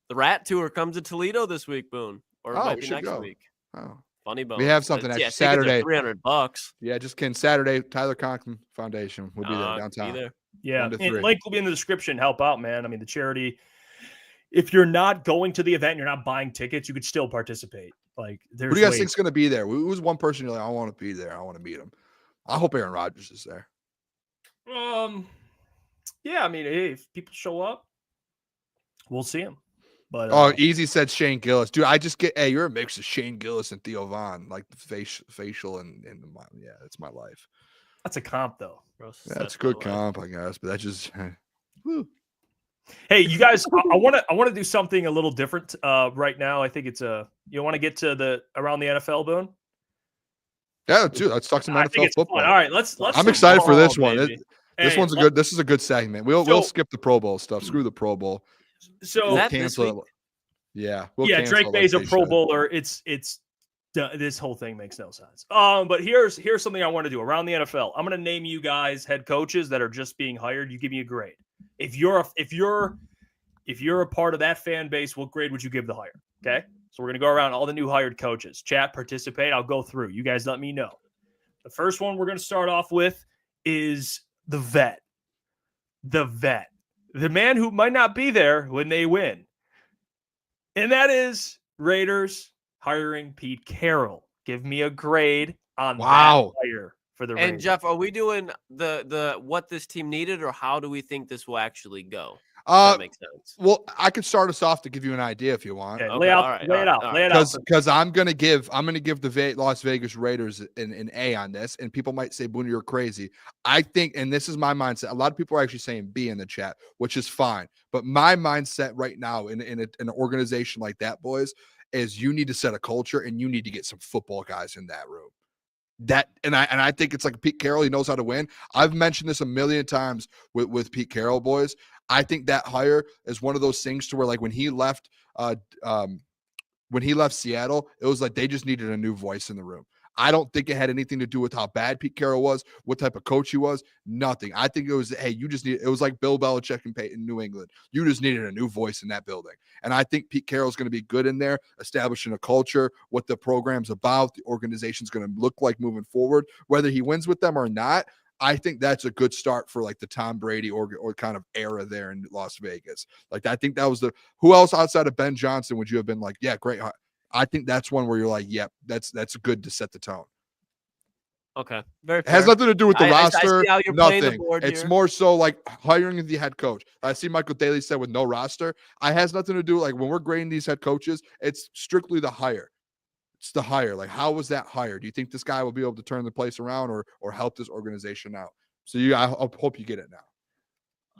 The Rat Tour comes to Toledo this week, Boone, or Oh, it might we be should next go. week. Oh, Funny bone. we have something actually Saturday. $300. Yeah, just kidding. Saturday, Tyler Conklin Foundation. We'll be there Be downtown. there. Yeah, 1 to and 3. link will be in the description. Help out, man. I mean, the charity. If you're not going to the event, and you're not buying tickets, you could still participate. Like, there's Who do you guys ways. think's going to be there? Who's one person you're like, I want to be there. I want to meet him. I hope Aaron Rodgers is there. Yeah, I mean, hey, if people show up, we'll see him. But Easy said Shane Gillis. Dude, I just get, hey, you're a mix of Shane Gillis and Theo Von, like the facial and yeah, that's my life. that's a comp though. Yeah, that's a good comp, I guess, but that's just, whew. Hey, you guys, I want to do something a little different right now. I think it's you want to get to around the NFL, Boone? Yeah, dude, let's talk some I think NFL it's football. fun. All right, let's. I'm excited for this football, one. baby. This Hey, one's good. This is a good segment. We'll skip the Pro Bowl stuff. Screw the Pro Bowl. So Is that this cancel it. Yeah. yeah, cancel Drake it May's like a they Pro should. Bowler. It's this whole thing makes no sense. But here's something I want to do around the NFL. I'm going to name you guys head coaches that are just being hired. You give me a grade. If you're a part of that fan base, what grade would you give the hire? Okay, so we're going to go around all the new hired coaches. Chat, participate. I'll go through. You guys let me know. The first one we're going to start off with is the vet. The vet. The man who might not be there when they win. And that is Raiders hiring Pete Carroll. Give me a grade on that hire for the Raiders. And Jeff, are we doing the what this team needed, or how do we think this will actually go? That makes sense. Well, I could start us off to give you an idea if you want. Okay, Okay, lay all right, it out. Because I'm gonna give the Las Vegas Raiders an A on this, and people might say, Booner, you're crazy. I think, and this is my mindset. A lot of people are actually saying B in the chat, which is fine. But my mindset right now in an organization like that, boys, is you need to set a culture and you need to get some football guys in that room. I think it's like Pete Carroll. He knows how to win. I've mentioned this a million times with Pete Carroll, boys. I think that hire is one of those things to where, like, when he left Seattle, it was like they just needed a new voice in the room. I don't think it had anything to do with how bad Pete Carroll was, what type of coach he was, nothing. I think it was, hey, it was like Bill Belichick in New England. You just needed a new voice in that building. And I think Pete Carroll's going to be good in there, establishing a culture, what the program's about, the organization's going to look like moving forward, whether he wins with them or not. I think that's a good start for like the Tom Brady or kind of era there in Las Vegas. Like, I think that was who else outside of Ben Johnson would you have been like, yeah, great. I think that's one where you're like, yep, that's good to set the tone. Okay. Very fair. It has nothing to do with the roster. I see how you're playing the nothing. board It's here. more so like hiring the head coach. I see Michael Daly said with no roster. It has nothing to do, like, when we're grading these head coaches, it's strictly the hire. It's the hire. Like, how was that hire? Do you think this guy will be able to turn the place around or help this organization out? So I hope you get it now.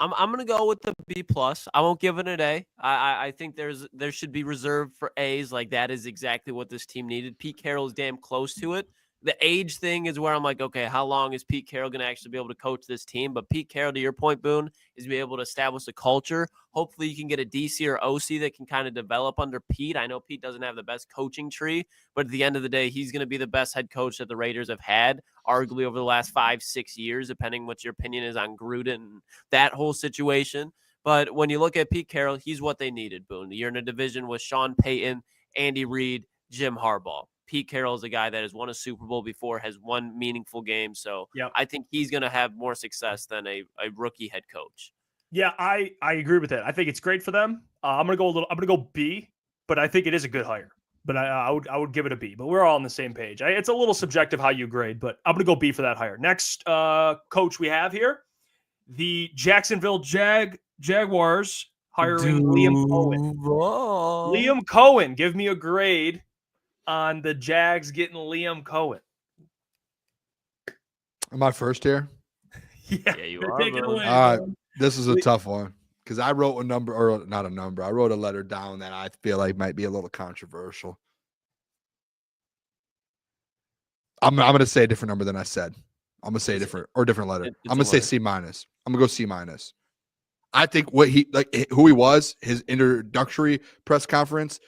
I'm gonna go with the B plus. I won't give it an A. I think there should be reserved for A's. Like, that is exactly what this team needed. Pete Carroll is damn close to it. The age thing is where I'm like, okay, how long is Pete Carroll going to actually be able to coach this team? But Pete Carroll, to your point, Boone, is be able to establish a culture. Hopefully you can get a DC or OC that can kind of develop under Pete. I know Pete doesn't have the best coaching tree, but at the end of the day, he's going to be the best head coach that the Raiders have had, arguably over the last 5-6 years, depending what your opinion is on Gruden and that whole situation. But when you look at Pete Carroll, he's what they needed, Boone. You're in a division with Sean Payton, Andy Reid, Jim Harbaugh. Pete Carroll is a guy that has won a Super Bowl before, has won meaningful games. So I think he's going to have more success than a rookie head coach. Yeah, I agree with that. I think it's great for them. I'm gonna go B, but I think it is a good hire. But I would give it a B. But we're all on the same page. It's a little subjective how you grade, but I'm gonna go B for that hire. Next coach we have here, the Jacksonville Jaguars hiring Liam Cohen. Liam Cohen, give me a grade on the Jags getting Liam Cohen. Am I first here? Yeah, you they're are, taking bro. away, All right. man. This is a tough one because I wrote a number, or not a number. I wrote a letter down that I feel like might be a little controversial. I'm going to say a different number than I said. I'm going to say a different letter. It's I'm going to say letter. C-. I'm going to go C-. I think what who he was, his introductory press conference,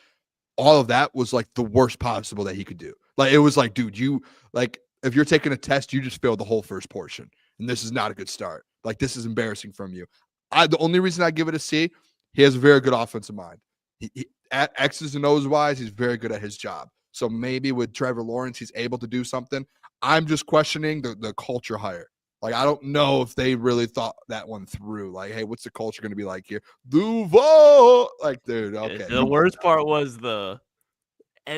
all of that was like the worst possible that he could do. Like, it was like, dude, you like, if you're taking a test, you just failed the whole first portion. And this is not a good start. Like, this is embarrassing from you. The only reason I give it a C, he has a very good offensive mind. He at X's and O's wise, he's very good at his job. So maybe with Trevor Lawrence, he's able to do something. I'm just questioning the culture hire. Like, I don't know if they really thought that one through. Like, hey, what's the culture going to be like here? Duval! Like, dude, okay. The worst part was at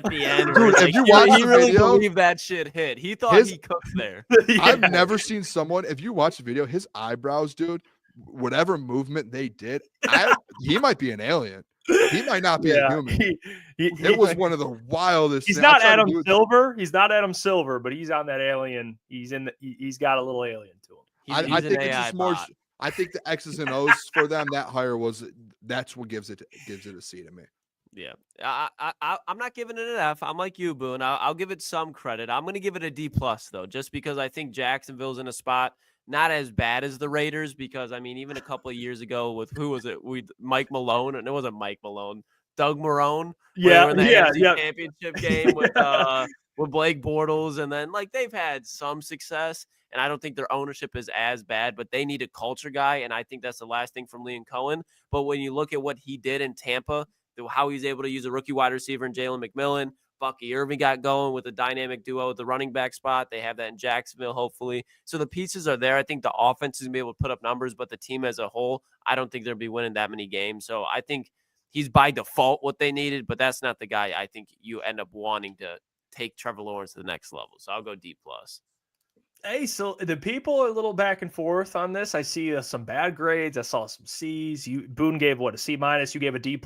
the end. Dude, where it's if like, you he watch the really video, believed that shit hit. He thought he cooked there. I've never seen someone, if you watch the video, his eyebrows, dude, whatever movement they did, he might be an alien. He might not be a human. It was one of the wildest. He's not Adam Silver. He's not Adam Silver, but he's on that alien. He's got a little alien to him. I think it's just more. I think the X's and O's for them, that hire that's what gives it a C to me. Yeah, I'm not giving it an F. I'm like you, Boone. I'll give it some credit. I'm going to give it a D+ though, just because I think Jacksonville's in a spot not as bad as the Raiders. Because I mean, even a couple of years ago with who was it? Mike Malone, and it wasn't Mike Malone, Doug Marrone. Yeah, in the AFC Championship game with Blake Bortles, and then like they've had some success. And I don't think their ownership is as bad, but they need a culture guy, and I think that's the last thing from Liam Cohen. But when you look at what he did in Tampa, how he's able to use a rookie wide receiver in Jalen McMillan, Bucky Irving got going with a dynamic duo at the running back spot. They have that in Jacksonville, hopefully. So the pieces are there. I think the offense is going to be able to put up numbers, but the team as a whole, I don't think they'll be winning that many games. So I think he's by default what they needed, but that's not the guy I think you end up wanting to take Trevor Lawrence to the next level. So I'll go D+. Hey, so the people are a little back and forth on this. I see some bad grades. I saw some C's. Boone gave a C-. You gave a D+.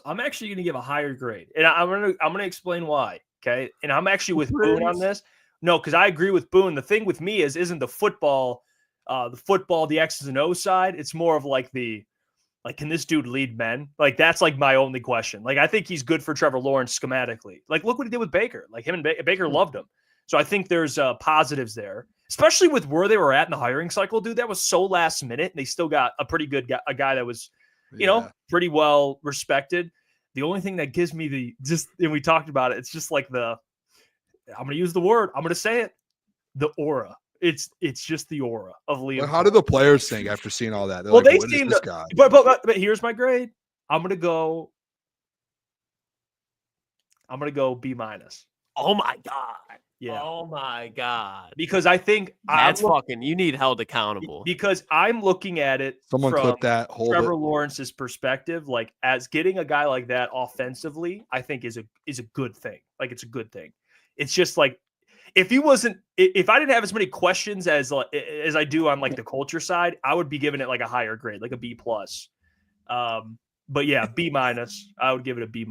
I'm actually going to give a higher grade, and I'm gonna explain why. Okay, and I'm actually with Boone on this. No, because I agree with Boone. The thing with me isn't the football, the X's and O's side. It's more of like can this dude lead men? Like, that's like my only question. Like, I think he's good for Trevor Lawrence schematically. Like, look what he did with Baker. Like, him and Baker loved him. So I think there's positives there, especially with where they were at in the hiring cycle, dude. That was so last minute, and they still got a pretty good guy, a guy that was, pretty well respected. The only thing that gives me and we talked about it, it's just like I'm going to use the word, I'm going to say it, the aura. It's just the aura of Liam. Well, how do the players think after seeing all that? They're well, like, they what seem is this guy? But here's my grade. I'm going to go B-. Oh my God. Yeah. Oh my God. Because I think that's you need held accountable. Because I'm looking at it Someone from clip that, Trevor Lawrence's perspective, like, as getting a guy like that offensively, I think is a good thing. Like, it's a good thing. It's just like, if I didn't have as many questions as I do on like the culture side, I would be giving it like a higher grade, like a B+. But yeah, B-. I would give it a B-.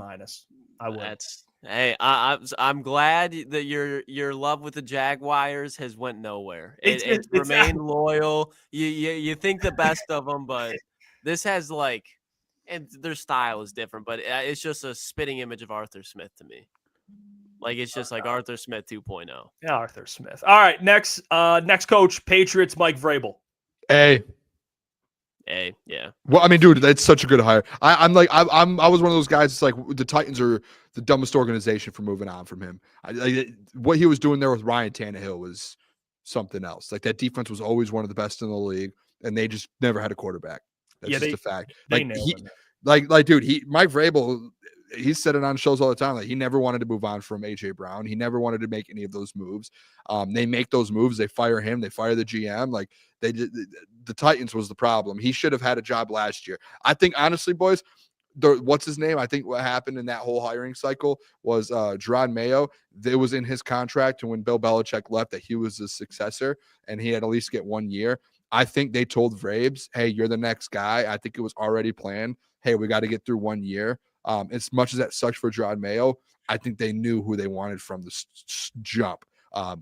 I would. Hey, I'm glad that your love with the Jaguars has went nowhere. It's remained loyal. You think the best of them, but this has and their style is different. But it's just a spitting image of Arthur Smith to me. Like, it's just like Arthur Smith 2.0. Yeah, Arthur Smith. All right, next coach, Patriots, Mike Vrabel. A, yeah. Well, I mean, dude, that's such a good hire. I was one of those guys. It's like the Titans are the dumbest organization for moving on from him. What he was doing there with Ryan Tannehill was something else. Like, that defense was always one of the best in the league, and they just never had a quarterback. That's just a fact. Dude, Mike Vrabel, he said it on shows all the time. Like, he never wanted to move on from AJ Brown. He never wanted to make any of those moves. They make those moves. They fire him. They fire the GM. Like, the Titans was the problem. He should have had a job last year. I think, honestly, boys, what's his name? I think what happened in that whole hiring cycle was Gerard Mayo. It was in his contract, and when Bill Belichick left, that he was the successor, and he had at least get 1 year. I think they told Vrabes, "Hey, you're the next guy." I think it was already planned. Hey, we got to get through 1 year. As much as that sucks for Gerard Mayo, I think they knew who they wanted from the jump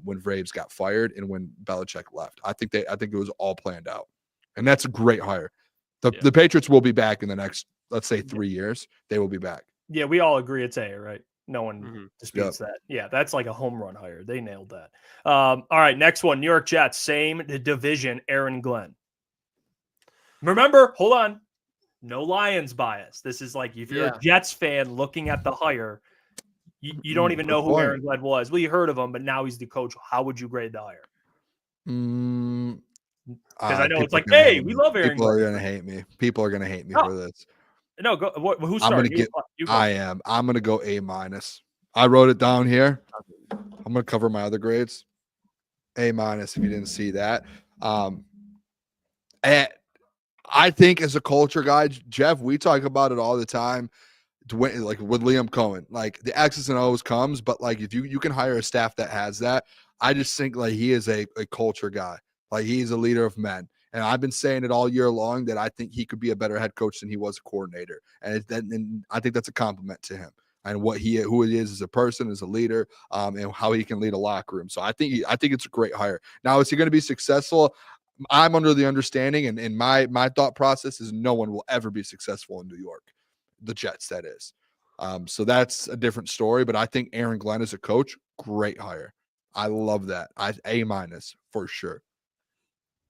when Vrabes got fired and when Belichick left. I think it was all planned out, and that's a great hire. The Patriots will be back in the next, let's say, 3 years. They will be back. Yeah, we all agree it's A, right? No one disputes that. Yeah, that's like a home run hire. They nailed that. All right, next one. New York Jets, same division, Aaron Glenn. Remember, hold on. No Lions bias. This is like if you're a Jets fan looking at the hire, you don't even know who Aaron Glenn was. Well, you heard of him, but now he's the coach. How would you grade the hire? Because I know it's like, hey, we love Aaron Glenn. People are going to hate me. People are going to hate me for this. No, go. Who started? I'm going to go A-. I wrote it down here. I'm going to cover my other grades. A- if you didn't see that. And I think as a culture guy, Jeff, we talk about it all the time. Like with Liam Cohen, like the X's and O's comes, but like if you can hire a staff that has that, I just think like he is a culture guy. Like he's a leader of men. And I've been saying it all year long that I think he could be a better head coach than he was a coordinator. And I think that's a compliment to him and who he is as a person, as a leader, and how he can lead a locker room. So I think it's a great hire. Now, is he going to be successful? I'm under the understanding, and my thought process is no one will ever be successful in New York. The Jets, that is. So that's a different story. But I think Aaron Glenn as a coach, great hire. I love that. A- for sure.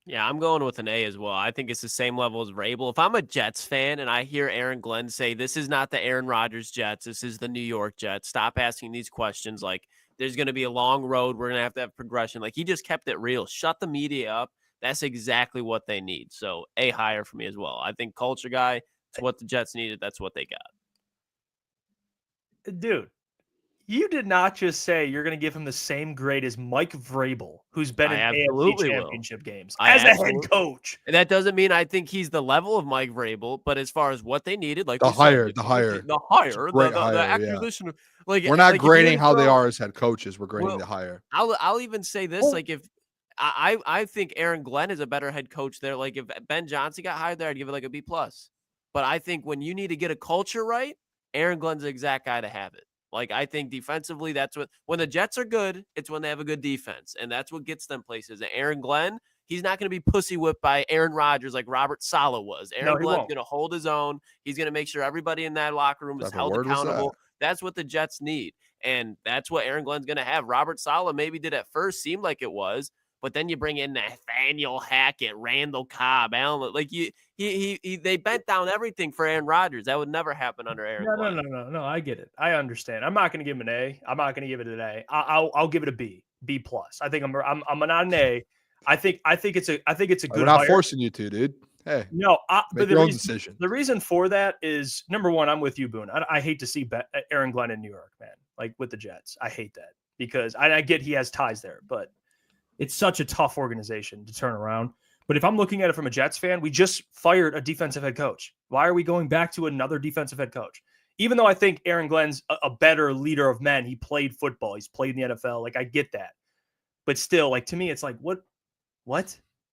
Yeah, I'm going with an A as well. I think it's the same level as Vrabel. If I'm a Jets fan and I hear Aaron Glenn say, this is not the Aaron Rodgers Jets, this is the New York Jets, stop asking these questions. Like, there's going to be a long road. We're going to have progression. Like, he just kept it real. Shut the media up. That's exactly what they need. So, A higher for me as well. I think culture guy, it's what the Jets needed. That's what they got. Dude. You did not just say you're going to give him the same grade as Mike Vrabel, who's been in AFC championship games as a head coach. And that doesn't mean I think he's the level of Mike Vrabel, but as far as what they needed, like the hire, the acquisition. Like we're not grading how they are as head coaches. We're grading the hire. I'll even say this: like if I think Aaron Glenn is a better head coach there. Like if Ben Johnson got hired there, I'd give it like a B+. But I think when you need to get a culture right, Aaron Glenn's the exact guy to have it. Like, I think defensively, that's when the Jets are good, it's when they have a good defense. And that's what gets them places. And Aaron Glenn, he's not going to be pussy whipped by Aaron Rodgers like Robert Saleh was. Aaron Glenn's going to hold his own. He's going to make sure everybody in that locker room is held accountable. That's what the Jets need. And that's what Aaron Glenn's going to have. Robert Saleh maybe did at first seem like it was, but then you bring in Nathaniel Hackett, Randall Cobb, Allen. Like they bent down everything for Aaron Rodgers. That would never happen under Aaron Glenn. No. I get it. I understand. I'm not going to give him an A. I'm not going to give it an A. I'll give it a B. B+. I think I'm not an A. I think it's a good. We're not forcing you to, dude. Hey, no. Make your own decision. The reason for that is number one. I'm with you, Boone. I hate to see Aaron Glenn in New York, man. Like with the Jets, I hate that because I get he has ties there, but it's such a tough organization to turn around. But if I'm looking at it from a Jets fan, we just fired a defensive head coach. Why are we going back to another defensive head coach? Even though I think Aaron Glenn's a better leader of men, he played football, he's played in the NFL. Like I get that, but still, like to me, it's like what?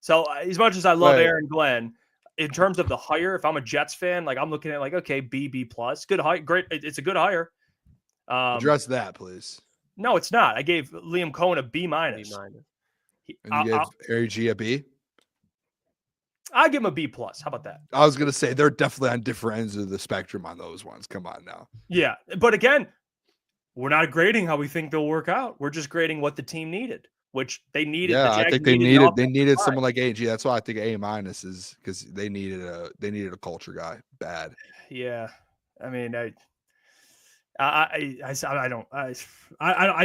So as much as I love Aaron Glenn, in terms of the hire, if I'm a Jets fan, like I'm looking at like okay, B+, good hire, great, it's a good hire. Address that, please. No, it's not. I gave Liam Cohen a B-. And you gave Ari G a B? I'll give him a B+. How about that? I was going to say they're definitely on different ends of the spectrum on those ones. Come on now. Yeah. But again, we're not grading how we think they'll work out. We're just grading what the team needed, which they needed. Yeah, I think they needed someone like AG. That's why I think A- is because they needed a culture guy bad. Yeah. I mean, I'd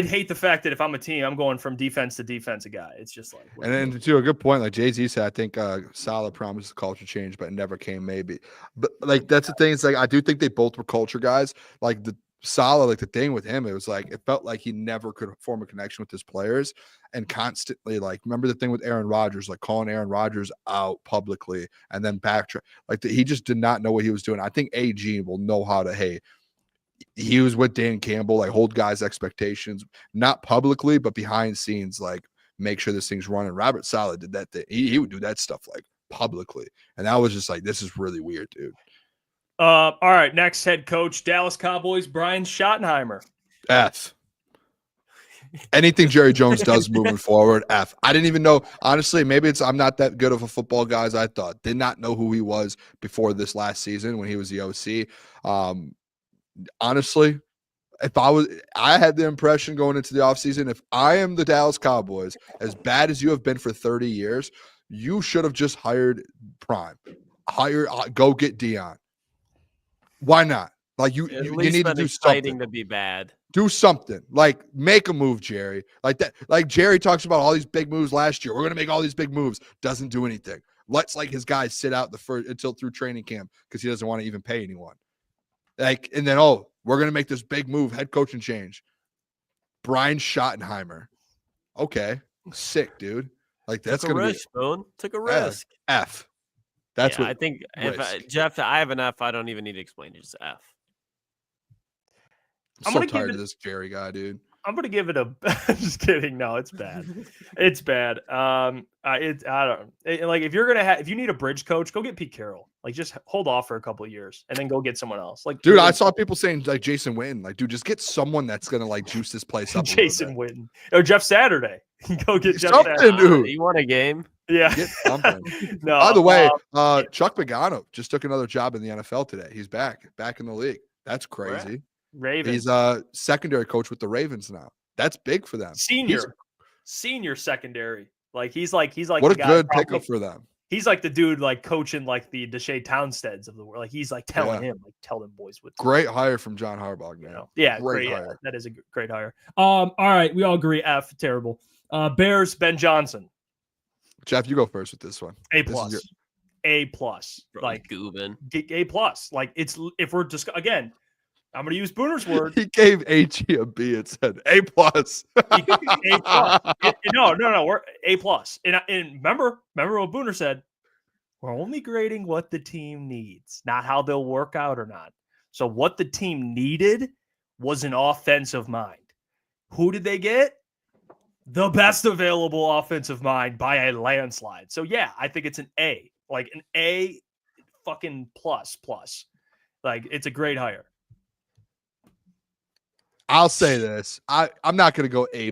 hate the fact that if I'm a team, I'm going from defense to defensive guy. It's just like, and then to a good point, like Jay-Z said, I think Saleh promised a culture change, but it never came. Maybe, but like that's the thing. It's like I do think they both were culture guys. Like Saleh, like the thing with him, it was like it felt like he never could form a connection with his players, and constantly like remember the thing with Aaron Rodgers, like calling Aaron Rodgers out publicly and then backtrack. Like he just did not know what he was doing. I think AG will know how to. Hey, he was with Dan Campbell, like hold guys' expectations, not publicly, but behind scenes, like make sure this thing's running. Robert Saleh did that thing. He would do that stuff like publicly, and that was just like this is really weird, dude. All right, next head coach, Dallas Cowboys, Brian Schottenheimer. F. Anything Jerry Jones does moving forward, F. I didn't even know, honestly, maybe it's I'm not that good of a football guy as I thought. Did not know who he was before this last season when he was the OC. Honestly, I had the impression going into the offseason, if I am the Dallas Cowboys, as bad as you have been for 30 years, you should have just hired Prime. Go get Dion. Why not? Like you need to do something to be bad. Do something. Like make a move, Jerry. Like that. Like Jerry talks about all these big moves last year. We're gonna make all these big moves. Doesn't do anything. Lets like his guys sit out until through training camp because he doesn't want to even pay anyone. Like and then we're gonna make this big move, head coaching change. Brian Schottenheimer. Okay, sick, dude. Like that's Took a gonna risk, Boone. Took a risk. F. That's what I think. If Jeff, I have an F. I don't even need to explain it. It's F. I'm so tired of this Jerry guy, dude. I'm gonna give it a. Just kidding. No, it's bad. It's bad. I don't like if you're gonna if you need a bridge coach, go get Pete Carroll. Like just hold off for a couple of years and then go get someone else. Like, dude, I saw people saying like Jason Witten. Like, dude, just get someone that's gonna like juice this place up. Jason Witten or Jeff Saturday. Go get Jeff something, Saturday. dude. You won a game. Yeah. Get something. No. By the way, Chuck Pagano just took another job in the NFL today. He's back in the league. That's crazy. Ravens. He's a secondary coach with the Ravens now. That's big for them. Senior secondary. Like he's like what a good pickup for them. He's like the dude like coaching like the Deshae Townsteads of the world. Like he's like telling him like tell them boys what. Great hire from John Harbaugh. Man. Yeah, great hire. That is a great hire. All right, we all agree F. Terrible. Bears Ben Johnson. Jeff, you go first with this one. A+. A+. Like Goobin. A+. Like it's if we're just again. I'm going to use Booner's word. He gave HE a B. It said A+. A+. No. We're A+. And remember what Booner said. We're only grading what the team needs, not how they'll work out or not. So what the team needed was an offensive mind. Who did they get? The best available offensive mind by a landslide. So yeah, I think it's an A. Like an A fucking plus. Like it's a great hire. I'll say this. I'm not going to go A+.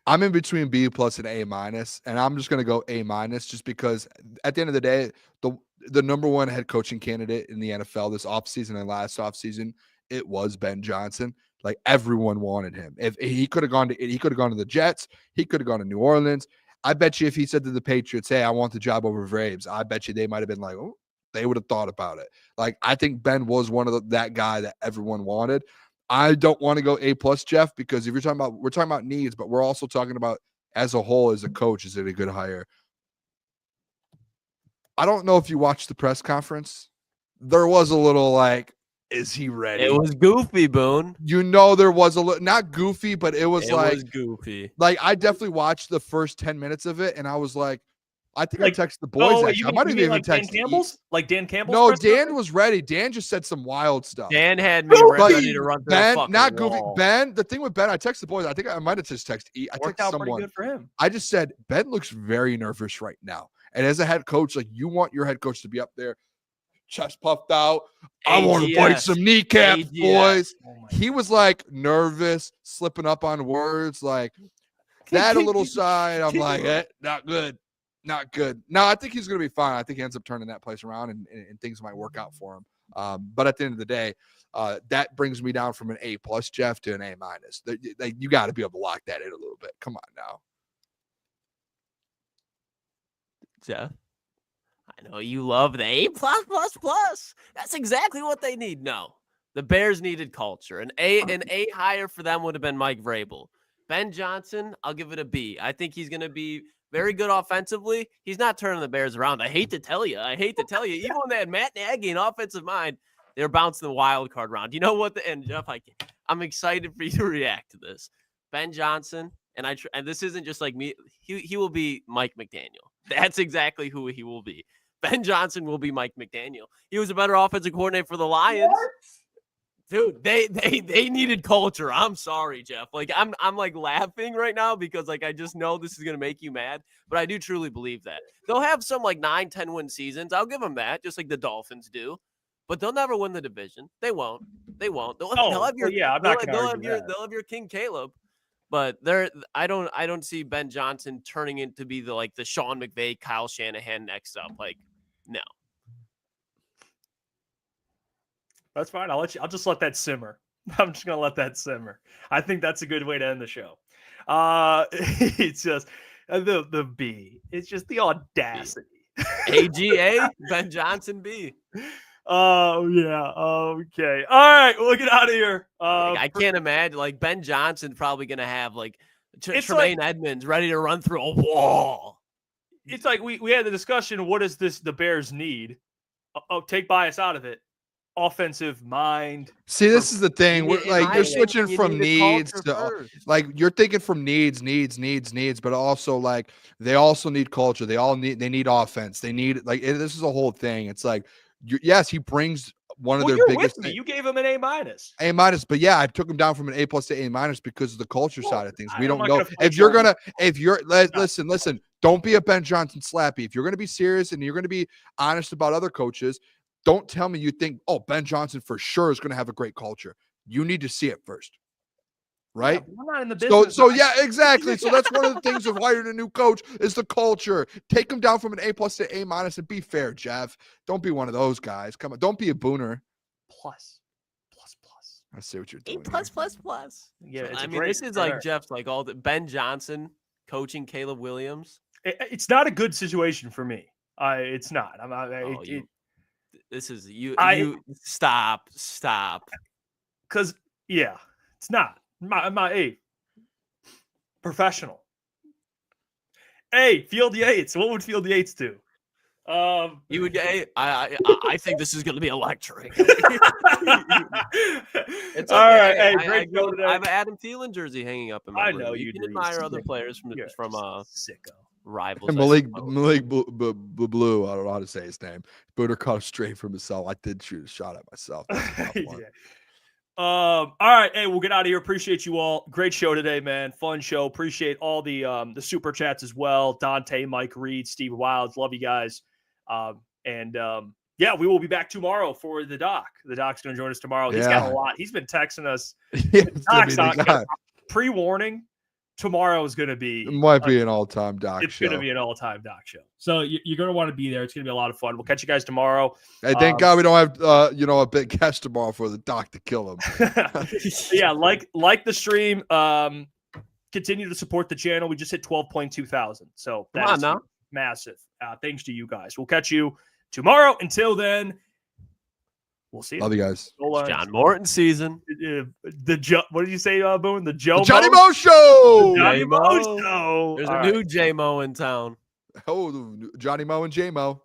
I'm in between B+ and A-, and I'm just going to go A- just because at the end of the day, the number one head coaching candidate in the NFL this offseason and last offseason, it was Ben Johnson. Like everyone wanted him. If he could have gone to the Jets, he could have gone to New Orleans. I bet you if he said to the Patriots, "Hey, I want the job over Vrabes," I bet you they might have been like, "Oh," they would have thought about it. Like I think Ben was one of that guy that everyone wanted. I don't want to go A+, Jeff, because if we're talking about needs, but we're also talking about as a whole, as a coach, is it a good hire? I don't know if you watched the press conference. There was a little like, is he ready? It was goofy, Boone. There was a little, not goofy, but it was goofy. Like I definitely watched the first 10 minutes of it, and I was like, I think like, I texted the boys. I might have even like texted Dan Campbell's. Like Dan Campbell's. No, Dan was ready. Dan just said some wild stuff. Dan had me ready to run through Ben, the fucking not wall. goofy. Ben, the thing with Ben, I texted the boys. I think I might have just texted. I texted someone. Pretty good for him. I just said Ben looks very nervous right now, and as a head coach, like you want your head coach to be up there, chest puffed out. I want to bite some kneecaps, boys. He was like nervous, slipping up on words, like that. A little side. I'm like, not good. Not good. No, I think he's going to be fine. I think he ends up turning that place around and things might work out for him. But at the end of the day, that brings me down from an A+, Jeff, to an A-. You got to be able to lock that in a little bit. Come on now. Jeff, I know you love the A+++. That's exactly what they need. No, the Bears needed culture. An A higher for them would have been Mike Vrabel. Ben Johnson, I'll give it a B. I think he's going to be very good offensively. He's not turning the Bears around. I hate to tell you. Even when they had Matt Nagy in offensive mind, They're bouncing the wild card round. You know what? And Jeff, I'm excited for you to react to this. Ben Johnson, and this isn't just like me. He will be Mike McDaniel. That's exactly who he will be. Ben Johnson will be Mike McDaniel. He was a better offensive coordinator for the Lions. What? Dude, they needed culture. I'm sorry, Jeff. Like I'm like laughing right now because like I just know this is gonna make you mad, but I do truly believe that they'll have some like 9-10 win seasons. I'll give them that, just like the Dolphins do, but they'll never win the division. They won't. They'll have your I'm not gonna argue that. They'll have your King Caleb, but I don't see Ben Johnson turning into be the Sean McVay, Kyle Shanahan next up. Like no. That's fine. I'll just let that simmer. I'm just gonna let that simmer. I think that's a good way to end the show. It's just the B. It's just the audacity. AGA Ben Johnson B. Oh yeah. Okay. All right. We'll get out of here. I can't imagine Ben Johnson probably gonna have Tremaine Edmonds ready to run through a wall. It's like we had the discussion. What does the Bears need? Take bias out of it. Offensive mind. See, this is the thing. You're switching from needs to you're thinking from needs, but also they also need culture. They need offense. They need this is a whole thing. It's like yes, he brings one of their biggest. With me. You gave him an A-. A-, but yeah, I took him down from an A+ to A- because of the culture side of things. We don't know listen. Don't be a Ben Johnson slappy. If you're gonna be serious and you're gonna be honest about other coaches. Don't tell me you think, Ben Johnson for sure is going to have a great culture. You need to see it first, right? Yeah, we're not in the business. So yeah, exactly. So that's one of the things of hiring a new coach is the culture. Take him down from an A+ to A- and be fair, Jeff. Don't be one of those guys. Come on, don't be a Booner. Plus. I see what you're doing. A+++. Yeah, I mean, this is Jeff's all the Ben Johnson coaching Caleb Williams. It's not a good situation for me. It's not. This is you stop. Because it's not. My professional. Field Yates. What would Field Yates do? You would. I think this is going to be electric. It's all right. Hey, I have an Adam Thielen jersey hanging up in my room. I know you can admire other players from sicko. Rivals. Malik Blue, I don't know how to say his name. Booner caught him straight from himself. I did shoot a shot at myself. All right. Hey, we'll get out of here. Appreciate you all. Great show today, man. Fun show. Appreciate all the super chats as well. Dante, Mike Reed, Steve Wilds. Love you guys. We will be back tomorrow for the doc. The doc's going to join us tomorrow. He's got a lot. He's been texting us. Pre-warning. Tomorrow is going to be. It might be an all-time doc show. It's going to be an all-time doc show. So you're going to want to be there. It's going to be a lot of fun. We'll catch you guys tomorrow. Hey, thank God we don't have a big guest tomorrow for the doc to kill him. like the stream. Continue to support the channel. We just hit 12.2 thousand. So that's massive. Thanks to you guys. We'll catch you tomorrow. Until then, we'll see you. Love you guys. John Morton season. What did you say, Boone? The Johnny Mo Show. Johnny Mo Show. There's a new J-Mo in town. Oh, Johnny Mo and J-Mo.